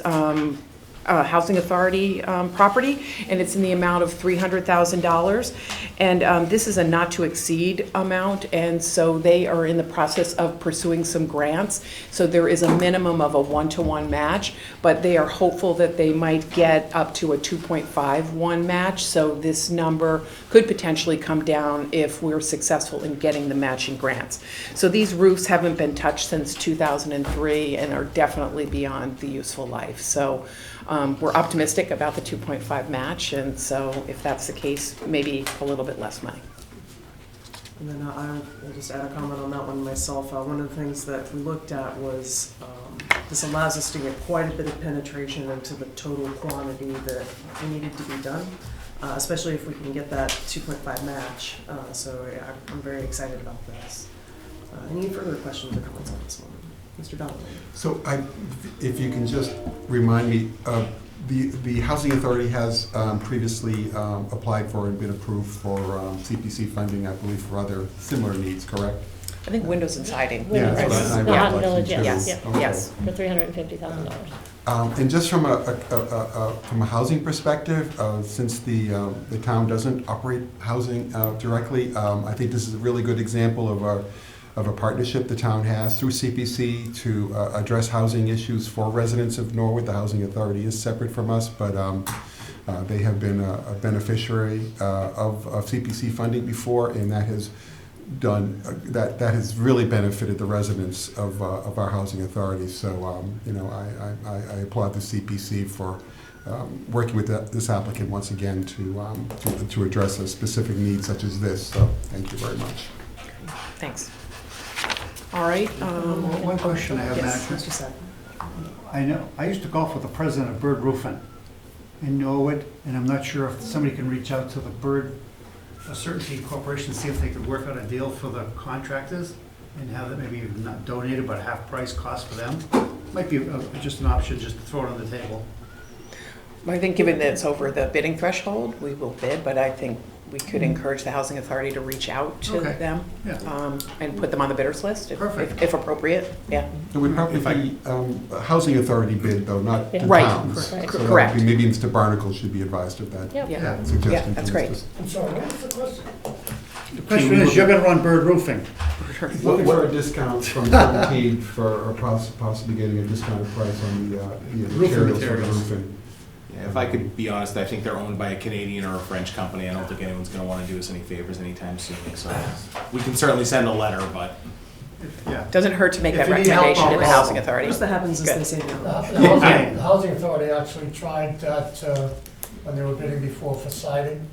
Housing Authority property, and it's in the amount of $300,000. And this is a not-to-exceed amount, and so they are in the process of pursuing some grants. So there is a minimum of a 1-to-1 match, but they are hopeful that they might get up to a 2.51 match. So this number could potentially come down if we're successful in getting the matching grants. So these roofs haven't been touched since 2003 and are definitely beyond the useful life. So we're optimistic about the 2.5 match, and so if that's the case, maybe a little bit less money. And then I'll just add a comment on that one myself. One of the things that we looked at was this allows us to get quite a bit of penetration into the total quantity that needed to be done, especially if we can get that 2.5 match. So yeah, I'm very excited about this. Any further questions or comments on this one? Mr. Donovan. So if you can just remind me, the Housing Authority has previously applied for and been approved for CPC funding, I believe, for other similar needs, correct? I think windows and siding. Yeah, Right. that's what I The Houghton recollected Village, too. yes, Okay. yes, for $350,000. And just from a housing perspective, since the town doesn't operate housing directly, I think this is a really good example of a partnership the town has through CPC to address housing issues for residents of Norwood. The Housing Authority is separate from us, but they have been a beneficiary of CPC funding before, and that has done, that has really benefited the residents of our housing authority. So, I applaud the CPC for working with this applicant once again to address a specific need such as this. So, thank you very much. Thanks. All right. One question I have, Yes, Madam Mr. Sack. I know, I used to golf with the president of Bird Roofing in Norwood, and I'm not sure if somebody can reach out to the Bird Certainty Corporation, see if they could work out a deal for the contractors and have it maybe not donated, but half price cost for them. Might be just an option, just to throw it on the table. I think given that it's over the bidding threshold, we will bid, but I think we could encourage the housing authority to reach out to Okay. them and put them on the bidders list Perfect. if appropriate, yeah. It would probably be a housing authority bid, though, not the Right. towns. Right. So that would Correct. be- maybe Mr. Barnacle should be advised of that Yeah, suggestion. that's from great. Mr. I'm sorry, what was the question? The question is, you're gonna run Bird Roofing. Looking for a discount from 17 for, or possibly getting a discounted price on the materials for the roofing. Yeah, if I could be honest, I think they're owned by a Canadian or a French company. I don't think anyone's gonna wanna do us any favors anytime soon, so we can certainly send a letter, but. Yeah. Doesn't hurt to make If that you need help, recommendation to the I'll housing call. authority. Worst that happens is Good. they say no. The housing authority actually tried that when they were bidding before for siding.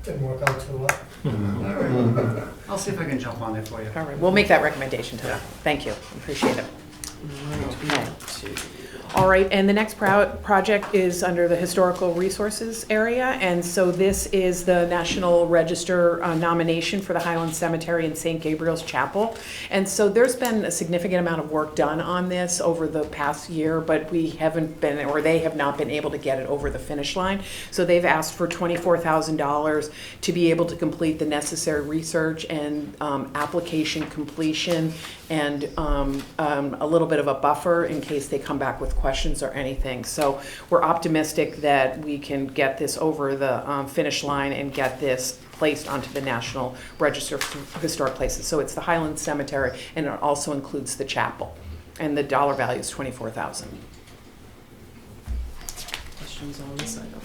Didn't work out too well. I'll see if I can jump on there for you. All right, we'll make that recommendation to them. Thank you, appreciate it. Okay. All right, and the next project is under the historical resources area, and so this is the National Register nomination for the Highland Cemetery and St. Gabriel's Chapel. And so there's been a significant amount of work done on this over the past year, but we haven't been, or they have not been able to get it over the finish line. So they've asked for $24,000 to be able to complete the necessary research and application completion and a little bit of a buffer in case they come back with questions or anything. So we're optimistic that we can get this over the finish line and get this placed onto the National Register of Historic Places. So it's the Highland Cemetery, and it also includes the chapel. And the dollar value is $24,000. Questions on this item?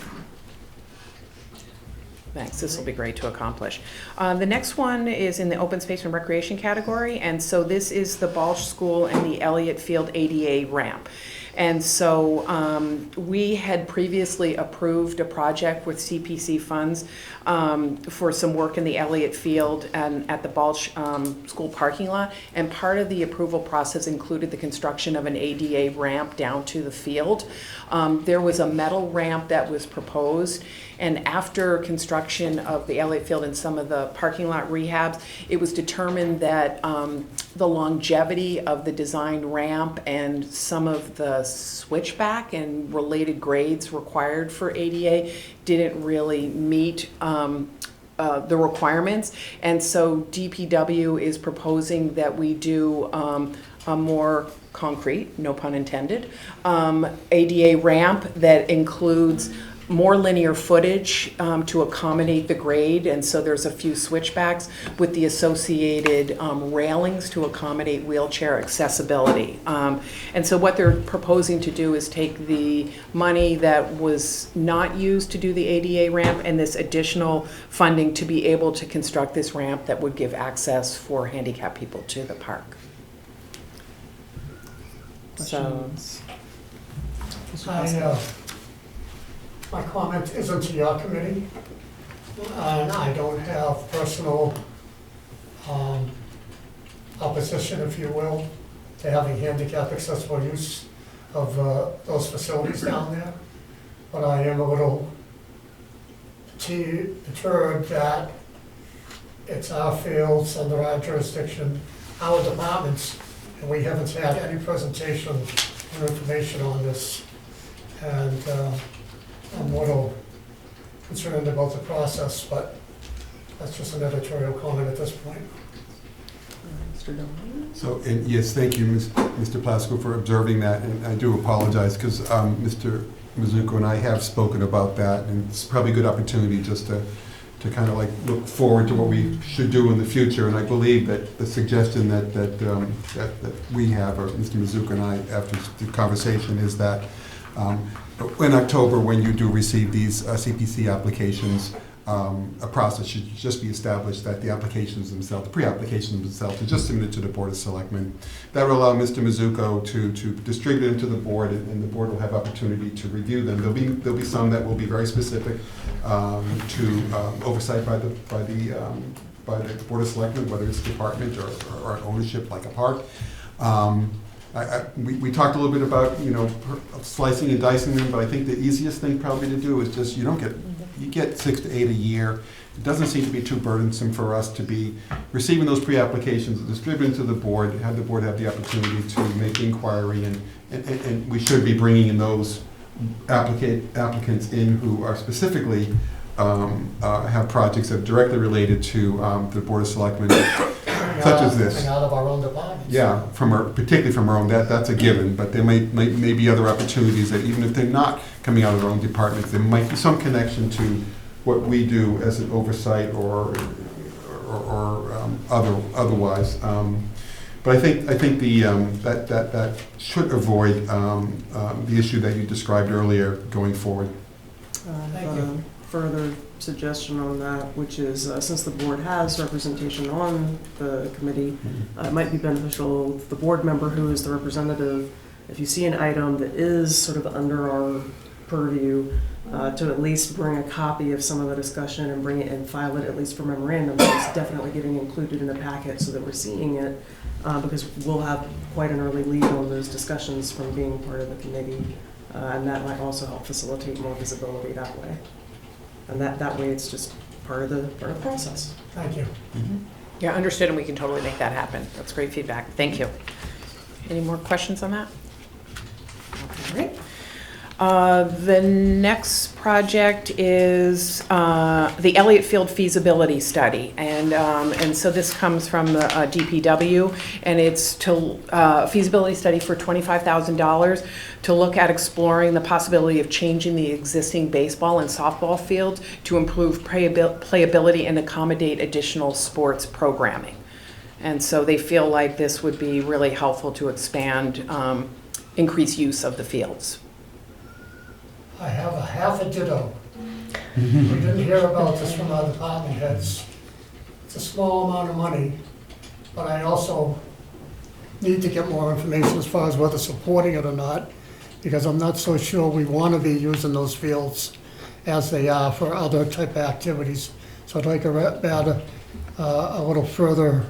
Thanks, this will be great to accomplish. The next one is in the open space and recreation category, and so this is the Balch School and the Elliott Field ADA ramp. And so we had previously approved a project with CPC funds for some work in the Elliott Field and at the Balch School parking lot. And part of the approval process included the construction of an ADA ramp down to the field. There was a metal ramp that was proposed, and after construction of the Elliott Field and some of the parking lot rehabs, it was determined that the longevity of the designed ramp and some of the switchback and related grades required for ADA didn't really meet the requirements. And so DPW is proposing that we do a more concrete, no pun intended, ADA ramp that includes more linear footage to accommodate the grade, and so there's a few switchbacks with the associated railings to accommodate wheelchair accessibility. And so what they're proposing to do is take the money that was not used to do the ADA ramp and this additional funding to be able to construct this ramp that would give access for handicapped people to the park. So, My comment isn't to your committee, and I don't have personal opposition, if you will, to having handicap accessible use of those facilities down there. But I am a little perturbed that it's our fields under our jurisdiction, our departments, and we haven't had any presentation or information on this. And I'm a little concerned about the process, but that's just an editorial comment at this point. Mr. Dillon? So, and yes, thank you, Mr. Plasko, for observing that, and I do apologize, because Mr. Mizuko and I have spoken about that, and it's probably a good opportunity just to kind of like look forward to what we should do in the future, and I believe that the suggestion that we have, or Mr. Mizuko and I, after the conversation, is that in October, when you do receive these CPC applications, a process should just be established that the applications themselves, the pre-applications themselves, are just submitted to the Board of Selectmen. That will allow Mr. Mizuko to distribute them to the board, and the board will have opportunity to review them. There'll be some that will be very specific to oversight by the Board of Selectmen, whether it's department or ownership like a park. We talked a little bit about, slicing and dicing them, but I think the easiest thing probably to do is just, you get 6 to 8 a year. It doesn't seem to be too burdensome for us to be receiving those pre-applications, distributing to the board, have the board have the opportunity to make the inquiry, and we should be bringing in those applicants in who are specifically have projects that are directly related to the Board of Selectmen, such as this. And out of our own departments. Yeah, particularly from our own, that's a given, but there may be other opportunities that even if they're not coming out of our own departments, there might be some connection to what we do as an oversight or otherwise. But I think that should avoid the issue that you described earlier going forward. Thank you. Further suggestion on that, which is since the board has representation on the committee, it might be beneficial if the board member who is the representative, if you see an item that is sort of under our purview, to at least bring a copy of some of the discussion and bring it and file it at least for memorandum. So it's definitely getting included in the packet so that we're seeing it, because we'll have quite an early lead on those discussions from being part of the committee, and that might also help facilitate more visibility that way. And that way it's just part of the process. Thank you. Yeah, understood, and we can totally make that happen. That's great feedback. Thank you. Any more questions on that? All right. The next project is the Elliott Field feasibility study, and so this comes from the DPW, and it's to feasibility study for $25,000 to look at exploring the possibility of changing the existing baseball and softball fields to improve playability and accommodate additional sports programming. And so they feel like this would be really helpful to expand, increase use of the fields. I have a half a ditto. We didn't hear about this from our department heads. It's a small amount of money, but I also need to get more information as far as whether supporting it or not, because I'm not so sure we want to be using those fields as they are for other type of activities. So I'd like a little further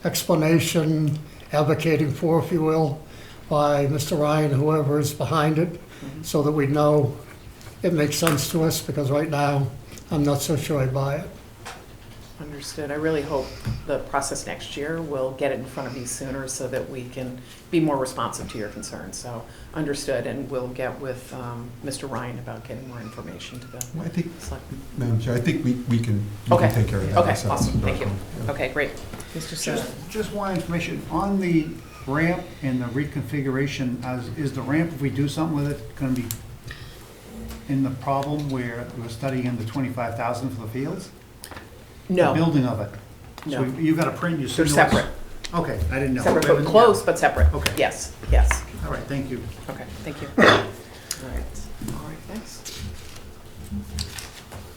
explanation, advocating for, if you will, by Mr. Ryan, whoever is behind it, so that we know it makes sense to us, because right now, I'm not so sure I buy it. Understood. I really hope the process next year will get it in front of you sooner so that we can be more responsive to your concerns. So understood, and we'll get with Mr. Ryan about getting more information to the I think, selectmen. Madam Chair, I think we can Okay. take care of that Okay, ourselves. awesome. Thank you. Yeah. Okay, great. Mr. Sir. Just one information, on the ramp and the reconfiguration, is the ramp, if we do something with it, gonna be in the problem where we're studying the 25,000 for the fields? No. The building of it? No. So you got a print, you see. They're separate. Okay, I didn't know. Separate, but close, but separate. Okay. Yes, yes. All right, thank you. Okay, thank you. All right, next.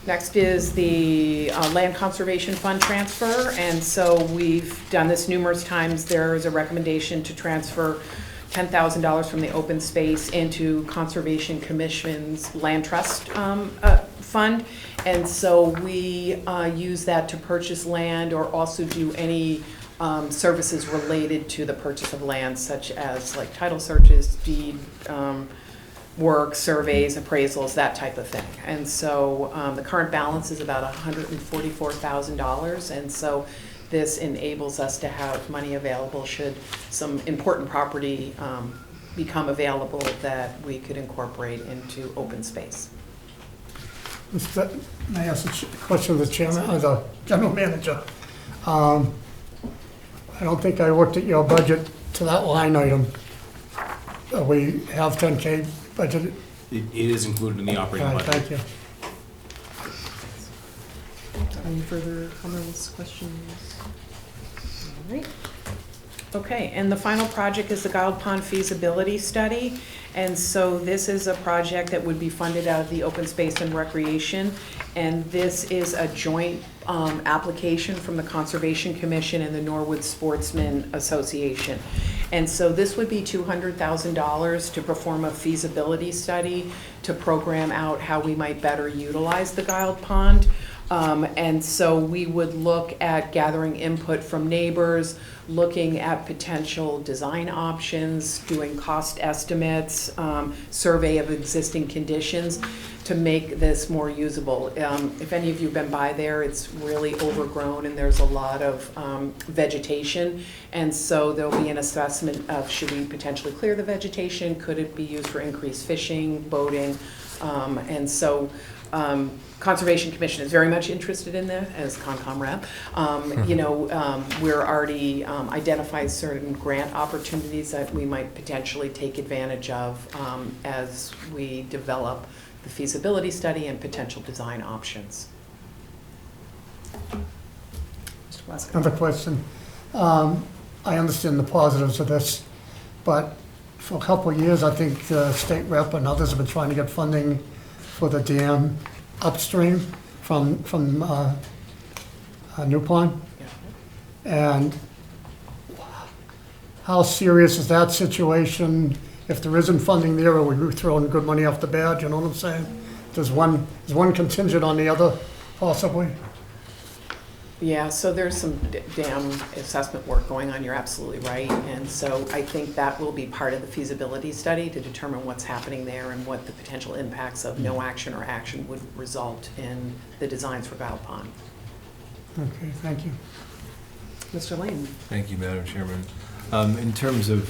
Next is the Land Conservation Fund transfer, and so we've done this numerous times. There is a recommendation to transfer $10,000 from the open space into Conservation Commission's Land Trust fund, and so we use that to purchase land or also do any services related to the purchase of land, such as like title searches, deed work, surveys, appraisals, that type of thing. And so the current balance is about $144,000, and so this enables us to have money available should some important property become available that we could incorporate into open space. May I ask a question of the chairman, or the general manager? I don't think I looked at your budget to that line item. We have 10K budgeted. It is included in the operating All right, budget. thank you. Any further comments, questions? All right. Okay, and the final project is the Guild Pond feasibility study. And so this is a project that would be funded out of the Open Space and Recreation. And this is a joint application from the Conservation Commission and the Norwood Sportsmen Association. And so this would be $200,000 to perform a feasibility study to program out how we might better utilize the Guild Pond. And so we would look at gathering input from neighbors, looking at potential design options, doing cost estimates, survey of existing conditions to make this more usable. If any of you have been by there, it's really overgrown and there's a lot of vegetation. And so there'll be an assessment of should we potentially clear the vegetation? Could it be used for increased fishing, boating? And so Conservation Commission is very much interested in that as Concom rep. We're already identified certain grant opportunities that we might potentially take advantage of as we develop the feasibility study and potential design options. Mr. Plasko. Another question. I understand the positives of this, but for a couple of years, I think the state rep and others have been trying to get funding for the dam upstream from New Pond. And how serious is that situation? If there isn't funding there, are we throwing good money off the bat, you know what I'm saying? Is one contingent on the other, possibly? Yeah, so there's some dam assessment work going on, you're absolutely right. And so I think that will be part of the feasibility study to determine what's happening there and what the potential impacts of no action or action would result in the designs for Guild Pond. Okay, thank you. Mr. Lane. Thank you, Madam Chairman. In terms of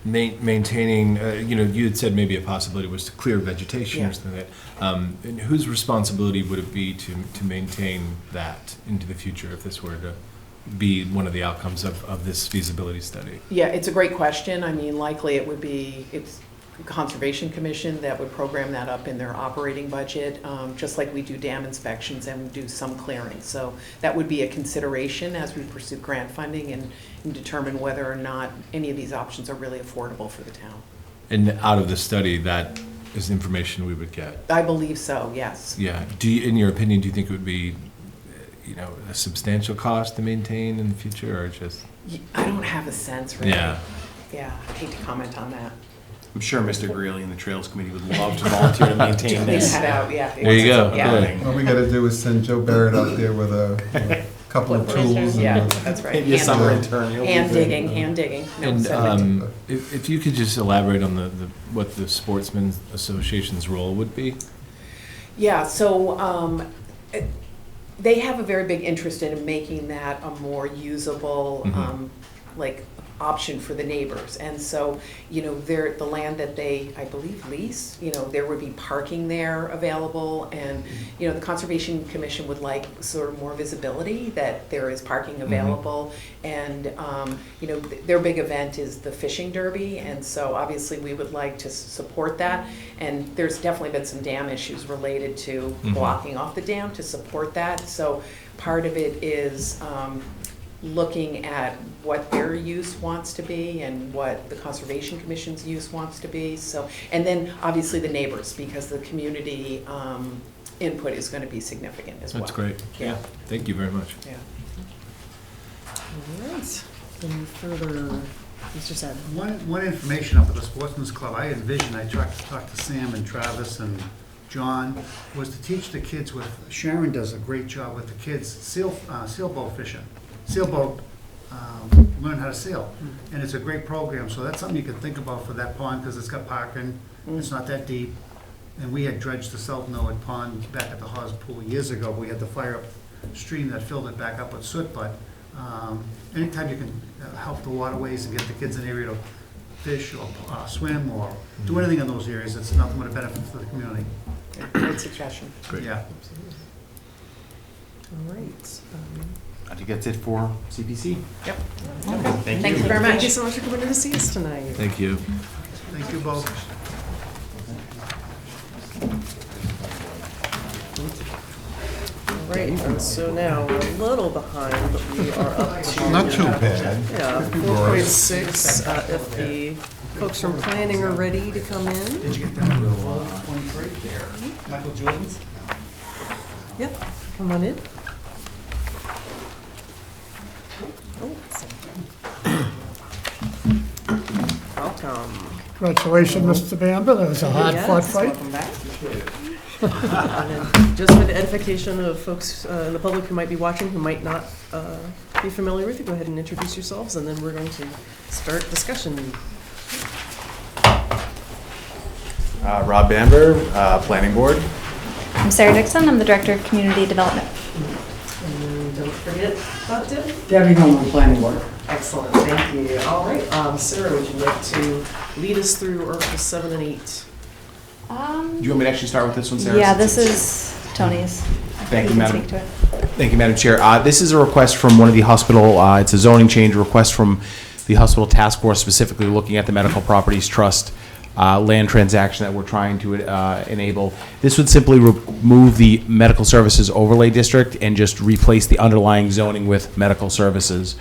maintaining, you had said maybe a possibility was to clear vegetation or something like that. And whose responsibility would it be to maintain that into the future if this were to be one of the outcomes of this feasibility study? Yeah, it's a great question. I mean, likely it would be, it's Conservation Commission that would program that up in their operating budget, just like we do dam inspections and do some clearing. So that would be a consideration as we pursue grant funding and determine whether or not any of these options are really affordable for the town. And out of the study, that is information we would get? I believe so, yes. Yeah. In your opinion, do you think it would be, a substantial cost to maintain in the future, or just? I don't have a sense, really. Yeah. Yeah, I hate to comment on that. I'm sure Mr. Greeley and the Trails Committee would love to volunteer to maintain this. Yeah. There you go. Yeah. All we gotta do is send Joe Barrett out there with a couple of tools. Yeah, that's right. Maybe a summer intern. Hand digging. No, And sediment. if you could just elaborate on what the Sportsmen's Association's role would be? Yeah, so they have a very big interest in making that a more usable, option for the neighbors. And so, the land that they, I believe, lease, there would be parking there available. And, the Conservation Commission would like sort of more visibility that there is parking available. And, their big event is the fishing derby. And so obviously we would like to support that. And there's definitely been some dam issues related to blocking off the dam to support that. So part of it is, looking at what their use wants to be and what the Conservation Commission's use wants to be. So, and then obviously the neighbors, because the community input is going to be significant as well. That's great. Yeah. Thank you very much. Yeah. All right. Any further, Mr. Said? One information up at the Sportsman's Club, I envisioned, I talked to Sam and Travis and John, was to teach the kids Sharon does a great job with the kids, sailboat fishing. Sailboat, learn how to sail. And it's a great program, so that's something you can think about for that pond, because it's got parking, it's not that deep. And we had dredged the South Norwood Pond back at the Haas Pool years ago. We had the fire up stream that filled it back up with soot, but anytime you can help the waterways and get the kids an area to fish or swim or do anything in those areas, it's nothing but a benefit for the community. Great suggestion. Great. Yeah. All right. I think that's it for CPC. Yep. Thank you very much. Thank you so much for coming in to see us tonight. Thank you. Thank you both. right, and so now we're a little behind, but we are up to. Not too bad. Yeah, 4.6, if the folks from planning are ready to come in. Did you get that real 23 there? Michael Jordan's? Yep, come on in. Welcome. Congratulations, Mr. Bamber, that was a hard-fought Yes, fight. welcome back. And then just for the edification of folks in the public who might be watching, who might not be familiar with you, go ahead and introduce yourselves, and then we're going to start discussion. Rob Bamber, Planning Board. I'm Sarah Dixon. I'm the Director of Community Development. And don't forget about Deb. Debbie Holman, Planning Board. Excellent, thank you. All right, Sarah, would you like to lead us through Articles 7 and 8? Do you want me to actually start with this one, Sarah? Yeah, since this it's- is Tony's. Thank you, can Madam. speak to it. Thank you, Madam Chair. This is a request from one of the hospital, it's a zoning change request from the hospital task force, specifically looking at the Medical Properties Trust land transaction that we're trying to enable. This would simply remove the medical services overlay district and just replace the underlying zoning with medical services.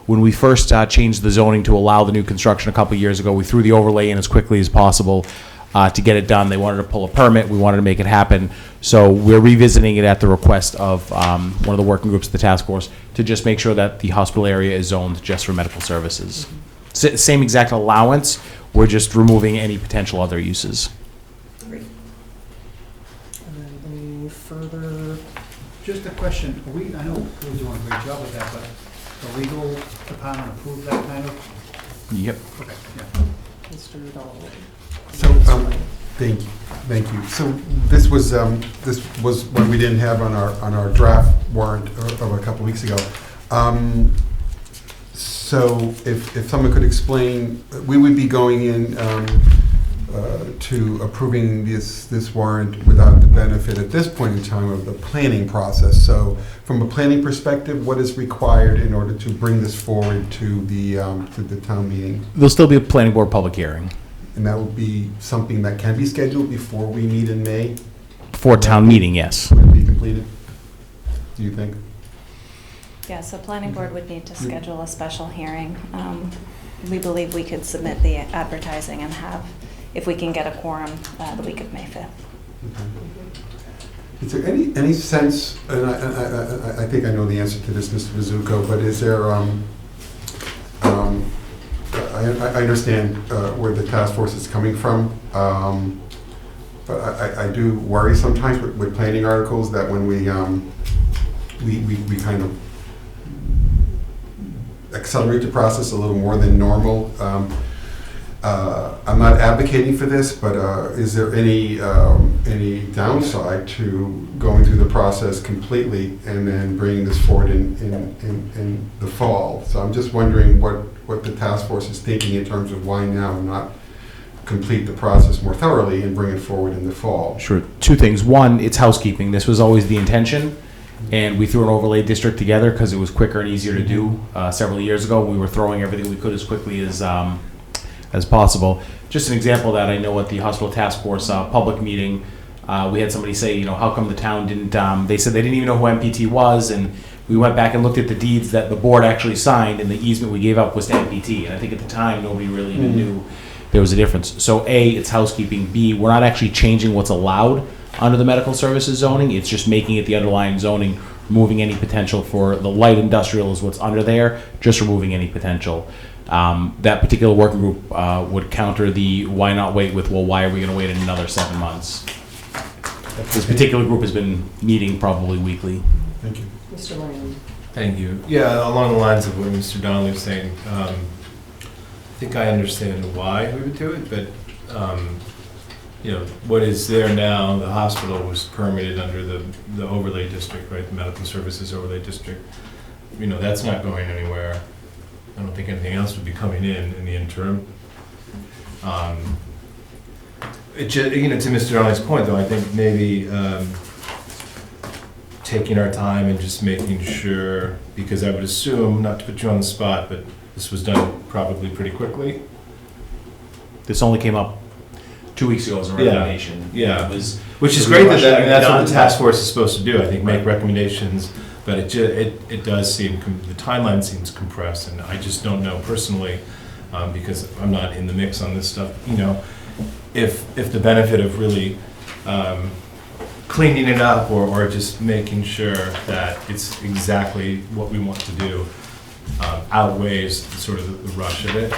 When we first changed the zoning to allow the new construction a couple years ago, we threw the overlay in as quickly as possible to get it done. They wanted to pull a permit. We wanted to make it happen. So we're revisiting it at the request of one of the working groups of the task force to just make sure that the hospital area is zoned just for medical services. Same exact allowance. We're just removing any potential other uses. Great. And then any further? Just a question, are we, I know we're doing a great job with that, but the legal department approved that kind of? Yep. Okay, yeah. Mr. Donald. So, thank you. So this was what we didn't have on our draft warrant of a couple weeks ago. So if someone could explain, we would be going in to approving this warrant without the benefit at this point in time of the planning process. So from a planning perspective, what is required in order to bring this forward to the town meeting? There'll still be a planning board public hearing. And that will be something that can be scheduled before we meet in May? For town meeting, yes. Would it be completed, do you think? Yeah, so planning board would need to schedule a special hearing. We believe we could submit the advertising and have, if we can get a quorum, the week of May 5th. Is there any sense, and I think I know the answer to this, Mr. Rizzuto, but is there, I understand where the task force is coming from, but I do worry sometimes with planning articles that when we kind of accelerate the process a little more than normal. I'm not advocating for this, but is there any downside to going through the process completely and then bringing this forward in the fall? So I'm just wondering what the task force is thinking in terms of why now not complete the process more thoroughly and bring it forward in the fall. Sure. Two things. One, it's housekeeping. This was always the intention, and we threw an overlay district together because it was quicker and easier to do. Several years ago, we were throwing everything we could as quickly as possible. Just an example of that, I know at the hospital task force public meeting, we had somebody say, how come the town didn't, they said they didn't even know who MPT was, and we went back and looked at the deeds that the board actually signed, and the easement we gave up was to MPT. And I think at the time, nobody really even knew there was a difference. So A, it's housekeeping. B, we're not actually changing what's allowed under the medical services zoning. It's just making it the underlying zoning, removing any potential for the light industrial is what's under there, just removing any potential. That particular working group would counter the why not wait with, well, why are we going to wait another 7 months? This particular group has been meeting probably weekly. Thank you. Mr. Lyon. Thank you. Yeah, along the lines of what Mr. Donnelly was saying, I think I understand why we would do it, but what is there now, the hospital was permitted under the overlay district, right, the medical services overlay district. That's not going anywhere. I don't think anything else would be coming in the interim. To Mr. Donnelly's point, though, I think maybe taking our time and just making sure, because I would assume, not to put you on the spot, but this was done probably pretty quickly. This only came up 2 weeks ago as a Yeah, recommendation. yeah. It was, Which is we great rushed that, it that's what done. the task force is supposed to do, I think, make recommendations, but it does seem, the timeline seems compressed, and I just don't know personally, because I'm not in the mix on this stuff, you know, if the benefit of really cleaning it up or just making sure that it's exactly what we want to do outweighs sort of the rush of it.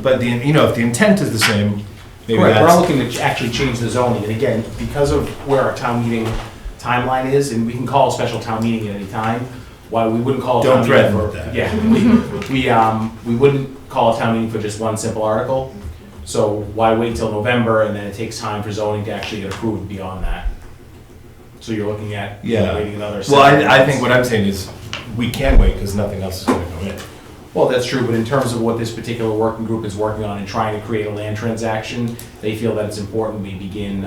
But if the intent is the same, maybe Correct, we're that's. not looking to actually change the zoning, and again, because of where our town meeting timeline is, and we can call a special town meeting at any time, why we wouldn't call a Don't town meeting threaten for. that. Yeah, we wouldn't call a town meeting for just one simple article, so why wait till November, and then it takes time for zoning to actually get approved beyond that? So you're looking at, waiting another. Well, 7 I months. think what I'm saying is, we can wait, because nothing else is gonna go in. Well, that's true, but in terms of what this particular working group is working on and trying to create a land transaction, they feel that it's important we begin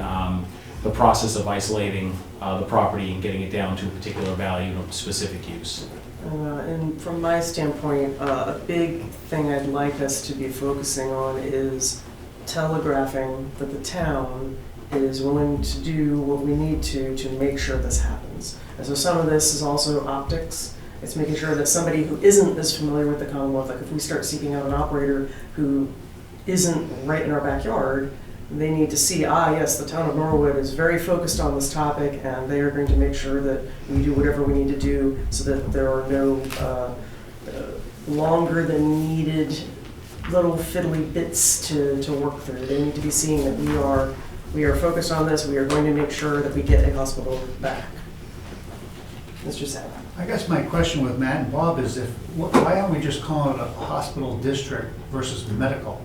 the process of isolating the property and getting it down to a particular value and a specific use. And from my standpoint, a big thing I'd like us to be focusing on is telegraphing that the town is willing to do what we need to make sure this happens. And so some of this is also optics. It's making sure that somebody who isn't as familiar with the Commonwealth, like if we start seeking out an operator who isn't right in our backyard, they need to see, yes, the town of Norwood is very focused on this topic, and they are going to make sure that we do whatever we need to do so that there are no longer than needed little fiddly bits to work through. They need to be seeing that we are focused on this, we are going to make sure that we get a hospital back. That's just how. I guess my question with Matt and Bob is why aren't we just calling it a hospital district versus medical?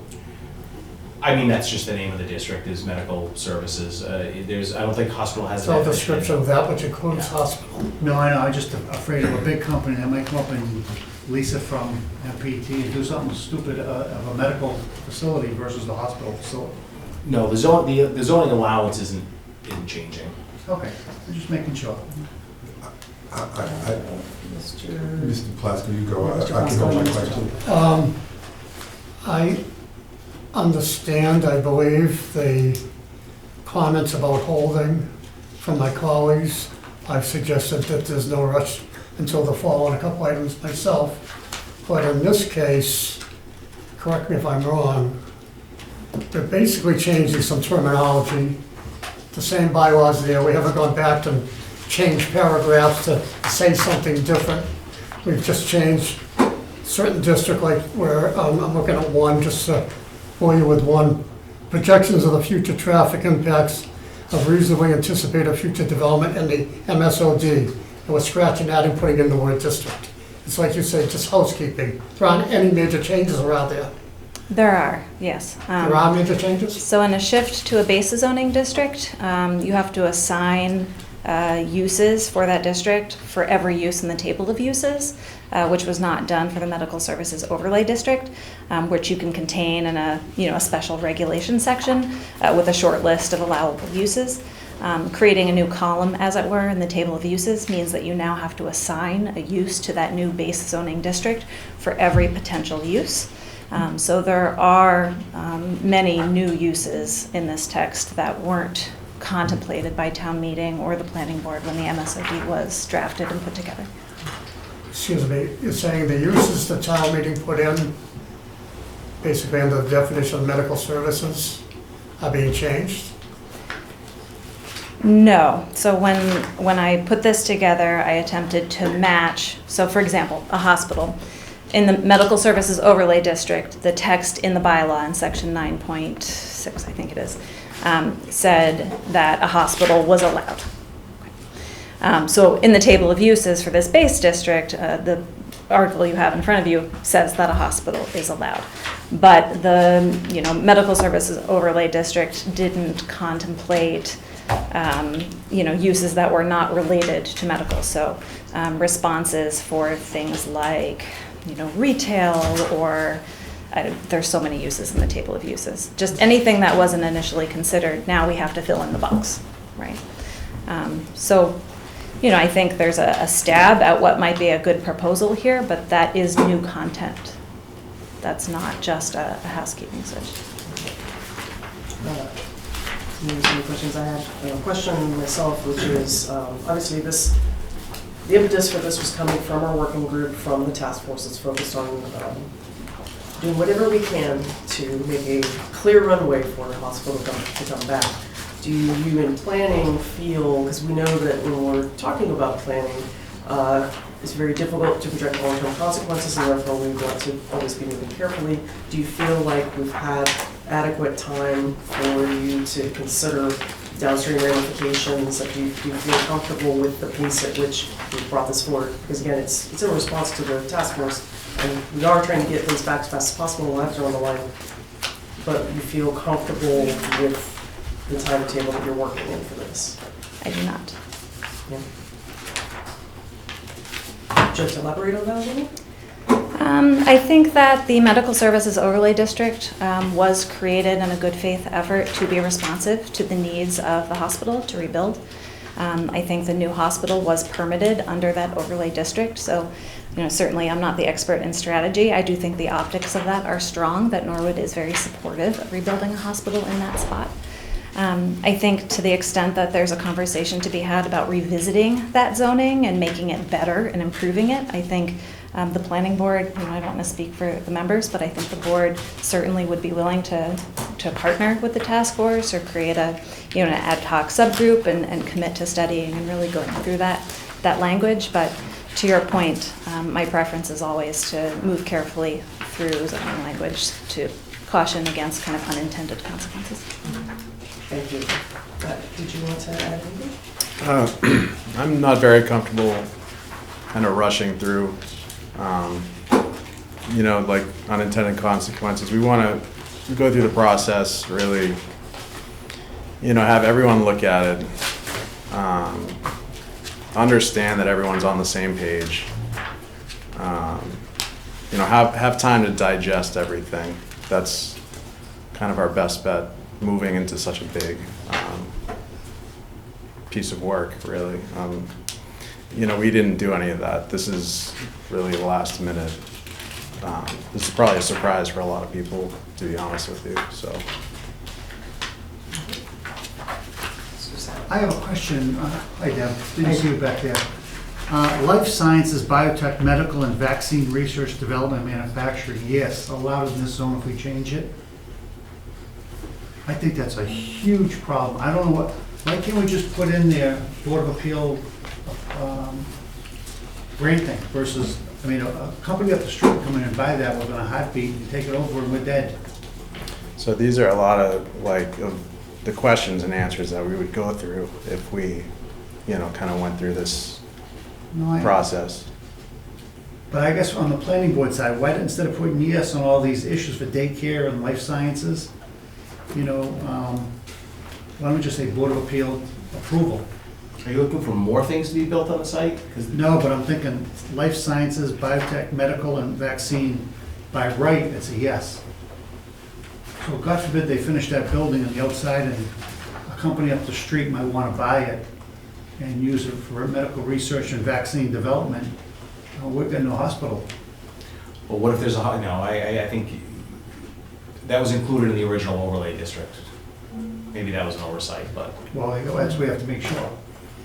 I mean, that's just the name of the district, is medical services. I don't think hospital has. So description of that, which includes hospital. No, I know, I'm just afraid of a big company that might come up and lease it from MPT and do something stupid of a medical facility versus the hospital facility. No, the zoning allowance isn't changing. Okay, I'm just making sure. Mr. Plasko, you go, I can go my question. I understand, I believe, the comments about holding from my colleagues. I've suggested that there's no rush until the fall on a couple items myself. But in this case, correct me if I'm wrong, they're basically changing some terminology. The same bylaws there, we haven't gone back to change paragraphs to say something different. We've just changed certain district, like where I'm looking at one, just to bore you with one. Projections of the future traffic impacts of reasonably anticipated future development in the MSOD. And we're scratching that and putting in the word district. It's like you say, just housekeeping. There aren't any major changes around there. There are, yes. There are major changes? So in a shift to a base zoning district, you have to assign uses for that district for every use in the table of uses, which was not done for the medical services overlay district, which you can contain in a special regulation section with a short list of allowable uses. Creating a new column, as it were, in the table of uses means that you now have to assign a use to that new base zoning district for every potential use. So there are many new uses in this text that weren't contemplated by town meeting or the planning board when the MSOD was drafted and put together. Excuse me, you're saying the uses the town meeting put in, basically under the definition of medical services, are being changed? No. So when I put this together, I attempted to match, so for example, a hospital. In the medical services overlay district, the text in the bylaw in section 9.6, I think it is, said that a hospital was allowed. So in the table of uses for this base district, the article you have in front of you says that a hospital is allowed. But the medical services overlay district didn't contemplate uses that were not related to medical. So responses for things like retail or there's so many uses in the table of uses. Just anything that wasn't initially considered, now we have to fill in the box, right? I think there's a stab at what might be a good proposal here, but that is new content. That's not just a housekeeping switch. Any questions? I had a question myself, which is, obviously the impetus for this was coming from our working group, from the task force that's focused on doing whatever we can to make a clear runway for the hospital to come back. Do you in planning feel, because we know that when we're talking about planning, it's very difficult to project long-term consequences, and therefore we want to always be moving carefully. Do you feel like we've had adequate time for you to consider downstream ramifications? Like, do you feel comfortable with the pace at which we brought this forward? Because again, it's in response to the task force, and we are trying to get things back as fast as possible, lives are on the line. But you feel comfortable with the timetable that you're working in for this? I do not. Yeah. Just elaborate on that a little? I think that the Medical Services Overlay District was created in a good faith effort to be responsive to the needs of the hospital to rebuild. I think the new hospital was permitted under that overlay district, so certainly I'm not the expert in strategy. I do think the optics of that are strong, that Norwood is very supportive of rebuilding a hospital in that spot. I think to the extent that there's a conversation to be had about revisiting that zoning and making it better and improving it, I think the planning board, I don't want to speak for the members, but I think the board certainly would be willing to partner with the task force or create an ad hoc subgroup and commit to studying and really going through that language. But to your point, my preference is always to move carefully through zoning language to caution against kind of unintended consequences. Thank you. Did you want to add anything? I'm not very comfortable kind of rushing through, like unintended consequences. We want to go through the process, really, have everyone look at it, understand that everyone's on the same page, have time to digest everything. That's kind of our best bet moving into such a big piece of work, really. We didn't do any of that. This is really last minute. This is probably a surprise for a lot of people, to be honest with you, so. I have a question. Hi, Deb. Didn't see you back there. Life sciences, biotech, medical, and vaccine research, development, manufacturing, yes, allowed in this zone if we change it. I think that's a huge problem. I don't know why can't we just put in there Board of Appeal granting versus, a company up the street will come in and buy that within a heartbeat and take it over and we're dead. So these are a lot of of the questions and answers that we would go through if we, kind of went through this process. But I guess on the planning board side, why instead of putting yes on all these issues for daycare and life sciences, why don't we just say Board of Appeal approval? Are you looking for more things to be built on the site? No, but I'm thinking life sciences, biotech, medical, and vaccine, by right, it's a yes. So God forbid they finish that building on the outside and a company up the street might want to buy it and use it for medical research and vaccine development. We've got no hospital. Well, what if there's I think that was included in the original overlay district. Maybe that was an oversight, but. Well, that's what we have to make sure.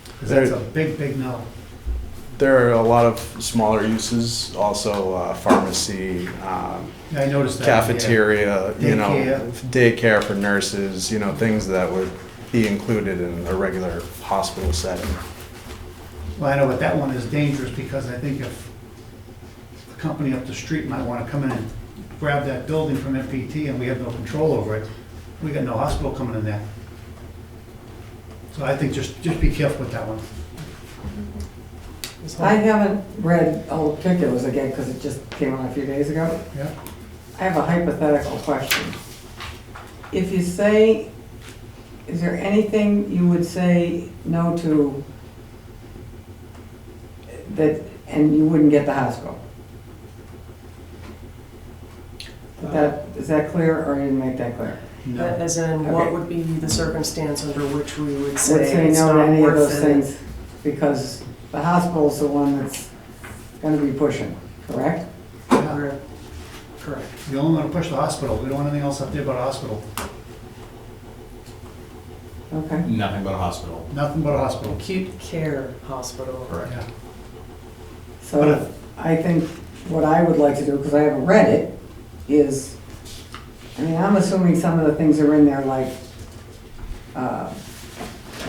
Because that's a big, big no. There are a lot of smaller uses, also pharmacy, I noticed that, cafeteria, yeah. daycare for nurses, things that would be included in a regular hospital setting. Well, I know, but that one is dangerous because I think if the company up the street might want to come in and grab that building from MPT and we have no control over it, we got no hospital coming in there. So I think just be careful with that one. I haven't read all the particulars again because it just came out a few days ago. Yeah. I have a hypothetical question. If you say, is there anything you would say no to that, and you wouldn't get the hospital? Is that clear, or didn't make that clear? No. As in, Okay. what would be the circumstance under which we would Would say say it's no to not any of worth those it? things because the hospital's the one that's gonna be pushing, correct? Correct. We only want to push the hospital. We don't want anything else up there but a hospital. Okay. Nothing but a hospital. Nothing but a hospital. Acute care hospital. Correct. Yeah. So I think what I would like to do, because I haven't read it, is, I mean, I'm assuming some of the things are in there like a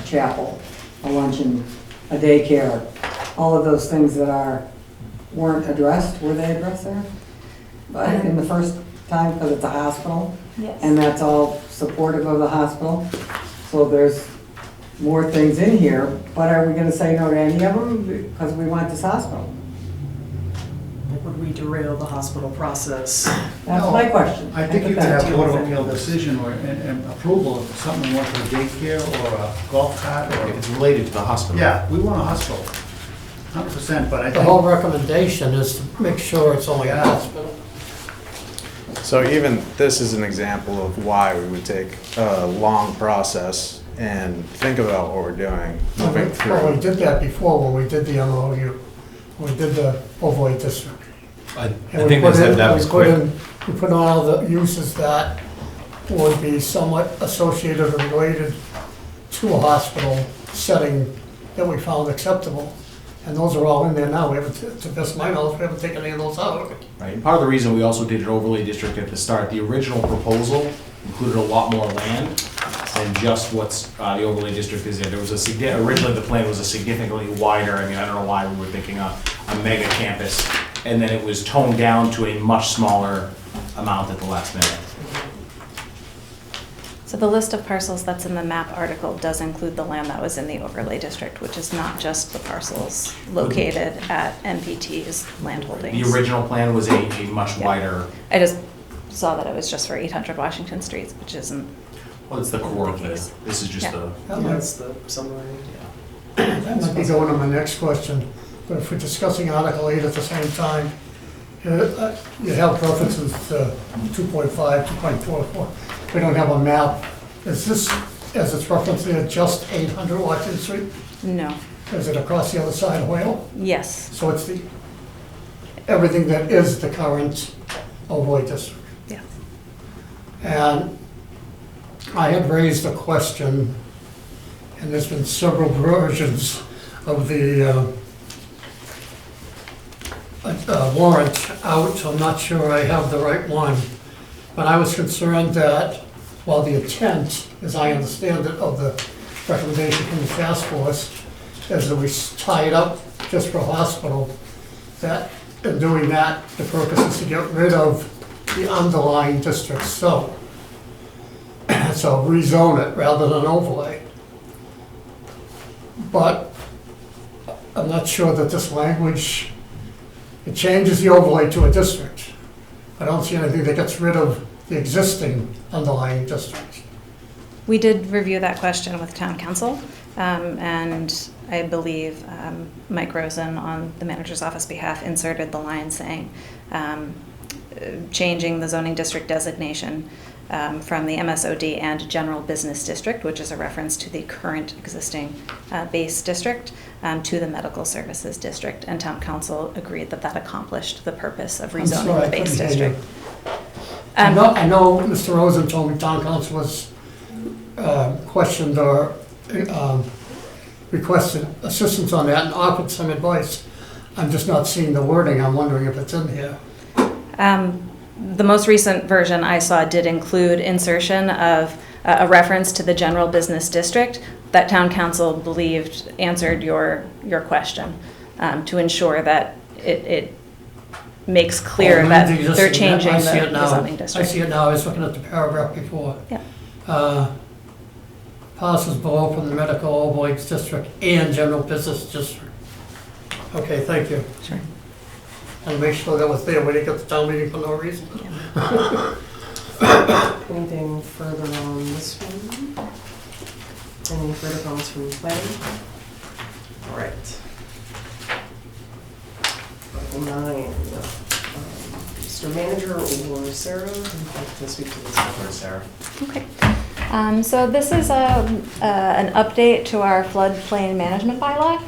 chapel, a luncheon, a daycare, all of those things that weren't addressed. Were they addressed there? But in the first time, because it's a hospital? Yes. And that's all supportive of the hospital. So there's more things in here, but are we gonna say no to any of them because we want this hospital? Would we derail the hospital process? That's my question. I think you could have Deal Board with of any Appeal of those. decision or and approval if something went to a daycare or a golf cart If or. it's related to the hospital. Yeah, we want a hospital, 100%, but I The whole think, recommendation is to make sure it's only a hospital. So even this is an example of why we would take a long process and think about what we're doing, moving Well, we through. did that before when we did the MOU, when we did the overlay district. I And we think put in- that was we put quick. in- We put in all the uses that would be somewhat associated or related to a hospital setting that we found acceptable. And those are all in there now. We haven't, to the best of my knowledge, we haven't taken any of those out. Right, and part of the reason we also did an overlay district at the start, the original proposal included a lot more land than just what's, the overlay district is there. There was originally the plan was a significantly wider, I mean, I don't know why we were thinking a mega campus, and then it was toned down to a much smaller amount at the last minute. So the list of parcels that's in the map article does include the land that was in the overlay district, which is not just the parcels located at MPT's land holdings. The original plan was a much Yeah. wider, I just saw that it was just for 800 Washington Street, which isn't. well, it's the core of this. This is just Yeah. the, That's the summary. That might be going to my next question, but if we're discussing Article 8 at the same time, you have references to 2.5, 2.44. We don't have a map. Is this, as it's referenced there, just 800 Washington Street? No. Is it across the other side of Whale? Yes. So it's everything that is the current overlay district? Yes. And I had raised a question, and there's been several versions of the warrant out, so I'm not sure I have the right one. But I was concerned that while the intent, as I understand it, of the recommendation from the task force is that we tie it up just for a hospital, that in doing that, the purpose is to get rid of the underlying district, so rezone it rather than overlay. But I'm not sure that this language, it changes the overlay to a district. I don't see anything that gets rid of the existing underlying district. We did review that question with town council, and I believe Mike Rosen on the manager's office behalf inserted the line saying, changing the zoning district designation from the MSOD and general business district, which is a reference to the current existing base district, to the medical services district. And town council agreed that that accomplished the purpose of I'm sorry, rezoning I the base couldn't hear you. district. I know Mr. Rosen told me town council was questioned or requested assistance on that and offered some advice. I'm just not seeing the wording. I'm wondering if it's in here. The most recent version I saw did include insertion of a reference to the general business district that town council believed answered your question, to ensure that it makes clear that they're changing the zoning I district. see it now. I was looking at the paragraph before. Yeah. Parcels below from the medical overlay district and general business district. Okay, thank you. Sure. And make sure that was there when you got the town meeting for no reason. Anything further on this one? Any further comments from planning? All right. Article 9. Mr. Manager or Sarah, who'd like to speak to this? Sarah. Okay. So this is an update to our floodplain management bylaw.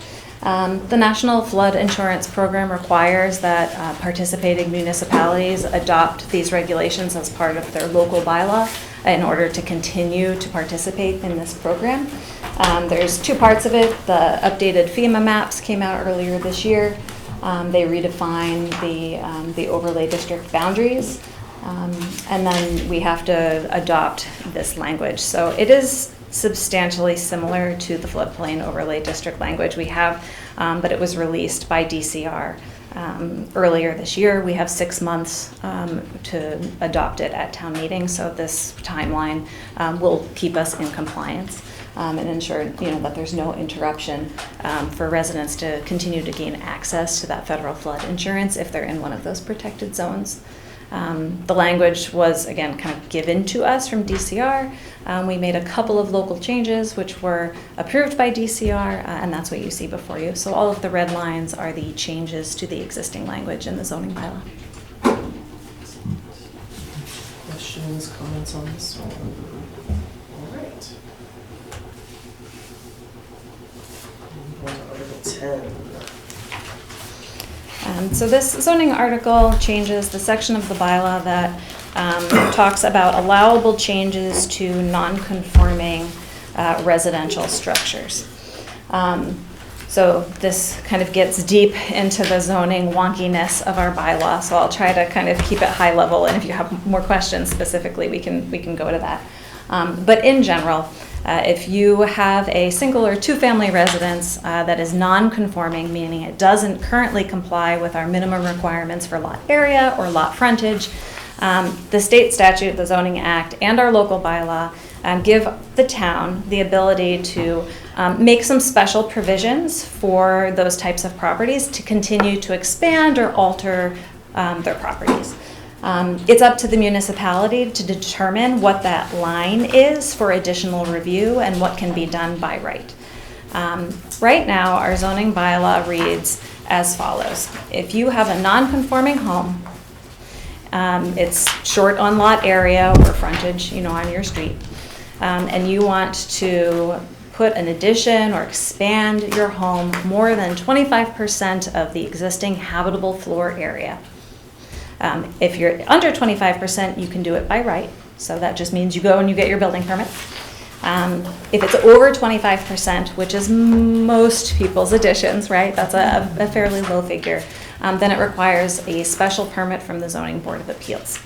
The National Flood Insurance Program requires that participating municipalities adopt these regulations as part of their local bylaw. in order to continue to participate in this program. There's two parts of it. The updated FEMA maps came out earlier this year. They redefine the overlay district boundaries. And then we have to adopt this language. So it is substantially similar to the floodplain overlay district language we have, but it was released by DCR earlier this year. We have 6 months to adopt it at town meeting, so this timeline will keep us in compliance and ensure that there's no interruption for residents to continue to gain access to that federal flood insurance if they're in one of those protected zones. The language was, again, kind of given to us from DCR. We made a couple of local changes which were approved by DCR, and that's what you see before you. So all of the red lines are the changes to the existing language in the zoning bylaw. Questions, comments on this one? All right. On to Article 10. So this zoning article changes the section of the bylaw that talks about allowable changes to non-conforming residential structures. So this kind of gets deep into the zoning wonkiness of our bylaw, so I'll try to kind of keep it high level, and if you have more questions specifically, we can go to that. But in general, if you have a single or two-family residence that is non-conforming, meaning it doesn't currently comply with our minimum requirements for lot area or lot frontage, the state statute, the zoning act, and our local bylaw give the town the ability to make some special provisions for those types of properties to continue to expand or alter their properties. It's up to the municipality to determine what that line is for additional review and what can be done by right. Right now, our zoning bylaw reads as follows. If you have a non-conforming home, it's short on lot area or frontage, on your street, and you want to put an addition or expand your home more than 25% of the existing habitable floor area. If you're under 25%, you can do it by right. So that just means you go and you get your building permit. If it's over 25%, which is most people's additions, right? That's a fairly low figure. Then it requires a special permit from the Zoning Board of Appeals.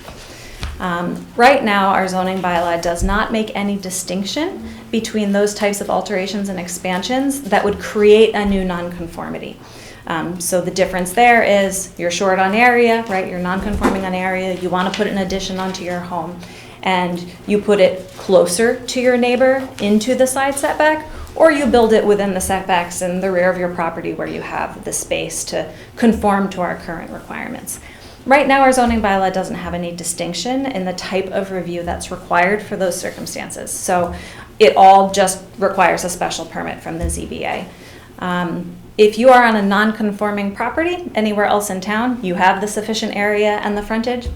Right now, our zoning bylaw does not make any distinction between those types of alterations and expansions that would create a new nonconformity. So the difference there is you're short on area, right? You're non-conforming on area. You want to put an addition onto your home, and you put it closer to your neighbor into the side setback, or you build it within the setbacks in the rear of your property where you have the space to conform to our current requirements. Right now, our zoning bylaw doesn't have any distinction in the type of review that's required for those circumstances. So it all just requires a special permit from the ZBA. If you are on a non-conforming property anywhere else in town, you have the sufficient area and the frontage,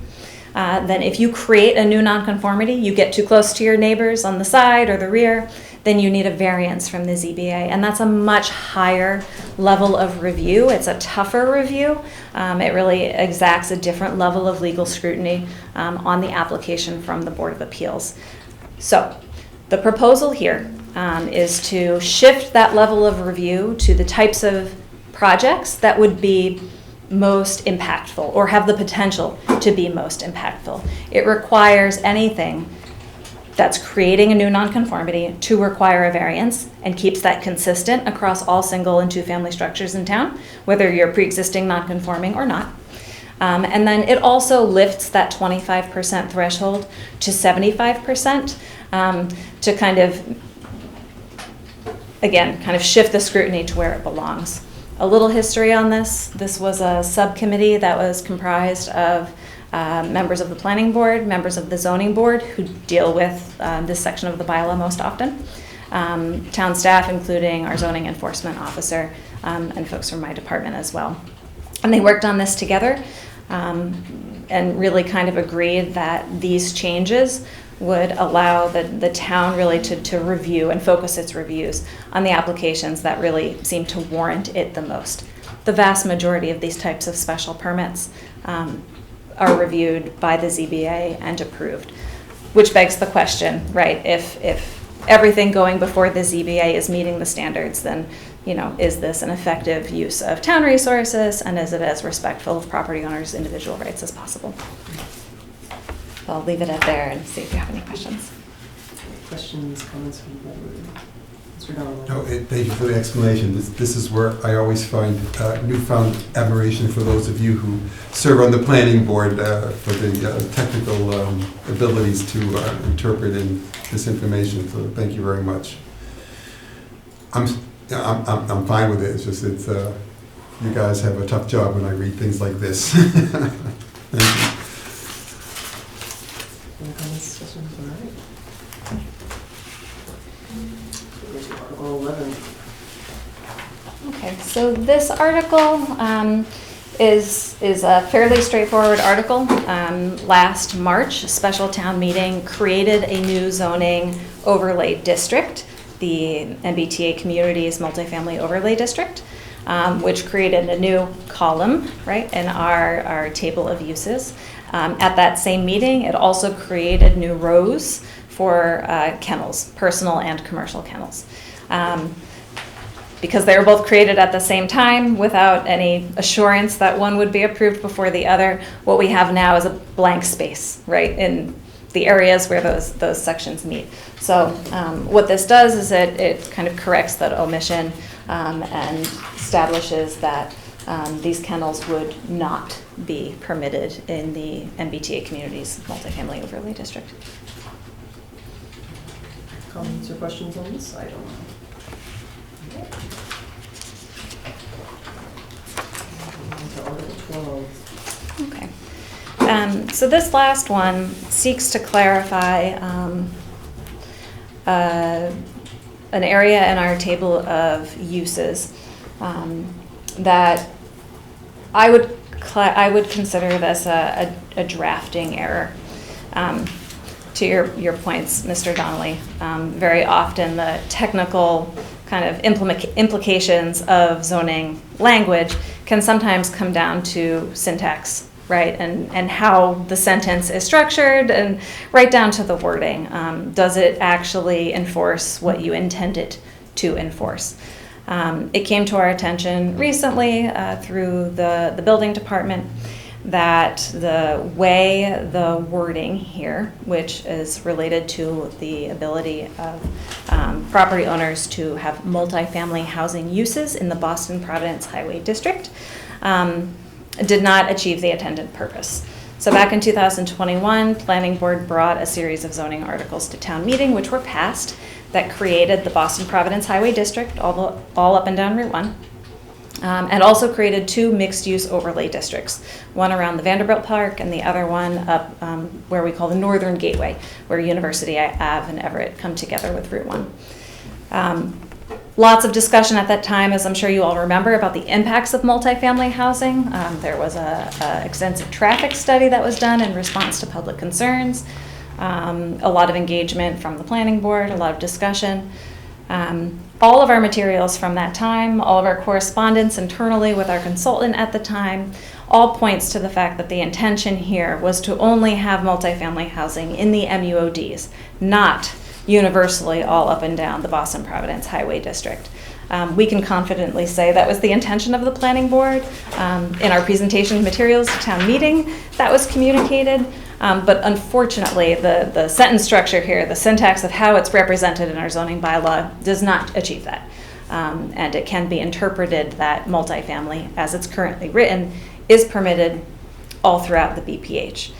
then if you create a new nonconformity, you get too close to your neighbors on the side or the rear, then you need a variance from the ZBA. And that's a much higher level of review. It's a tougher review. It really exacts a different level of legal scrutiny on the application from the Board of Appeals. So the proposal here is to shift that level of review to the types of projects that would be most impactful or have the potential to be most impactful. It requires anything that's creating a new nonconformity to require a variance and keeps that consistent across all single and two-family structures in town, whether you're pre-existing nonconforming or not. And then it also lifts that 25% threshold to 75% to kind of, again, kind of shift the scrutiny to where it belongs. A little history on this. This was a subcommittee that was comprised of members of the planning board, members of the zoning board who deal with this section of the bylaw most often, town staff, including our zoning enforcement officer, and folks from my department as well. And they worked on this together and really kind of agreed that these changes would allow the town really to review and focus its reviews on the applications that really seem to warrant it the most. The vast majority of these types of special permits are reviewed by the ZBA and approved. which begs the question, right? If everything going before the ZBA is meeting the standards, then, you know, is this an effective use of town resources, and is it as respectful of property owners' individual rights as possible? I'll leave it at there and see if you have any questions. Questions, comments from the board? Mr. Donnelly? No, thank you for the explanation. This is where I always find newfound admiration for those of you who serve on the planning board for the technical abilities to interpret this information. So thank you very much. I'm fine with it. It's just you guys have a tough job when I read things like this. Thank you. Any comments, questions? All right. Here's Article 11. Okay, so this article is a fairly straightforward article. Last March, a special town meeting created a new zoning overlay district, the MBTA Communities Multifamily Overlay District, which created a new column, right, in our table of uses. At that same meeting, it also created new rows for kennels, personal and commercial kennels. Because they were both created at the same time without any assurance that one would be approved before the other, what we have now is a blank space, right, in the areas where those sections meet. So what this does is it kind of corrects that omission and establishes that these kennels would not be permitted in the MBTA Communities Multifamily Overlay District. Comments or questions on this item? Article 12. Okay. So this last one seeks to clarify an area in our table of uses that I would consider this a drafting error. To your points, Mr. Donnelly, very often the technical kind of implications of zoning language can sometimes come down to syntax, right? And how the sentence is structured, and right down to the wording. Does it actually enforce what you intended to enforce? It came to our attention recently through the building department that the way the wording here, which is related to the ability of property owners to have multifamily housing uses in the Boston Providence Highway District, did not achieve the intended purpose. So back in 2021, Planning Board brought a series of zoning articles to town meeting, which were passed, that created the Boston Providence Highway District, all up and down Route 1. And also created two mixed-use overlay districts, one around the Vanderbilt Park and the other one up where we call the Northern Gateway, where University Ave and Everett come together with Route 1. Lots of discussion at that time, as I'm sure you all remember, about the impacts of multifamily housing. There was an extensive traffic study that was done in response to public concerns, a lot of engagement from the planning board, a lot of discussion. All of our materials from that time, all of our correspondence internally with our consultant at the time, all points to the fact that the intention here was to only have multifamily housing in the MUODs, not universally all up and down the Boston Providence Highway District. We can confidently say that was the intention of the planning board. In our presentation materials to town meeting, that was communicated. But unfortunately, the sentence structure here, the syntax of how it's represented in our zoning bylaw, does not achieve that. And it can be interpreted that multifamily, as it's currently written, is permitted all throughout the BPH,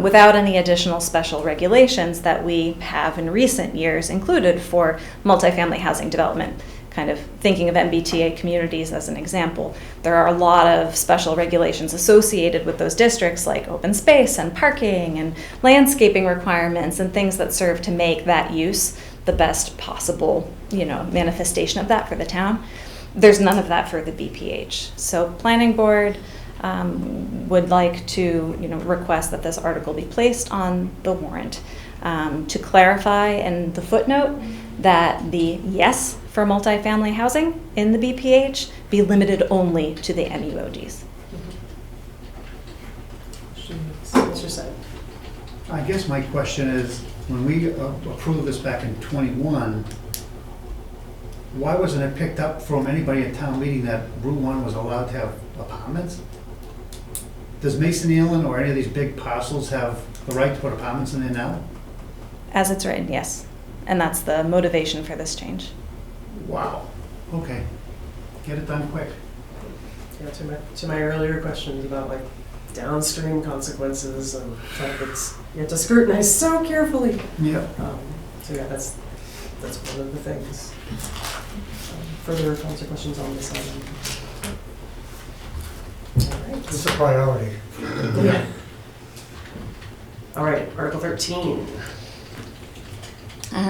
without any additional special regulations that we have in recent years included for multifamily housing development. Kind of thinking of MBTA communities as an example, there are a lot of special regulations associated with those districts, like open space and parking and landscaping requirements and things that serve to make that use the best possible, manifestation of that for the town. There's none of that for the BPH. So planning board would like to, request that this article be placed on the warrant to clarify in the footnote that the yes for multifamily housing in the BPH be limited only to the MUODs. Mr. Said. I guess my question is, when we approved this back in '21, why wasn't it picked up from anybody at town meeting that Route 1 was allowed to have apartments? Does Mason Island or any of these big parcels have the right to put apartments in there now? As it's written, yes. And that's the motivation for this change. Wow. Okay. Get it done quick. Yeah, to my earlier questions about like downstream consequences and topics, you have to scrutinize so carefully. Yeah. So yeah, that's one of the things. Further consequences on this item. All right. It's a priority. Yeah. All right, Article 13.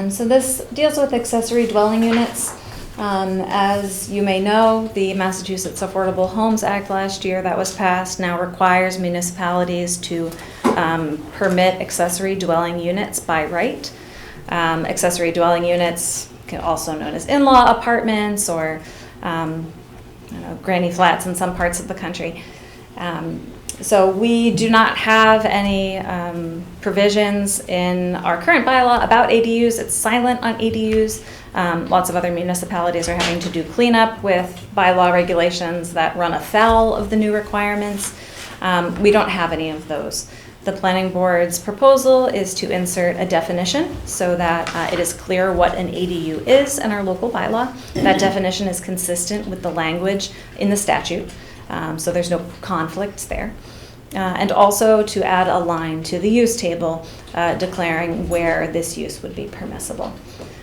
So this deals with accessory dwelling units. As you may know, the Massachusetts Affordable Homes Act last year that was passed now requires municipalities to permit accessory dwelling units by right. Accessory dwelling units, also known as in-law apartments or granny flats in some parts of the country. So we do not have any provisions in our current bylaw about ADUs. It's silent on ADUs. Lots of other municipalities are having to do cleanup with bylaw regulations that run afoul of the new requirements. We don't have any of those. The planning board's proposal is to insert a definition so that it is clear what an ADU is in our local bylaw. That definition is consistent with the language in the statute, so there's no conflicts there. And also to add a line to the use table declaring where this use would be permissible.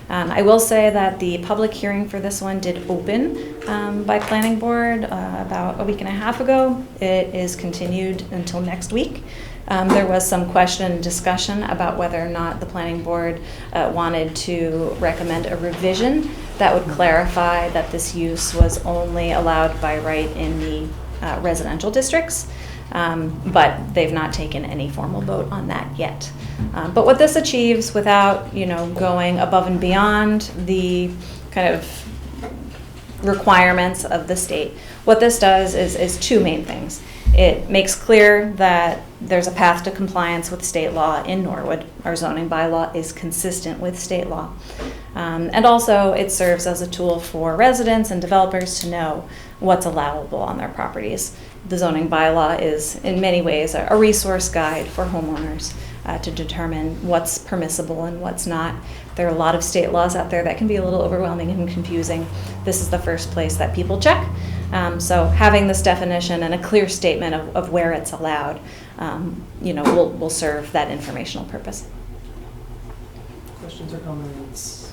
I will say that the public hearing for this one did open by planning board about a week and a half ago. It is continued until next week. There was some question and discussion about whether or not the planning board wanted to recommend a revision that would clarify that this use was only allowed by right in the residential districts. But they've not taken any formal vote on that yet. But what this achieves without, going above and beyond the kind of requirements of the state, what this does is two main things. It makes clear that there's a path to compliance with state law in Norwood. Our zoning bylaw is consistent with state law. And also it serves as a tool for residents and developers to know what's allowable on their properties. The zoning bylaw is in many ways a resource guide for homeowners to determine what's permissible and what's not. There are a lot of state laws out there that can be a little overwhelming and confusing. This is the first place that people check. So having this definition and a clear statement of where it's allowed, will serve that informational purpose. Questions or comments?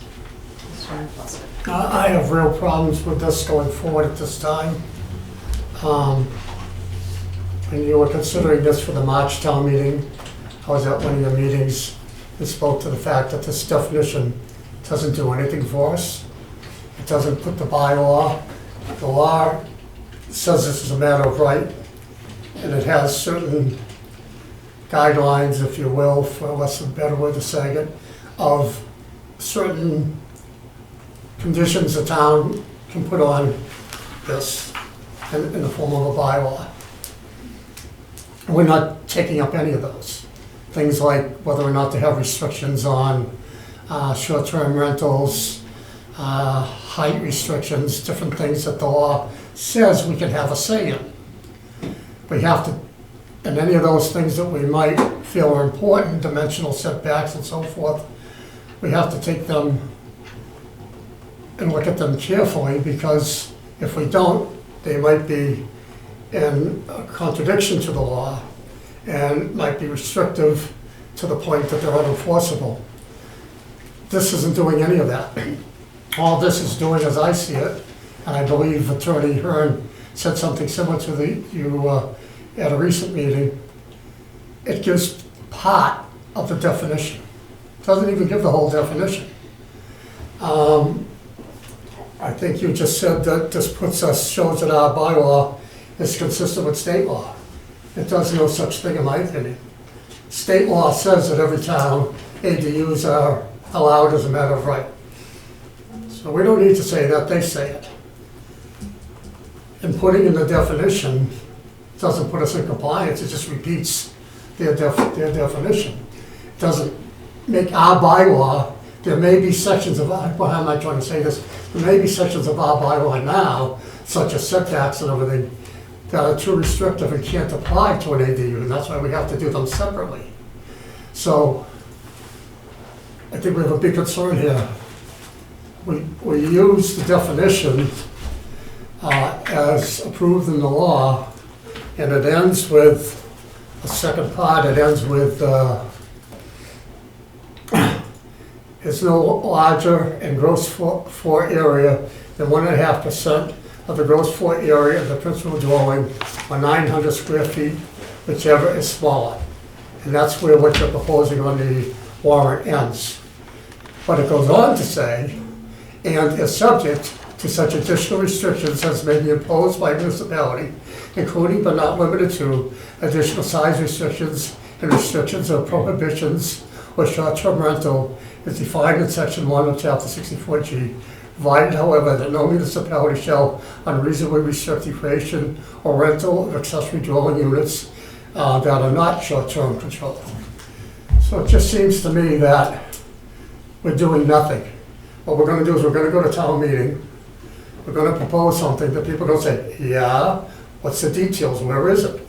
Mr. Foster. I have real problems with this going forward at this time. When you were considering this for the March town meeting, I was at one of your meetings and spoke to the fact that this definition doesn't do anything for us. It doesn't put the bylaw. The law says this is a matter of right, and it has certain guidelines, if you will, for less than a better way to say it, of certain conditions the town can put on this in the form of a bylaw. We're not taking up any of those. Things like whether or not to have restrictions on short-term rentals, height restrictions, different things that the law says we can have a say in. We have to, and any of those things that we might feel are important, dimensional setbacks and so forth, we have to take them and look at them carefully, because if we don't, they might be in contradiction to the law and might be restrictive to the point that they're unenforceable. This isn't doing any of that. All this is doing, as I see it, and I believe Attorney Hearn said something similar to you at a recent meeting, it gives part of the definition. It doesn't even give the whole definition. I think you just said that this shows that our bylaw is consistent with state law. It does no such thing, in my opinion. State law says that every town ADUs are allowed as a matter of right. So we don't need to say that, they say it. And putting in the definition doesn't put us in compliance, it just repeats their definition. It doesn't make our bylaw, there may be sections of, well, how am I trying to say this? There may be sections of our bylaw now, such as setbacks and everything, that are too restrictive and can't apply to an ADU, and that's why we have to do them separately. So, I think we have a big concern here. We use the definition as approved in the law, and it ends with, the second part, it ends with, is no larger in gross floor area than 1.5% of the gross floor area of the principal dwelling, or 900 square feet, whichever is smaller. And that's where what you're proposing on the warrant ends. But it goes on to say, and is subject to such additional restrictions as may be imposed by municipality, including but not limited to additional size restrictions and restrictions or prohibitions or short-term rental is defined in section 1 of chapter 64G, provided, however, that no municipality shall unreasonably restrict the creation or rental of accessory dwelling units that are not short-term controlled. So it just seems to me that we're doing nothing. What we're gonna do is we're gonna go to town meeting, we're gonna propose something that people are gonna say, yeah, what's the details, where is it?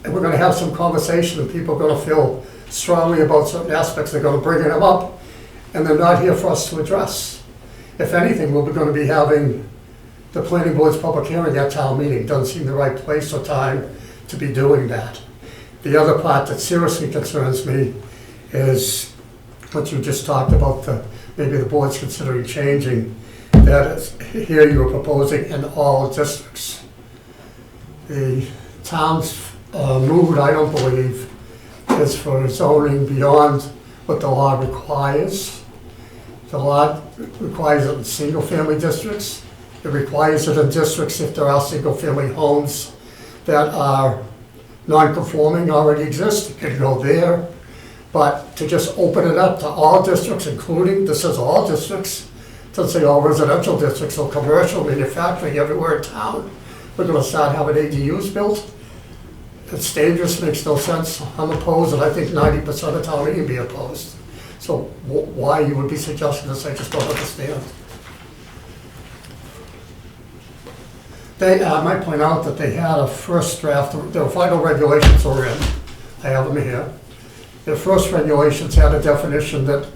And we're gonna have some conversation and people are gonna feel strongly about certain aspects, they're gonna bring them up, and they're not here for us to address. If anything, we're gonna be having the planning board's public hearing at town meeting. Doesn't seem the right place or time to be doing that. The other part that seriously concerns me is what you just talked about, maybe the board's considering changing, that is, here you are proposing in all districts. The town's mood, I don't believe, is for zoning beyond what the law requires. The law requires it in single-family districts. It requires it in districts if there are single-family homes that are non-conforming already exist. It could go there. But to just open it up to all districts, including, this says all districts, doesn't say all residential districts, or commercial, manufacturing, everywhere in town, we're gonna start having ADUs built. It's dangerous, makes no sense. I'm opposed, and I think 90% of town would be opposed. So why you would be suggesting this, I just don't understand. They, I might point out that they had a first draft, their final regulations are in, I have them here. Their first regulations had a definition that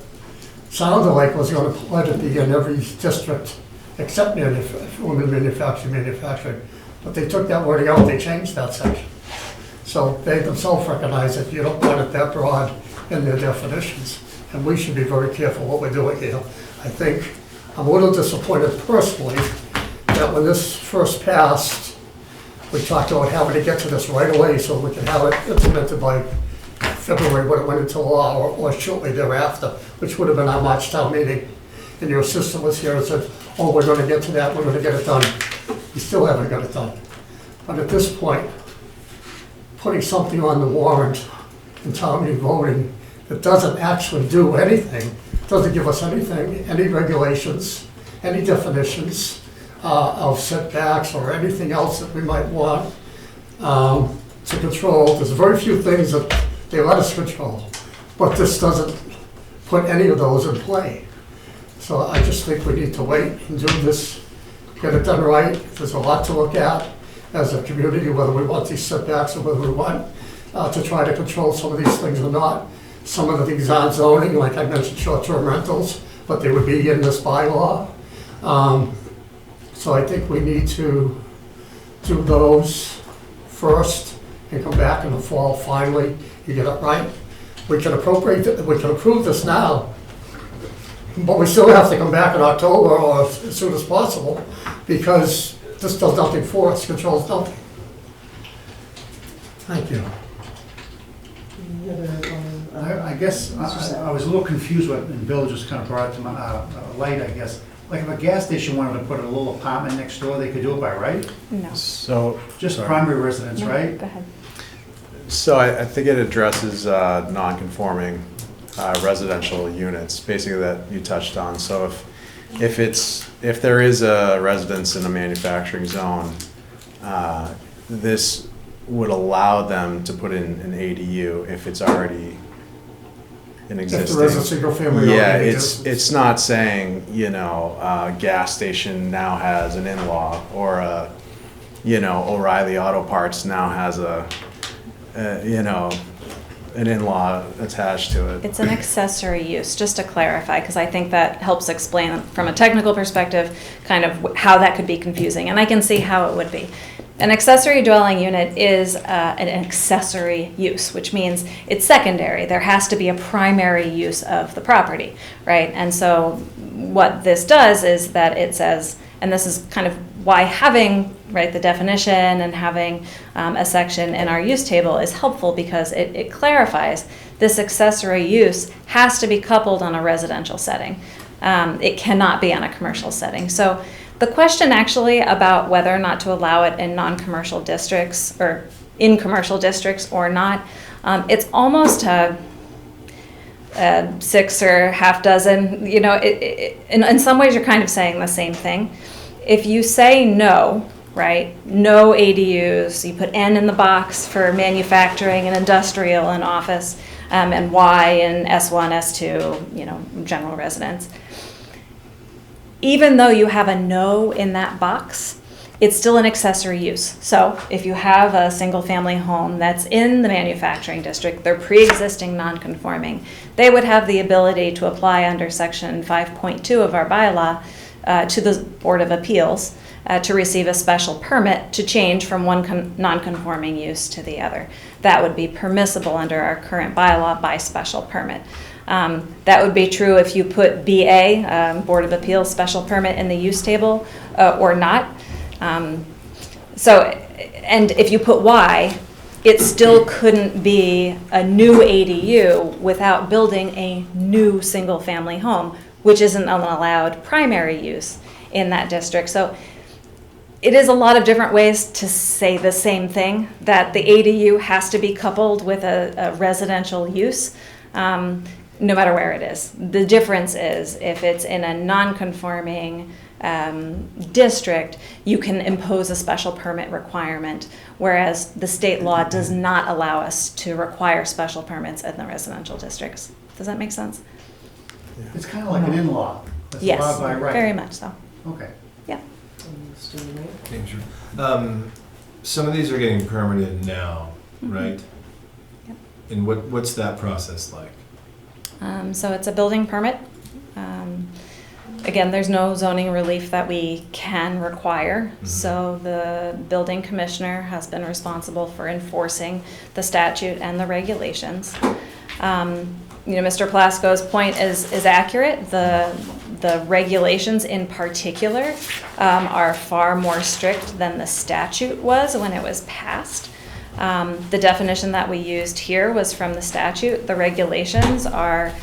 sounded like was going to let it be in every district except women manufacturing. But they took that wording out, they changed that section. So they themselves recognize that you don't want it that broad in their definitions. And we should be very careful what we're doing here. I think I'm a little disappointed personally that when this first passed, we talked about having to get to this right away so we can have it implemented by February when it went into law, or shortly thereafter, which would have been our March town meeting. And your assistant was here and said, oh, we're going to get to that, we're going to get it done. We still haven't got it done. But at this point, putting something on the warrant in town meeting voting that doesn't actually do anything, doesn't give us anything, any regulations, any definitions of setbacks or anything else that we might want to control. There's very few things that they let us control, but this doesn't put any of those in play. So I just think we need to wait and do this, get it done right. There's a lot to look at as a community, whether we want these setbacks or whether we want to try to control some of these things or not. Some of the things on zoning, like I mentioned, short-term rentals, but they would be in this bylaw. So I think we need to do those first and come back in the fall finally and get it right. We can appropriate it, we can approve this now, but we still have to come back in October or as soon as possible because this does nothing for us, controls nothing. Thank you. I guess I was a little confused what, and Bill just kind of brought it to my light, I guess. Like if a gas station wanted to put a little apartment next door, they could do it by right? No. So. Just sorry. primary residence, No, right? Go ahead. So I think it addresses non-conforming residential units, basically that you touched on. So if there is a residence in a manufacturing zone, this would allow them to put in an ADU if it's already an If existing. there is a single family. Yeah, already, it's not saying, gas station now has an in-law, or O'Reilly Auto Parts now has an in-law attached to it. It's an accessory use, just to clarify, because I think that helps explain from a technical perspective kind of how that could be confusing, and I can see how it would be. An accessory dwelling unit is an accessory use, which means it's secondary. There has to be a primary use of the property, right? And so what this does is that it says, and this is kind of why having, right, the definition and having a section in our use table is helpful, because it clarifies this accessory use has to be coupled on a residential setting. It cannot be on a commercial setting. So the question actually about whether or not to allow it in non-commercial districts or in commercial districts or not, it's almost a 6 or half dozen, in some ways you're kind of saying the same thing. If you say no, right, no ADUs, you put N in the box for manufacturing and industrial and office, and Y in S1, S2, general residence. Even though you have a no in that box, it's still an accessory use. So if you have a single family home that's in the manufacturing district, they're pre-existing non-conforming, they would have the ability to apply under section 5.2 of our bylaw to the Board of Appeals to receive a special permit to change from one non-conforming use to the other. That would be permissible under our current bylaw by special permit. That would be true if you put BA, Board of Appeals special permit, in the use table or not. And if you put Y, it still couldn't be a new ADU without building a new single family home, which isn't an allowed primary use in that district. So it is a lot of different ways to say the same thing, that the ADU has to be coupled with a residential use, no matter where it is. The difference is if it's in a non-conforming district, you can impose a special permit requirement, whereas the state law does not allow us to require special permits in the residential districts. Does that make sense? It's kind of like an in-law. That's Yes, allowed by right. very much so. Okay. Yeah. Some of these are getting permitted now, right? Yep. And what's that process like? So it's a building permit. Again, there's no zoning relief that we can require. So the building commissioner has been responsible for enforcing the statute and the regulations. Mr. Plasko's point is accurate. The regulations in particular are far more strict than the statute was when it was passed. The definition that we used here was from the statute. The regulations are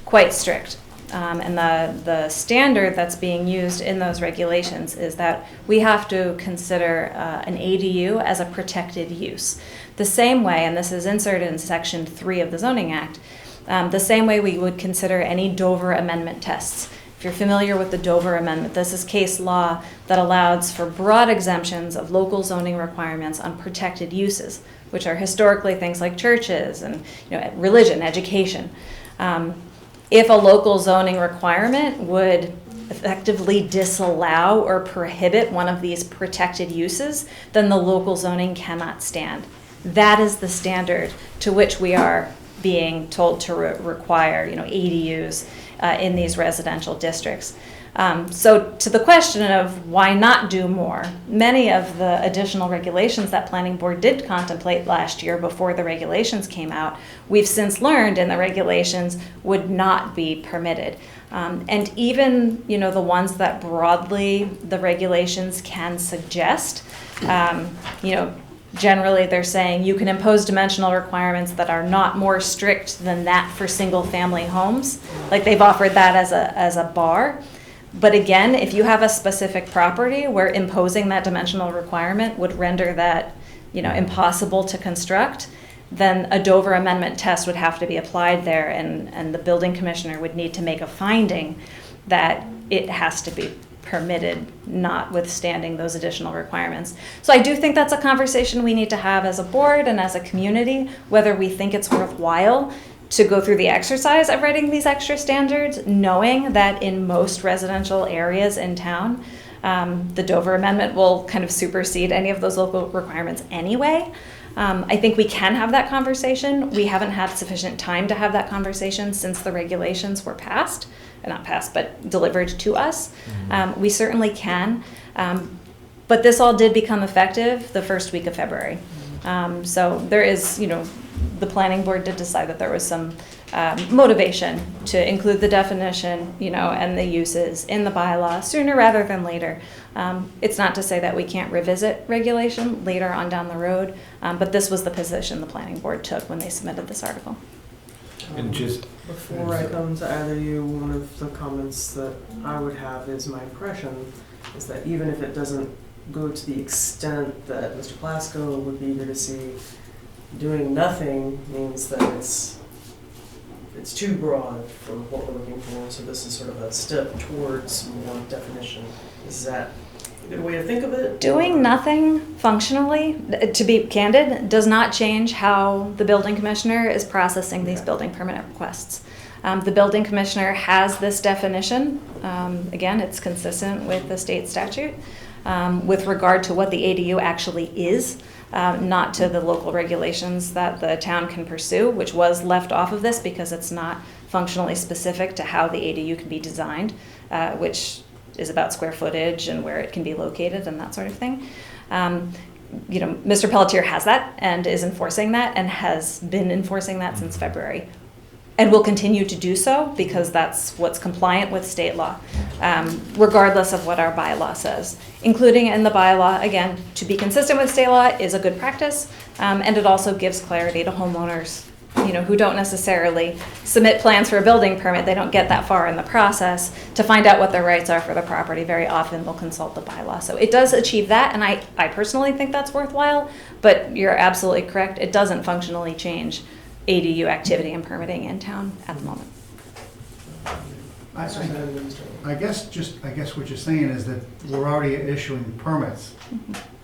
quite strict. And the standard that's being used in those regulations is that we have to consider an ADU as a protected use. The same way, and this is inserted in Section 3 of the Zoning Act, the same way we would consider any Dover Amendment tests. If you're familiar with the Dover Amendment, this is case law that allows for broad exemptions of local zoning requirements on protected uses, which are historically things like churches and religion, education. If a local zoning requirement would effectively disallow or prohibit one of these protected uses, then the local zoning cannot stand. That is the standard to which we are being told to require, ADUs in these residential districts. So to the question of why not do more, many of the additional regulations that Planning Board did contemplate last year before the regulations came out, we've since learned in the regulations would not be permitted. And even, the ones that broadly the regulations can suggest, generally they're saying you can impose dimensional requirements that are not more strict than that for single family homes. Like they've offered that as a bar. But again, if you have a specific property where imposing that dimensional requirement would render that, impossible to construct, then a Dover Amendment test would have to be applied there, and the building commissioner would need to make a finding that it has to be permitted, notwithstanding those additional requirements. So I do think that's a conversation we need to have as a board and as a community, whether we think it's worthwhile to go through the exercise of writing these extra standards, knowing that in most residential areas in town, the Dover Amendment will kind of supersede any of those local requirements anyway. I think we can have that conversation. We haven't had sufficient time to have that conversation since the regulations were passed, not passed, but delivered to us. We certainly can. But this all did become effective the first week of February. So there is, the planning board did decide that there was some motivation to include the definition, and the uses in the bylaw sooner rather than later. It's not to say that we can't revisit regulation later on down the road, but this was the position the planning board took when they submitted this article. And just Before I come to either of you, one of the comments that I would have is my impression is that even if it doesn't go to the extent that Mr. Plasko would be eager to see, doing nothing means that it's too broad for what we're looking for. So this is sort of a step towards more definition. Is that a good way to think of it? Doing nothing functionally, to be candid, does not change how the building commissioner is processing these building permit requests. The building commissioner has this definition. Again, it's consistent with the state statute with regard to what the ADU actually is, not to the local regulations that the town can pursue, which was left off of this because it's not functionally specific to how the ADU can be designed, which is about square footage and where it can be located and that sort of thing. Mr. Pelletier has that and is enforcing that and has been enforcing that since February. And will continue to do so because that's what's compliant with state law, regardless of what our bylaw says. Including in the bylaw, again, to be consistent with state law is a good practice, and it also gives clarity to homeowners, who don't necessarily submit plans for a building permit. They don't get that far in the process to find out what their rights are for the property. Very often they'll consult the bylaw. So it does achieve that, and I personally think that's worthwhile, but you're absolutely correct. It doesn't functionally change ADU activity and permitting in town at the moment. I guess what you're saying is that we're already issuing permits,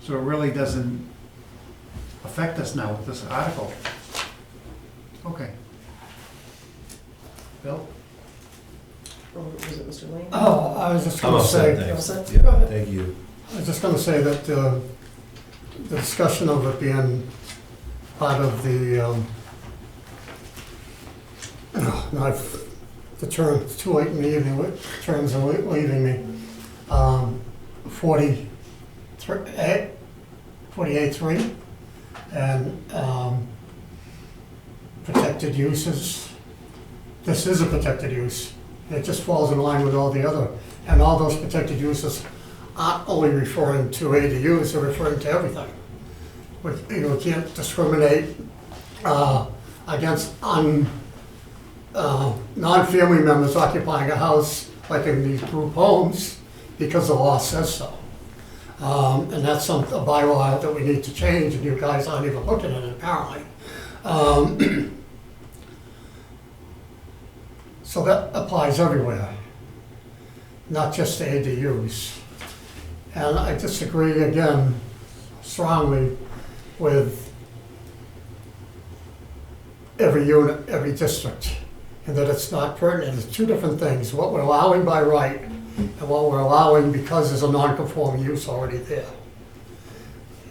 so it really doesn't affect us now with this article. Okay. Bill? Or was it Mr. Lane? Oh, I was just I'm going to all set, say, thanks. Go ahead. Thank you. I was just going to say that the discussion of it being part of the, the term, it's too late in the evening, terms are leaving me. 48.3 and protected uses. This is a protected use. It just falls in line with all the other. And all those protected uses aren't only referring to ADUs, they're referring to everything. We can't discriminate against non-family members occupying a house like in these group homes because the law says so. And that's a bylaw that we need to change, and you guys aren't even looking at it apparently. So that applies everywhere, not just to ADUs. And I disagree again strongly with every unit, every district, and that it's not pertinent. It's two different things, what we're allowing by right and what we're allowing because there's a non-conforming use already there.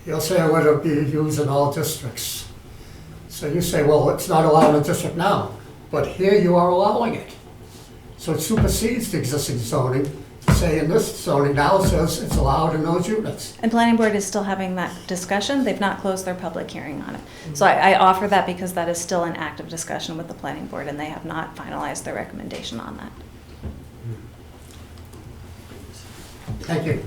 You'll say I want to be used in all districts. So you say, well, it's not allowed in a district now, but here you are allowing it. So it supersedes the existing zoning to say in this zoning now it says it's allowed in those units. And planning board is still having that discussion. They've not closed their public hearing on it. So I offer that because that is still an active discussion with the planning board and they have not finalized their recommendation on that. Thank you.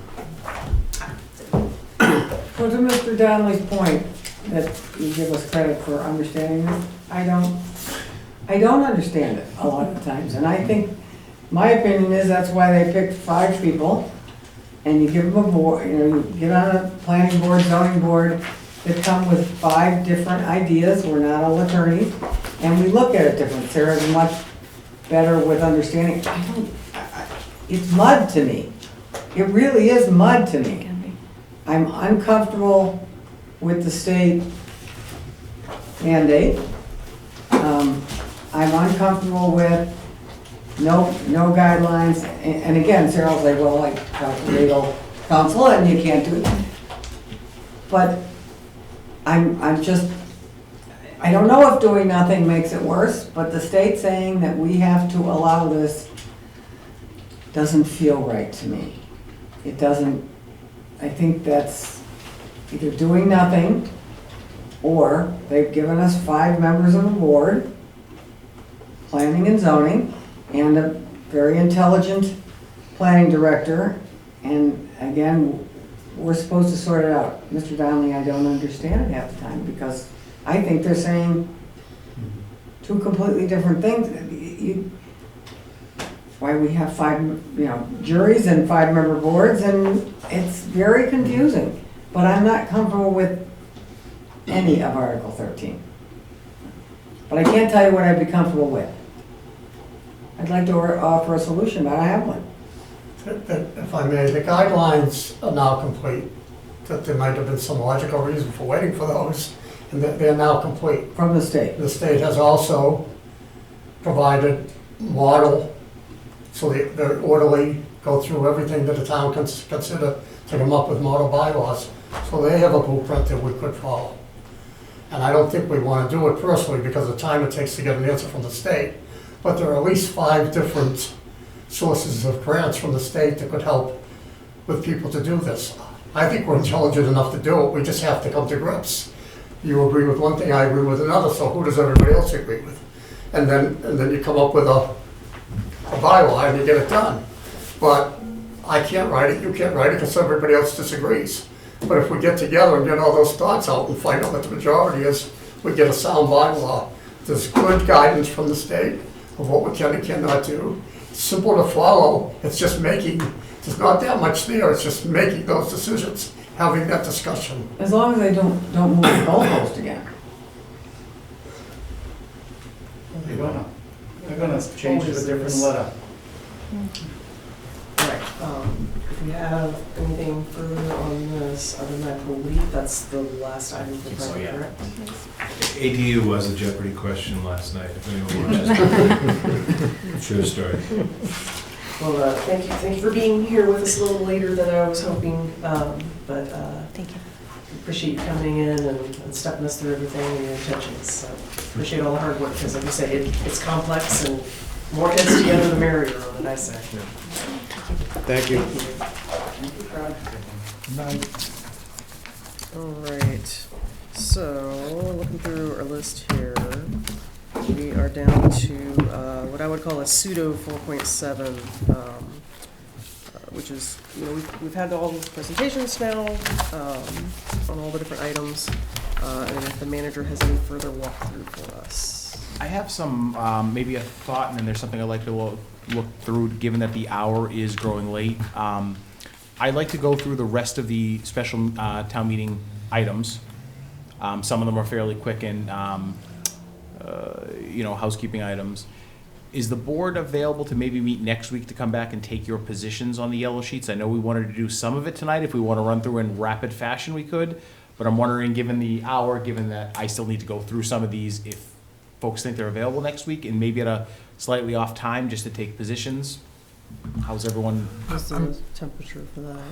Well, to Mr. Donnelly's point, that you give us credit for understanding this, I don't understand it a lot of times, and I think, my opinion is that's why they picked 5 people, and you give them a board, you get on a planning board, zoning board, that come with 5 different ideas, we're not all attorneys, and we look at it different. Sarah's much better with understanding. It's mud to me. It really is mud to me. I'm uncomfortable with the state mandate. I'm uncomfortable with no guidelines. And again, Sarah's like, well, I have legal counsel and you can't do it. But I'm just, I don't know if doing nothing makes it worse, but the state saying that we have to allow this doesn't feel right to me. It doesn't, I think that's either doing nothing, or they've given us 5 members of the board, planning and zoning, and a very intelligent planning director, and again, we're supposed to sort it out. Mr. Donnelly, I don't understand it half the time, because I think they're saying 2 completely different things. Why we have 5, juries and 5-member boards, and it's very confusing. But I'm not comfortable with any of Article 13. But I can't tell you what I'd be comfortable with. I'd like to offer a solution, but I have one. If I may, the guidelines are now complete. That there might have been some logical reason for waiting for those, and that they're now complete. From the state. The state has also provided model, so they're orderly, go through everything that the town can consider to come up with model bylaws. So they have a blueprint that we could follow. And I don't think we want to do it personally because of the time it takes to get an answer from the state. But there are at least 5 different sources of grants from the state that could help with people to do this. I think we're intelligent enough to do it, we just have to come to grips. You agree with one thing, I agree with another, so who does everybody else agree with? And then you come up with a bylaw and you get it done. But I can't write it, you can't write it because everybody else disagrees. But if we get together and get all those thoughts out and find out what the majority is, we get a sound bylaw. There's good guidance from the state of what we can and cannot do. It's simple to follow, it's just making, there's not that much there, it's just making those decisions, having that discussion. As long as they don't move the goalpost again. They're gonna change it to a different letter. Right, if we have anything further on this, other than I believe that's the last item for So, tonight, yeah. correct? ADU was a Jeopardy question last night, if anyone watches. True story. Well, thank you for being here with us a little later than I was hoping, but Thank you. appreciate you coming in and stepping us through everything and your intentions. So appreciate all the hard work, because like you say, it's complex, and more heads together the merrier on it, I say. Thank you. All right, so looking through our list here, we are down to what I would call a pseudo 4.7, which is, we've had all the presentations now on all the different items, and if the manager has any further walkthrough for us. I have some, maybe a thought, and then there's something I'd like to look through, given that the hour is growing late. I'd like to go through the rest of the special town meeting items. Some of them are fairly quick and, housekeeping items. Is the board available to maybe meet next week to come back and take your positions on the yellow sheets? I know we wanted to do some of it tonight. If we want to run through in rapid fashion, we could. But I'm wondering, given the hour, given that I still need to go through some of these, if folks think they're available next week and maybe at a slightly off time just to take positions. How's everyone? What's the temperature for that?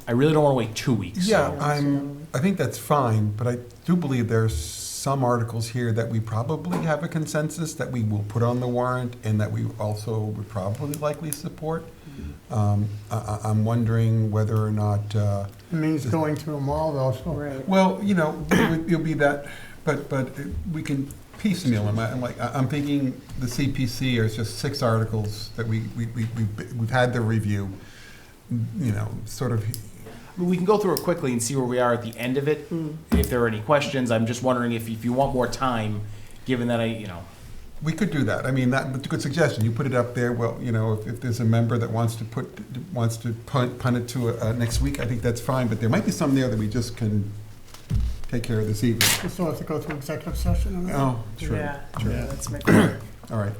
I really don't want to wait 2 weeks. Yeah, I think that's fine, but I do believe there's some articles here that we probably have a consensus that we will put on the warrant and that we also would probably likely support. I'm wondering whether or not. It means going through them all, though. So. Right. Well, it'll be that, but we can piecemeal them. I'm thinking the CPC is just 6 articles that we've had the review. Sort of. We can go through it quickly and see where we are at the end of it. If there are any questions, I'm just wondering if you want more time, given that We could do that. I mean, that's a good suggestion. You put it up there. Well, if there's a member that wants to punt it to next week, I think that's fine. But there might be some there that we just can take care of this evening. We still have to go through executive session. Oh, true. Yeah, True. yeah, let's make it. All right.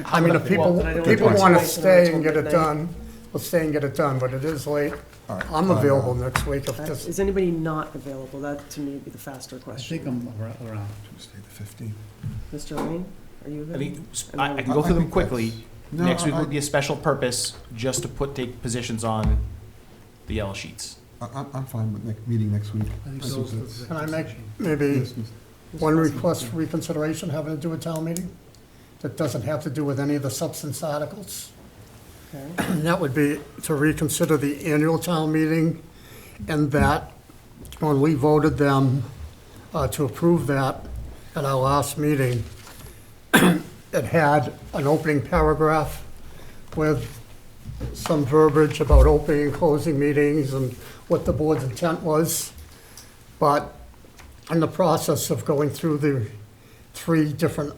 I mean, if people Well, want to it's stay and get it midnight. done, we'll stay and get it done, but it is late. All right. I'm available next week if this, Is anybody not available? That, to me, would be the faster I question. think I'm around. Tuesday the 15th. Mr. Lane? Are you? I think, And I then- can go through them think quickly. that's- No, Next week I- would be a special purpose, just to take positions on the yellow sheets. I'm fine with meeting next week. Can I make maybe one request for reconsideration having to do with town meeting? That doesn't have to do with any of the substance articles. Okay. And that would be to reconsider the annual town meeting, and that when we voted them to approve that at our last meeting, it had an opening paragraph with some verbiage about opening and closing meetings and what the board's intent was. But in the process of going through the 3 different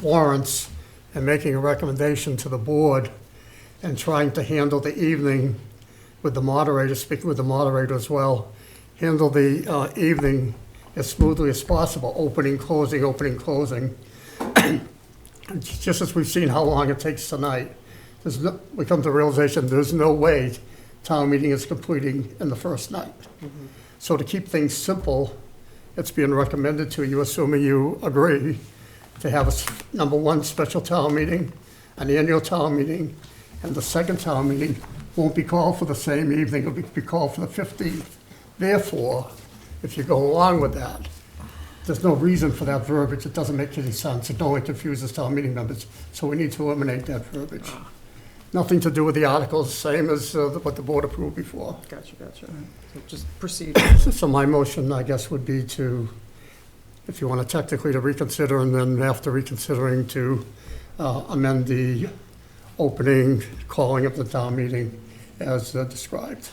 warrants and making a recommendation to the board and trying to handle the evening with the moderator, speaking with the moderator as well, handle the evening as smoothly as possible, opening, closing. Just as we've seen how long it takes tonight, we come to the realization there's no way town meeting is completing in the first night. So to keep things simple, it's being recommended to you, assuming you agree, to have a number 1 special town meeting, an annual town meeting, and the second town meeting won't be called for the same evening, it'll be called for the 15th. Therefore, if you go along with that, there's no reason for that verbiage, it doesn't make any sense, it only confuses town meeting members, so we need to eliminate that verbiage. Nothing to do with the articles, same as what the board approved before. Gotcha. So just proceed. So my motion, I guess, would be to, if you want to technically to reconsider, and then after reconsidering to amend the opening, calling of the town meeting as described.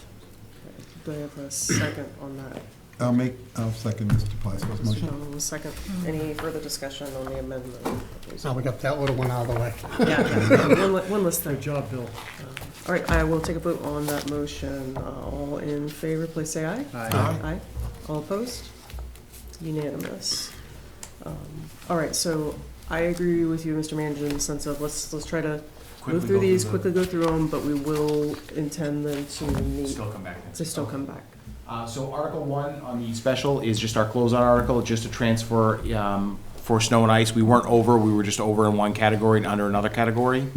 Do I have a second on that? I'll second Mr. Plasko's Mr. motion. Donovan, second. Any further discussion on the amendment? Now we got that little one out of the way. Yeah, one less thing. Good job, Bill. All right, I will take a vote on that motion. All in favor, please say aye. Aye. Aye. All opposed? Unanimous. All right, so I agree with you, Mr. Manager, in the sense of let's try to move through these, quickly go through them, but we will intend them to meet. Still come back. To still come back. So Article 1 on the special is just our closeout article, just to transfer for snow and ice. We weren't over, we were just over in one category and under another category.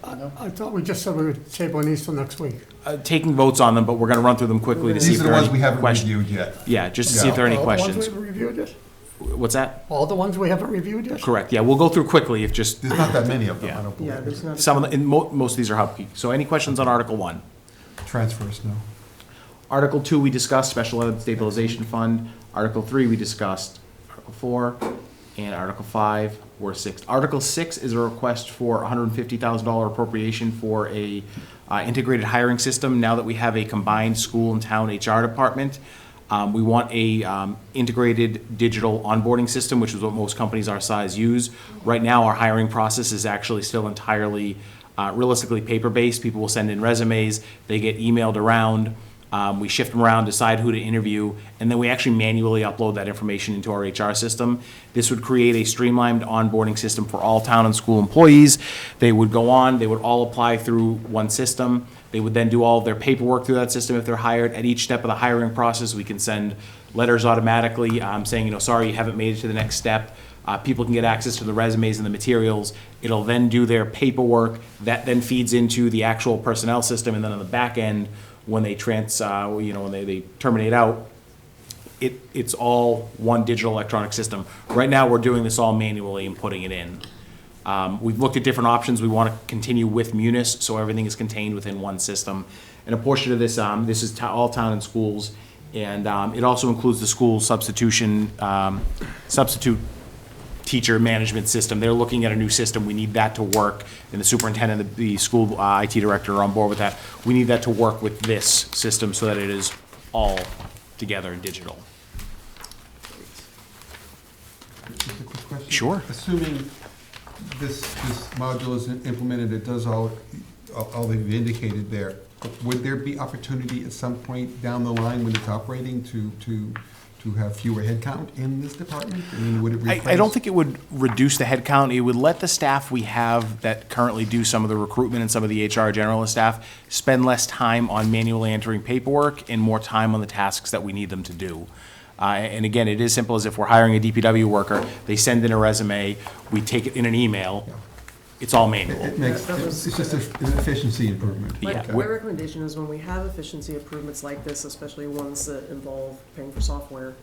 I thought we just said we would table these till next week. Taking votes on them, but we're going to run through them quickly to see if These are the there are ones we any haven't questions. reviewed yet. Yeah, just to see if there are any All the questions. ones we haven't reviewed yet? What's that? All the ones we haven't reviewed yet? Correct, yeah, we'll go through quickly if just. There's not that many of them, Yeah. I don't Yeah, believe. there's not. Some of the, most of these are hubkey. So any questions on Article 1? Transfers, no. Article 2, we discussed Special Ed Stabilization Fund. Article 3, we discussed. Article 4, and Article 5 were 6. Article 6 is a request for $150,000 appropriation for a integrated hiring system. Now that we have a combined school and town HR department, we want a integrated digital onboarding system, which is what most companies our size use. Right now, our hiring process is actually still entirely, realistically paper-based. People will send in resumes, they get emailed around. We shift them around, decide who to interview, and then we actually manually upload that information into our HR system. This would create a streamlined onboarding system for all town and school employees. They would go on, they would all apply through one system. They would then do all of their paperwork through that system if they're hired. At each step of the hiring process, we can send letters automatically saying, sorry, you haven't made it to the next step. People can get access to the resumes and the materials. It'll then do their paperwork. That then feeds into the actual personnel system, and then on the back end, when they when they terminate out, it's all one digital electronic system. Right now, we're doing this all manually and putting it in. We've looked at different options. We want to continue with Munis, so everything is contained within one system. And a portion of this, this is all town and schools, and it also includes the school substitute teacher management system. They're looking at a new system. We need that to work, and the superintendent, the school IT director are on board with that. We need that to work with this system so that it is all together and digital. Just a quick question. Sure. Assuming this module is implemented, it does all that you've indicated there, would there be opportunity at some point down the line when it's operating to have fewer headcount in this department? I mean, would it replace? I don't think it would reduce the headcount. It would let the staff we have that currently do some of the recruitment and some of the HR generalist staff spend less time on manually entering paperwork and more time on the tasks that we need them to do. And again, it is simple as if we're hiring a DPW worker, they send in a resume, we take it in an email, it's all manual. It makes, it's just an efficiency improvement. My, Yeah. my recommendation is when we have efficiency improvements like this, especially ones that involve paying for software,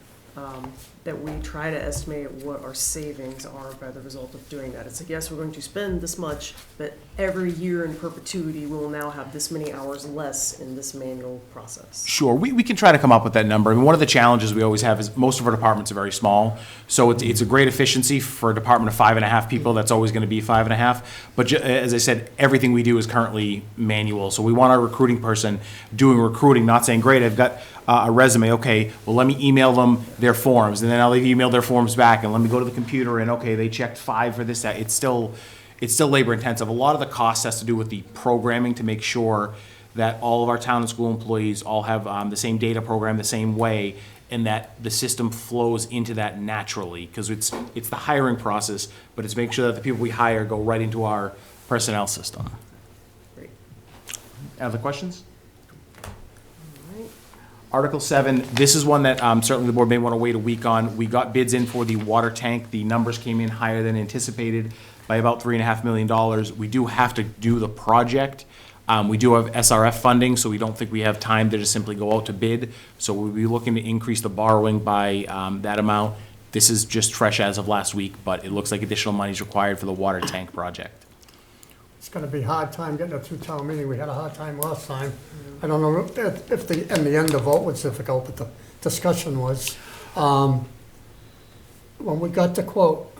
that we try to estimate what our savings are by the result of doing that. It's like, yes, we're going to spend this much, but every year in perpetuity, we will now have this many hours less in this manual process. Sure, we can try to come up with that number. I mean, one of the challenges we always have is most of our departments are very small, so it's a great efficiency for a department of 5.5 people. That's always going to be 5.5. But as I said, everything we do is currently manual. So we want our recruiting person doing recruiting, not saying, "Great, I've got a resume. Okay, well, let me email them their forms, and then I'll email their forms back, and let me go to the computer and okay, they checked 5 for this." That it's still labor intensive. A lot of the cost has to do with the programming to make sure that all of our town and school employees all have the same data program the same way, and that the system flows into that naturally, because it's the hiring process, but it's making sure that the people we hire go right into our personnel system. Great. Other questions? Article 7, this is one that certainly the board may want to wait a week on. We got bids in for the water tank. The numbers came in higher than anticipated by about $3.5 million. We do have to do the project. We do have SRF funding, so we don't think we have time to just simply go out to bid. So we'll be looking to increase the borrowing by that amount. This is just fresh as of last week, but it looks like additional money is required for the water tank project. It's gonna be a hard time getting it through town meeting. We had a hard time last time. I don't know if in the end, the vote was difficult, but the discussion was. When we got the quote,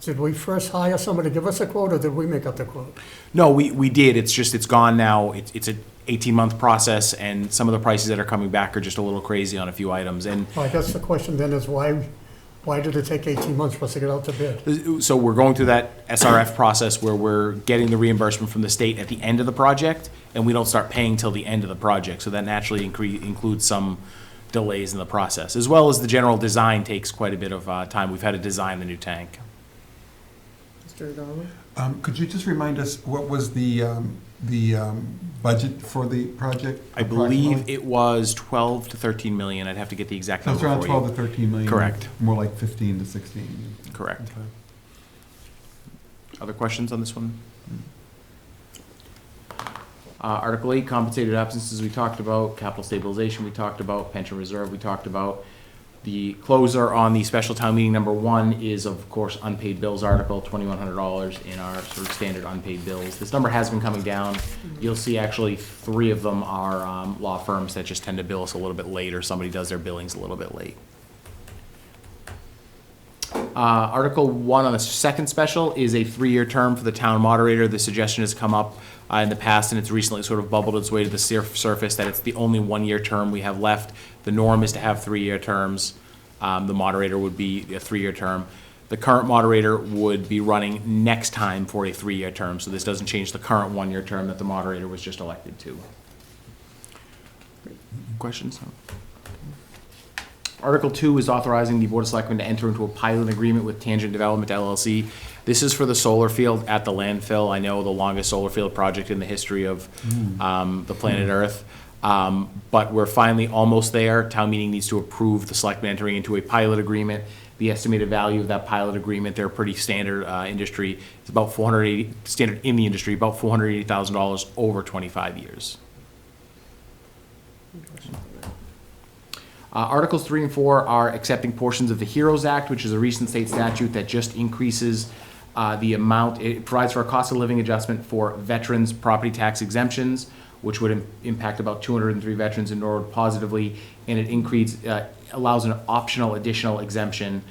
did we first hire somebody to give us a quote, or did we make up the quote? No, we did. It's just, it's gone now. It's an 18-month process, and some of the prices that are coming back are just a little crazy on a few items. And Well, I guess the question then is why did it take 18 months for us to get out to bid? so we're going through that SRF process where we're getting the reimbursement from the state at the end of the project, and we don't start paying till the end of the project. So that naturally includes some delays in the process, as well as the general design takes quite a bit of time. We've had to design the new tank. Mr. O'Donnell? Could you just remind us, what was the budget for the project? I believe it was 12 to 13 million. I'd have to get the exact So it's number around for 12 you. to 13 million? Correct. More like 15 to 16? Correct. Okay. Other questions on this one? Article 8, compensated absences we talked about, capital stabilization we talked about, pension reserve we talked about. The closer on the special town meeting number 1 is, of course, unpaid bills article, $2,100 in our sort of standard unpaid bills. This number has been coming down. You'll see actually 3 of them are law firms that just tend to bill us a little bit late, or somebody does their billings a little bit late. Article 1 on the second special is a 3-year term for the town moderator. The suggestion has come up in the past, and it's recently sort of bubbled its way to the surface that it's the only 1-year term we have left. The norm is to have 3-year terms. The moderator would be a 3-year term. The current moderator would be running next time for a 3-year term, so this doesn't change the current 1-year term that the moderator was just elected to. Questions? Article 2 is authorizing the Board of Selectmen to enter into a pilot agreement with Tangent Development LLC. This is for the solar field at the landfill. I know the longest solar field project in the history of the planet Earth. But we're finally almost there. Town meeting needs to approve the Selectmen entering into a pilot agreement. The estimated value of that pilot agreement, they're pretty standard industry. It's about standard in the industry, about $480,000 over 25 years. Articles 3 and 4 are accepting portions of the HEROES Act, which is a recent state statute that just increases the amount. It provides for a cost of living adjustment for veterans' property tax exemptions, which would impact about 203 veterans in Norwood positively, and it allows an optional additional exemption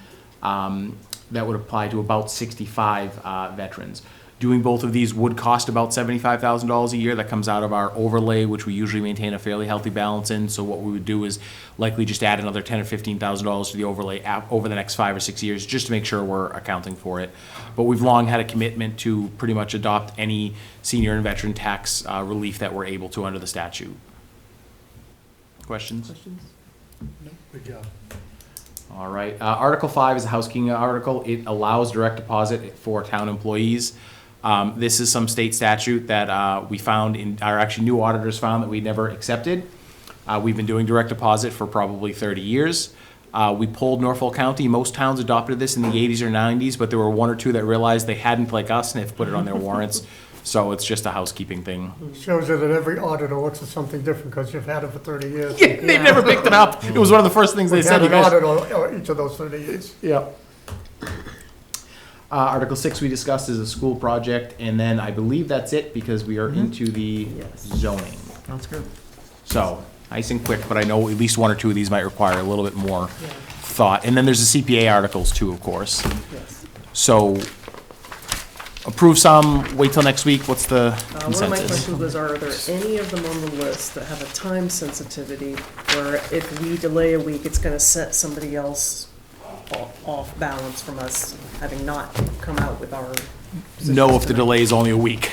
that would apply to about 65 veterans. Doing both of these would cost about $75,000 a year. That comes out of our overlay, which we usually maintain a fairly healthy balance in. So what we would do is likely just add another $10,000 or $15,000 to the overlay over the next 5 or 6 years, just to make sure we're accounting for it. But we've long had a commitment to pretty much adopt any senior and veteran tax relief that we're able to under the statute. Questions? Good job. All right. Article 5 is a housekeeping article. It allows direct deposit for town employees. This is some state statute that we found our actually new auditors found that we never accepted. We've been doing direct deposit for probably 30 years. We polled Norfolk County. Most towns adopted this in the 80s or 90s, but there were one or two that realized they hadn't, like us, and have put it on their warrants. So it's just a housekeeping thing. Shows you that every auditor looks at something different because you've had it for 30 years. Yeah, they've never picked it up. It was one of the first things they We've said. had You an guys, audit each of those 30 years. yeah. Article 6 we discussed is a school project, and then I believe that's it because we are into the zoning. Sounds good. So, nice and quick, but I know at least one or two of these might require a little bit more thought. And then there's the CPA articles too, of course. Yes. So, approve some, wait till next week, what's the One of my consensus? questions was, are there any of them on the list that have a time sensitivity where if we delay a week, it's gonna set somebody else off balance from us having not come out with our positions No, if the tonight? delay is only a week.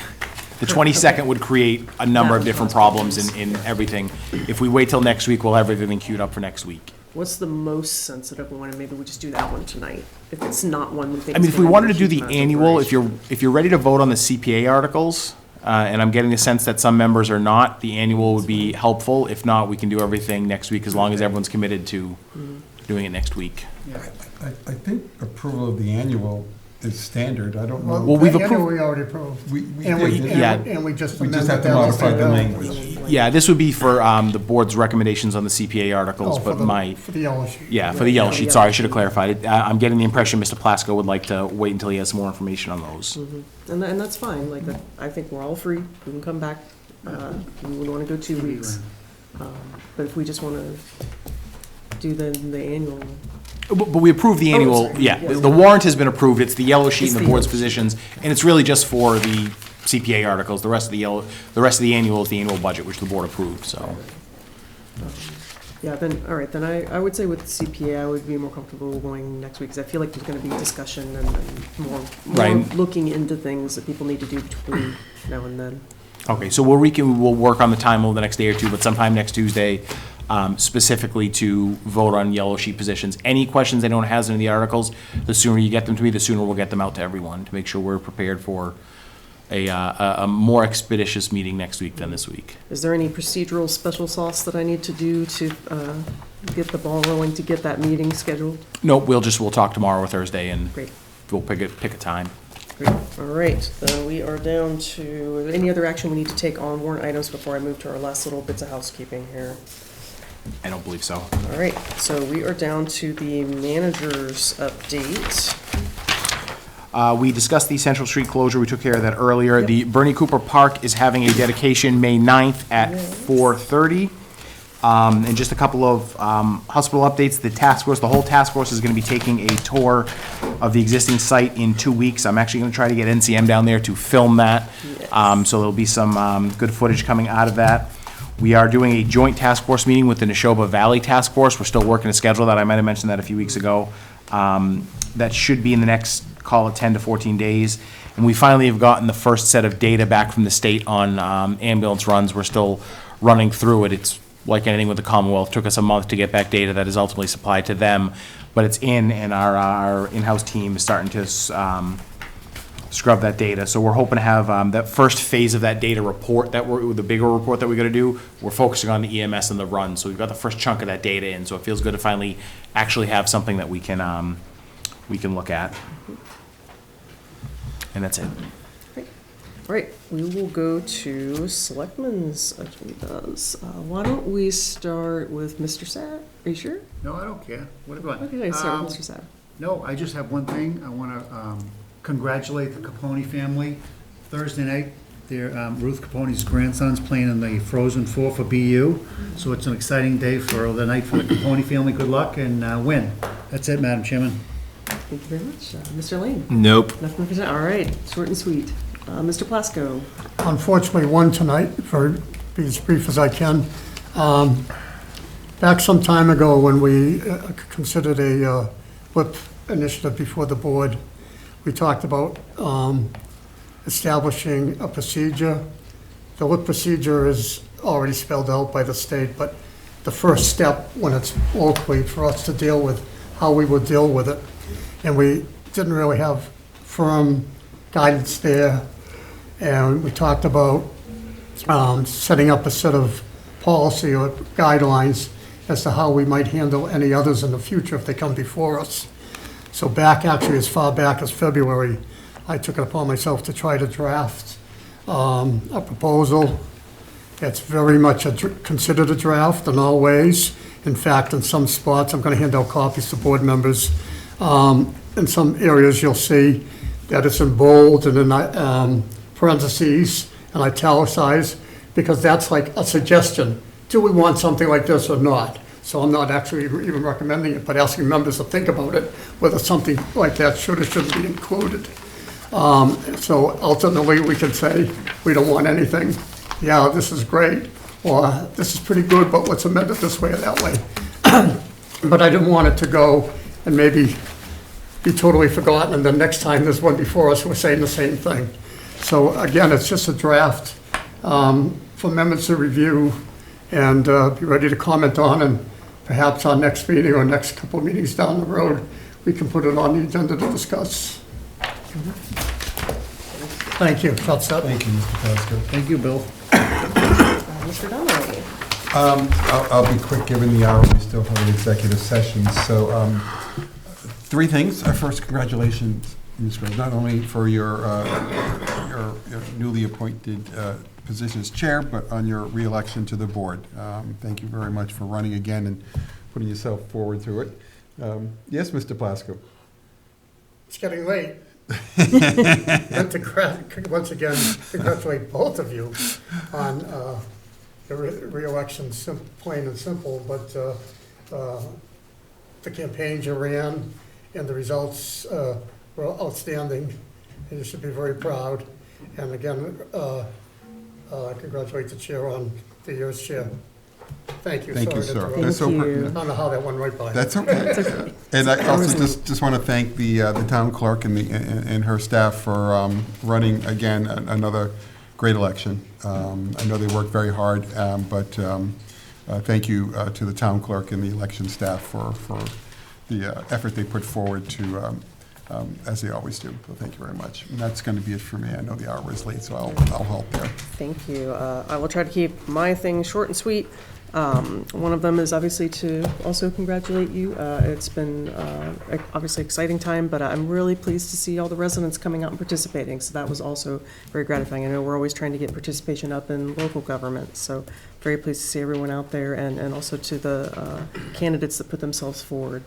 The 22nd would create a number of different problems in everything. If we wait till next week, we'll have everything queued up for next week. What's the most sensitive one, and maybe we just do that one tonight, if it's not one we think I mean, is if we gonna wanted be to a do huge the amount of annual, deliberation. if you're ready to vote on the CPA articles, and I'm getting the sense that some members are not, the annual would be helpful. If not, we can do everything next week as long as everyone's committed to doing it next week. I think approval of the annual is standard. I don't know. Well, we've the annual approved- we already approved. We And we, did, yeah. and we just We just amended have to that modify say the no. language. Yeah, this would be for the board's recommendations on the CPA articles, Oh, for but the- for the yellow sheet. Yeah, for the yellow sheet, sorry, I should have clarified it. I'm getting the impression Mr. Plasko would like to wait until he has some more information on those. And that's fine, like, I think we're all free, we can come back, we wanna go 2 weeks. But if we just wanna do the annual, But we approved the annual, sorry. yeah, Yes. the warrant has been approved, it's the yellow sheet It's and the the board's yellow sheet. positions, and it's really just for the CPA articles. The rest of the annual is the annual budget, which the board approved, so. yeah, then, all right, then I would say with CPA, I would be more comfortable going next week, because I feel like there's gonna be discussion and more Right. looking into things that people need to do between now and then. Okay, so we'll work on the time over the next day or two, but sometime next Tuesday, specifically to vote on yellow sheet positions. Any questions anyone has in the articles, the sooner you get them to me, the sooner we'll get them out to everyone, to make sure we're prepared for a more expeditious meeting next week than this week. Is there any procedural special sauce that I need to do to get the ball rolling, to get that meeting scheduled? Nope, we'll talk tomorrow or Thursday, and Great. we'll pick a time. Great. All right, then we are down to, any other action we need to take on warrant items before I move to our last little bits of housekeeping here? I don't believe so. All right, so we are down to the manager's update. We discussed the Central Street closure, we took care of that earlier. The Bernie Cooper Park is having a dedication May 9th at 4:30. And just a couple of hospital updates, the whole task force is gonna be taking a tour of the existing site in 2 weeks. I'm actually gonna try to get NCM down there to film that. So there'll be some good footage coming out of that. We are doing a joint task force meeting with the Neshoba Valley Task Force. We're still working to schedule that. I might have mentioned that a few weeks ago. That should be in the next, call it 10 to 14 days. And we finally have gotten the first set of data back from the state on ambulance runs. We're still running through it. It's like anything with the Commonwealth, took us a month to get back data that is ultimately supplied to them. But it's in, and our in-house team is starting to scrub that data. So we're hoping to have that first phase of that data report, the bigger report that we're gonna do, we're focusing on the EMS and the run. So we've got the first chunk of that data in, so it feels good to finally actually have something that we can look at. And that's it. All right, we will go to Selectmen's agendas. Why don't we start with Mr. Sad? Are you sure? No, I don't care. What do you want? Okay, start with Mr. Sad. No, I just have one thing. I want to congratulate the Capone family. Thursday night, Ruth Capone's grandson's playing in the Frozen Four for BU. So it's an exciting day for the night for the Capone family. Good luck and win. That's it, Madam Chairman. Thank you very much. Mr. Lane? Nope. Nothing to present. All right, short and sweet. Mr. Plasko? Unfortunately, one tonight, be as brief as I can. Back some time ago, when we considered a WIP initiative before the board, we talked about establishing a procedure. The WIP procedure is already spelled out by the state, but the first step, when it's locally, for us to deal with how we would deal with it. And we didn't really have firm guidance there. And we talked about setting up a set of policy or guidelines as to how we might handle any others in the future if they come before us. So back, actually, as far back as February, I took it upon myself to try to draft a proposal. It's very much considered a draft in all ways. In fact, in some spots, I'm going to hand out copies to board members. In some areas, you'll see that it's in bold and in parentheses and italicized, because that's like a suggestion. Do we want something like this or not? So I'm not actually even recommending it, but asking members to think about it, whether something like that should or shouldn't be included. So ultimately, we can say, we don't want anything. Yeah, this is great, or this is pretty good, but let's amend it this way or that way. But I didn't want it to go and maybe be totally forgotten, and then next time there's one before us, we're saying the same thing. So again, it's just a draft for members to review and be ready to comment on, and perhaps our next meeting or next couple of meetings down the road, we can put it on the agenda to discuss. Thank you. That's it. Thank you, Mr. Pasco. Thank you, Bill. Mr. Donnelly. I'll be quick, given the hour, we still have an executive session. So, three things. First, congratulations, Ms. Grove, not only for your newly appointed position as chair, but on your reelection to the board. Thank you very much for running again and putting yourself forward through it. Yes, Mr. Plasko. It's getting late. And to once again, congratulate both of you on the re-election, plain and simple, but the campaigns you ran and the results were outstanding, and you should be very proud. And again, congratulate the chair on the year's chair. Thank you. Thank you, Sorry to sir. interrupt. That's so I don't know how that went right by. That's okay. That's okay. And I also just want to thank the town clerk and her staff for running again another great election. I know they worked very hard, but thank you to the town clerk and the election staff for the effort they put forward to, as they always do. So thank you very much. And that's going to be it for me. I know the hour is late, so I'll help there. Thank you. I will try to keep my thing short and sweet. One of them is obviously to also congratulate you. It's been obviously exciting time, but I'm really pleased to see all the residents coming out and participating. So that was also very gratifying. I know we're always trying to get participation up in local government, so very pleased to see everyone out there, and also to the candidates that put themselves forward.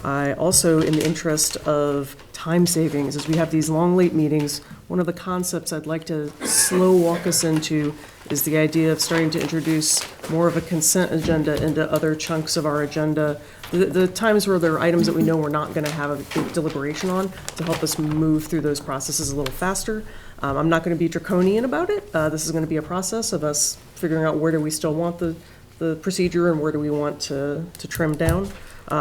I also, in the interest of time savings, as we have these long, late meetings, one of the concepts I'd like to slow walk us into is the idea of starting to introduce more of a consent agenda into other chunks of our agenda. The times where there are items that we know we're not going to have a big deliberation on, to help us move through those processes a little faster. I'm not going to be draconian about it. This is going to be a process of us figuring out where do we still want the procedure and where do we want to trim down.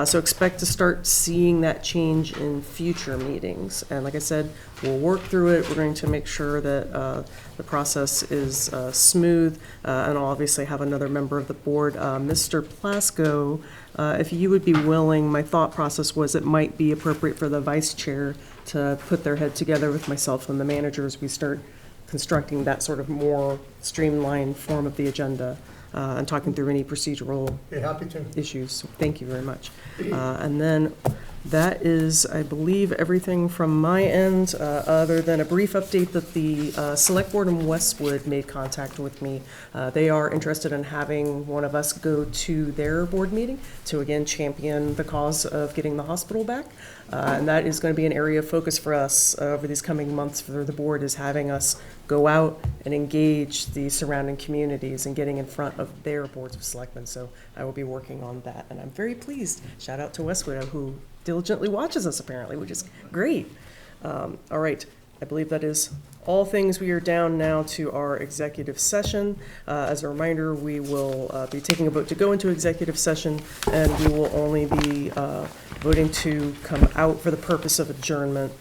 So expect to start seeing that change in future meetings. And like I said, we'll work through it. We're going to make sure that the process is smooth. And I'll obviously have another member of the board, Mr. Plasko. If you would be willing, my thought process was it might be appropriate for the vice chair to put their head together with myself and the manager as we start constructing that sort of more streamlined form of the agenda. And talking through any procedural Be happy to. issues. So thank you very much. And then that is, I believe, everything from my end, other than a brief update that the Select Board in Westwood made contact with me. They are interested in having one of us go to their board meeting to, again, champion the cause of getting the hospital back. And that is going to be an area of focus for us over these coming months for the board, is having us go out and engage the surrounding communities and getting in front of their boards of selectmen. So I will be working on that, and I'm very pleased. Shout out to Westwood, who diligently watches us apparently, which is great. All right, I believe that is all things. We are down now to our executive session. As a reminder, we will be taking a vote to go into executive session, and we will only be voting to come out for the purpose of adjournment.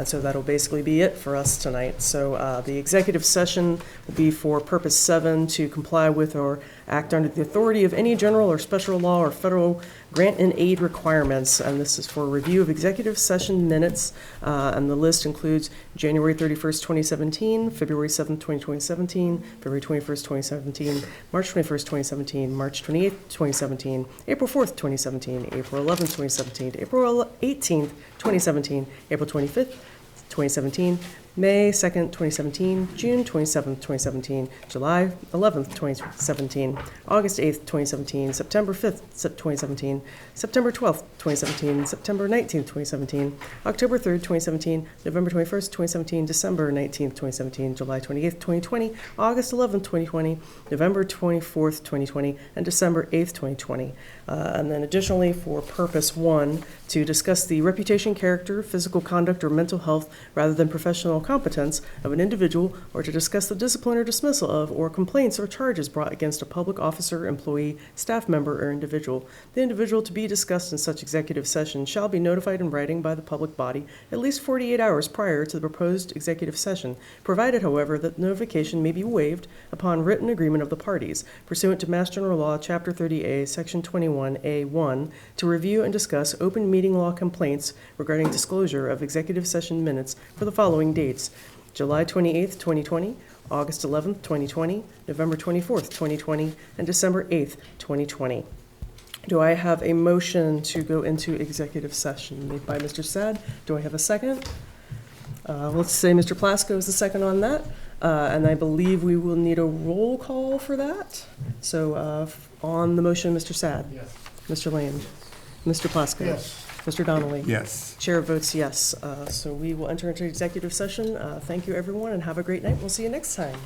So that'll basically be it for us tonight. So the executive session will be for purpose 7, to comply with or act under the authority of any general or special law or federal grant and aid requirements. And this is for review of executive session minutes. And the list includes January 31st, 2017, February 7th, 2017, February 21st, 2017, March 21st, 2017, March 28th, 2017, April 4th, 2017, April 11th, 2017, April 18th, 2017, April 25th, 2017, May 2nd, 2017, June 27th, 2017, July 11th, 2017, August 8th, 2017, September 5th, 2017, September 12th, 2017, September 19th, 2017, October 3rd, 2017, November 21st, 2017, December 19th, 2017, July 28th, 2020, August 11th, 2020, November 24th, 2020, and December 8th, 2020. And then additionally, for purpose 1, to discuss the reputation, character, physical conduct, or mental health rather than professional competence of an individual, or to discuss the discipline or dismissal of, or complaints or charges brought against a public officer, employee, staff member, or individual. The individual to be discussed in such executive session shall be notified in writing by the public body at least 48 hours prior to the proposed executive session, provided, however, that notification may be waived upon written agreement of the parties, pursuant to Mass General Law, Chapter 30A, Section 21A1, to review and discuss open meeting law complaints regarding disclosure of executive session minutes for the following dates: July 28th, 2020, August 11th, 2020, November 24th, 2020, and December 8th, 2020. Do I have a motion to go into executive session? Made by Mr. Sad. Do I have a second? Let's say Mr. Plasko is the second on that. And I believe we will need a roll call for that. So on the motion, Mr. Sad? Yes. Mr. Lane? Mr. Plasko? Yes. Mr. Donnelly? Yes. Chair votes yes. So we will enter into executive session. Thank you, everyone, and have a great night. We'll see you next time.